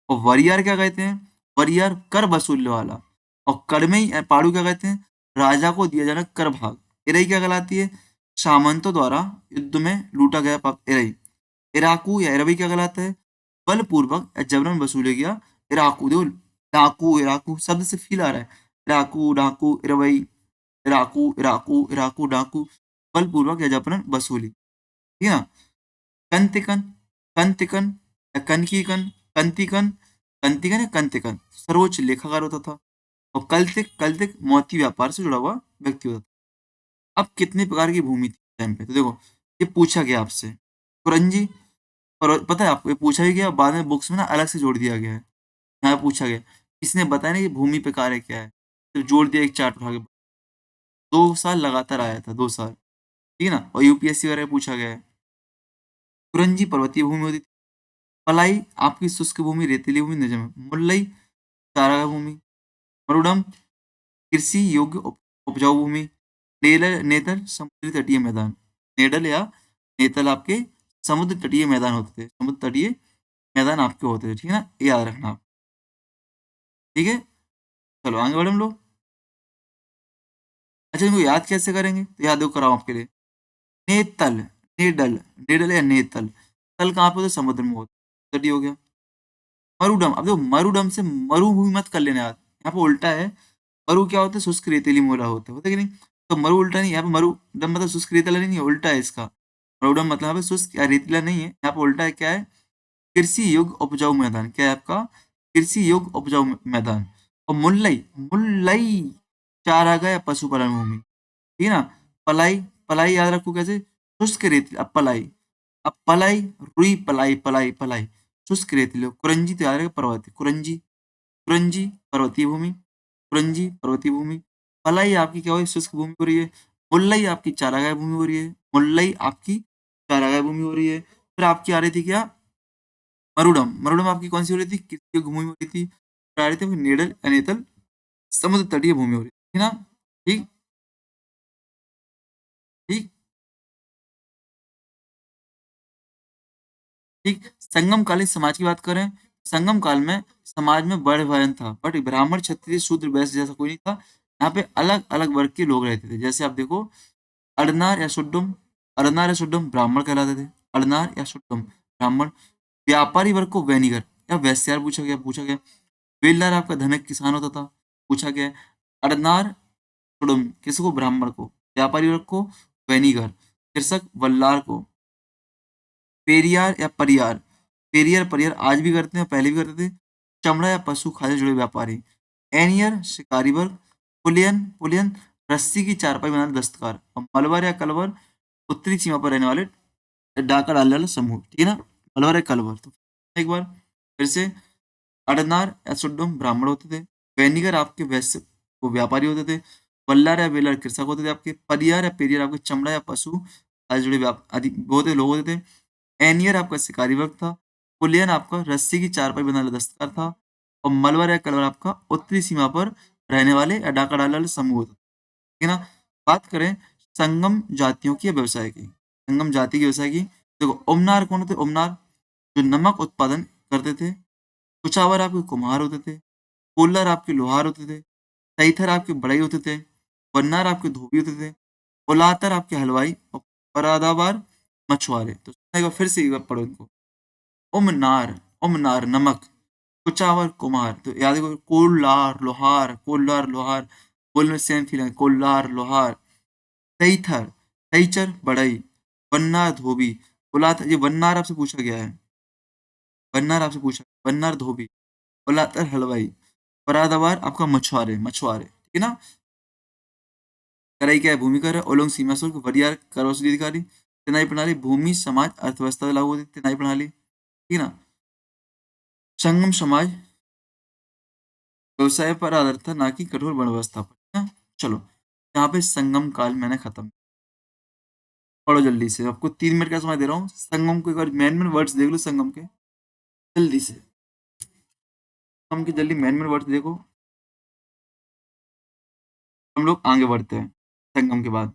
Speaker 1: और वरियार क्या कहते हैं? वरियार कर वसूलने वाला। और कड़मई पाड़ू क्या कहते हैं? राजा को दिया जाना कर भाग। इरई क्या कहलाती है? सामंतों द्वारा युद्ध में लूटा गया इरई। इराकू या इरबी क्या कहलाता है? बलपूर्वक या जबरन वसूले गया। इराकू, देखो डाकू, इराकू शब्द से फील आ रहा है। इराकू, डाकू, इरबई, इराकू, इराकू, इराकू, डाकू, बलपूर्वक या जबरन वसूली, ठीक है ना। कंतिकन, कंतिकन या कनकीकन, कंतिकन, कंतिकन या कंतिकन सर्वोच्च लेखाकार होता था। और कल्तिक, कल्तिक मोती व्यापार से जुड़ा हुआ व्यक्ति होता था। अब कितने प्रकार की भूमि थी टाइम पे, तो देखो ये पूछा गया आपसे। कुरंजी, और पता है आपको ये पूछा भी गया, बाद में बुक्स में ना अलग से जोड़ दिया गया है। यहाँ पूछा गया, किसने बताया ना कि भूमि पे कार्य क्या है, तो जोड़ दिया एक चार्ट उठा के। 2 साल लगातार आया था, 2 साल, ठीक है ना। और यूपीएससी वगैरह पूछा गया है। कुरंजी पर्वतीय भूमि होती थी। पलाई आपकी शुष्क भूमि, रेतीली भूमि, निजम है। मुल्लई चारागाह भूमि। मरुडम कृषि योग्य उपजाऊ भूमि। नेलर, नेतल समुद्री तटीय मैदान। नेडल या नेतल आपके समुद्र तटीय मैदान होते थे, समुद्र तटीय मैदान आपके होते थे, ठीक है ना। ये याद रखना आप, ठीक है। चलो आगे बढ़े हम लोग। अच्छा, इनको याद कैसे करेंगे, तो याद दो कराओ आपके लिए। नेतल, नेडल, नेडल या नेतल, तल कहाँ पे होता है? समुद्र में होता है, तटीय हो गया। मरुडम, अब देखो मरुडम से मरुभूमि मत कर लेना यार, यहाँ पे उल्टा है। मरु क्या होता है? शुष्क रेतीली मोला होता है कि नहीं। तो मरु उल्टा नहीं, यहाँ पे मरुडम मतलब शुष्क रेतीला नहीं है, उल्टा है इसका। मरुडम मतलब यहाँ पे शुष्क या रेतीला नहीं है, यहाँ पे उल्टा है। क्या है? कृषि योग्य उपजाऊ मैदान। क्या है आपका? कृषि योग्य उपजाऊ मैदान। और मुल्लई, मुल्लई चारागाह या पशुपालन भूमि, ठीक है ना। पलाई, पलाई याद रखो कैसे? शुष्क रेतीला। अब पलाई, अब पलाई, रुई, पलाई, पलाई, पलाई शुष्क रेतीले। कुरंजी तो याद रखेगा, पर्वतीय। कुरंजी, कुरंजी पर्वतीय भूमि। कुरंजी पर्वतीय भूमि। पलाई आपकी क्या हो रही है? शुष्क भूमि हो रही है। मुल्लई आपकी चारागाह भूमि हो रही है। मुल्लई आपकी चारागाह भूमि हो रही है। फिर आपकी आ रही थी क्या? मरुडम, मरुडम आपकी कौन सी हो रही थी? कृषि भूमि हो रही थी। फिर आ रही थी आपकी नेडल अनेतल समुद्र तटीय भूमि हो रही थी ना। ठीक, ठीक, ठीक। संगम कालीन समाज की बात करें, संगम काल में समाज में बड़े भयन था, बट ब्राह्मण, क्षत्रिय, शूद्र, वैश्य जैसा कोई नहीं था। यहाँ पे अलग अलग वर्ग के लोग रहते थे। जैसे आप देखो, अड़नार या शुड्डम, अड़नार या शुड्डम ब्राह्मण कहलाते थे। अड़नार या शुड्डम ब्राह्मण। व्यापारी वर्ग को वैनिगर या वैश्यार पूछा गया। बेलदार आपका धनिक किसान होता था, पूछा गया है। अड़नार शुड्डम किसको, ब्राह्मण को। व्यापारी वर्ग को वैनिगर, कृषक वल्लार को। पेरियार या परियार, पेरियार परियार आज भी करते हैं, पहले भी करते थे। चमड़ा या पशु खाद्य से जुड़े व्यापारी। एनियर शिकारी वर्ग। पुलियन पुलियन रस्सी की चारपाई बनाने दस्तकार। और मलबर या कलवर उत्तरी सीमा पर रहने वाले डाका डालने वाले समूह, ठीक है ना। मलबर या कलवर, तो एक बार फिर से। अड़नार या सुड्डम ब्राह्मण होते थे। वैनिगर आपके वैश्य वो व्यापारी होते थे। वल्लार या बेलर कृषक होते थे आपके। परियार या पेरियार आपके चमड़ा या पशु आदि जुड़े आदि बहुत लोग होते थे। एनियर आपका शिकारी वर्ग था। पुलियन आपका रस्सी की चारपाई बनाने वाला दस्तकार था। और मलबर या कलवर आपका उत्तरी सीमा पर रहने वाले या डाका डालने वाले समूह होते थे, ठीक है ना। बात करें संगम जातियों की या व्यवसाय की, संगम जाति के व्यवसाय की। देखो ओमनार कौन होते, ओमनार जो नमक उत्पादन करते थे। कुचावर आपके कुम्हार होते थे। कोल्लर आपके लोहार होते थे। तैथर आपके बढ़ई होते थे। वन्नार आपके धोबी होते थे। उलातर आपके हलवाई और परादाबार मछुआरे। तो एक बार फिर से एक बार पढ़ो इनको। उमनार, उमनार नमक। कुचावर कुम्हार, तो याद रखो कोल्लार लोहार, कोल्लार लोहार। बोल में सेम फीलिंग, कोल्लार लोहार। तैथर, तैचर बढ़ई। वन्नार धोबी। उलातर, ये वन्नार आपसे पूछा गया है, वन्नार आपसे पूछा, वन्नार धोबी। उलातर हलवाई। परादाबार आपका मछुआरे, मछुआरे, ठीक है ना। कराई क्या है, भूमि कर है। ओलोंग सीमा शुल्क, वरियार कर वसूली अधिकारी। तेनाई प्रणाली भूमि समाज अर्थव्यवस्था लागू होती है, तेनाई प्रणाली, ठीक है ना। संगम समाज व्यवसाय पर आधारित था, ना कि कठोर वर्ण व्यवस्था पर, है ना? चलो, यहाँ पे संगम काल मैंने खत्म। पढ़ो जल्दी से, आपको 3 मिनट का समय दे रहा हूँ। संगम को एक बार मेन मेन वर्ड्स देख लो संगम के, जल्दी से। संगम के जल्दी मेन मेन वर्ड्स देखो, हम लोग आगे बढ़ते हैं संगम के बाद।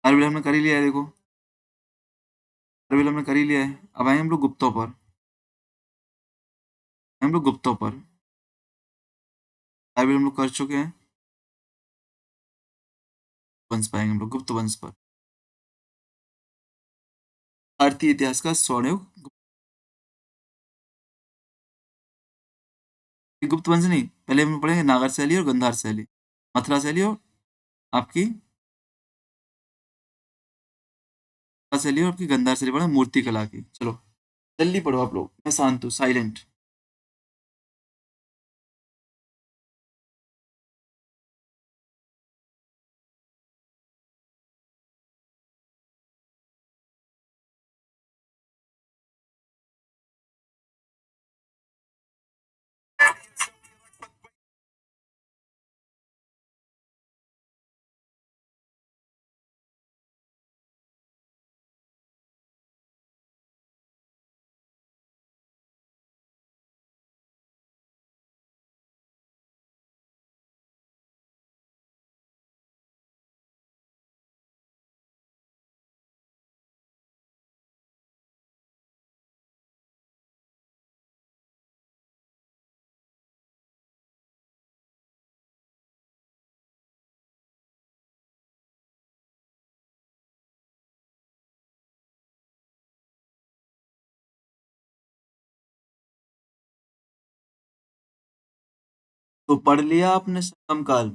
Speaker 1: अरविल हमने कर ही लिया है, देखो अरविल हमने कर ही लिया है। अब आए हम लोग गुप्तों पर, हम लोग गुप्तों पर। अरविल हम लोग कर चुके हैं, वंश पाएंगे हम लोग गुप्त वंश पर। भारतीय इतिहास का स्वर्ण युग। गुप्त वंश नहीं, पहले हम पढ़ेंगे नागर शैली और गंधार शैली, मथुरा शैली और आपकी शैली और आपकी गंधार शैली पढ़े, मूर्ति कला की। चलो जल्दी पढ़ो आप लोग, मैं शांत हूँ, साइलेंट। तो पढ़ लिया आपने संगम काल।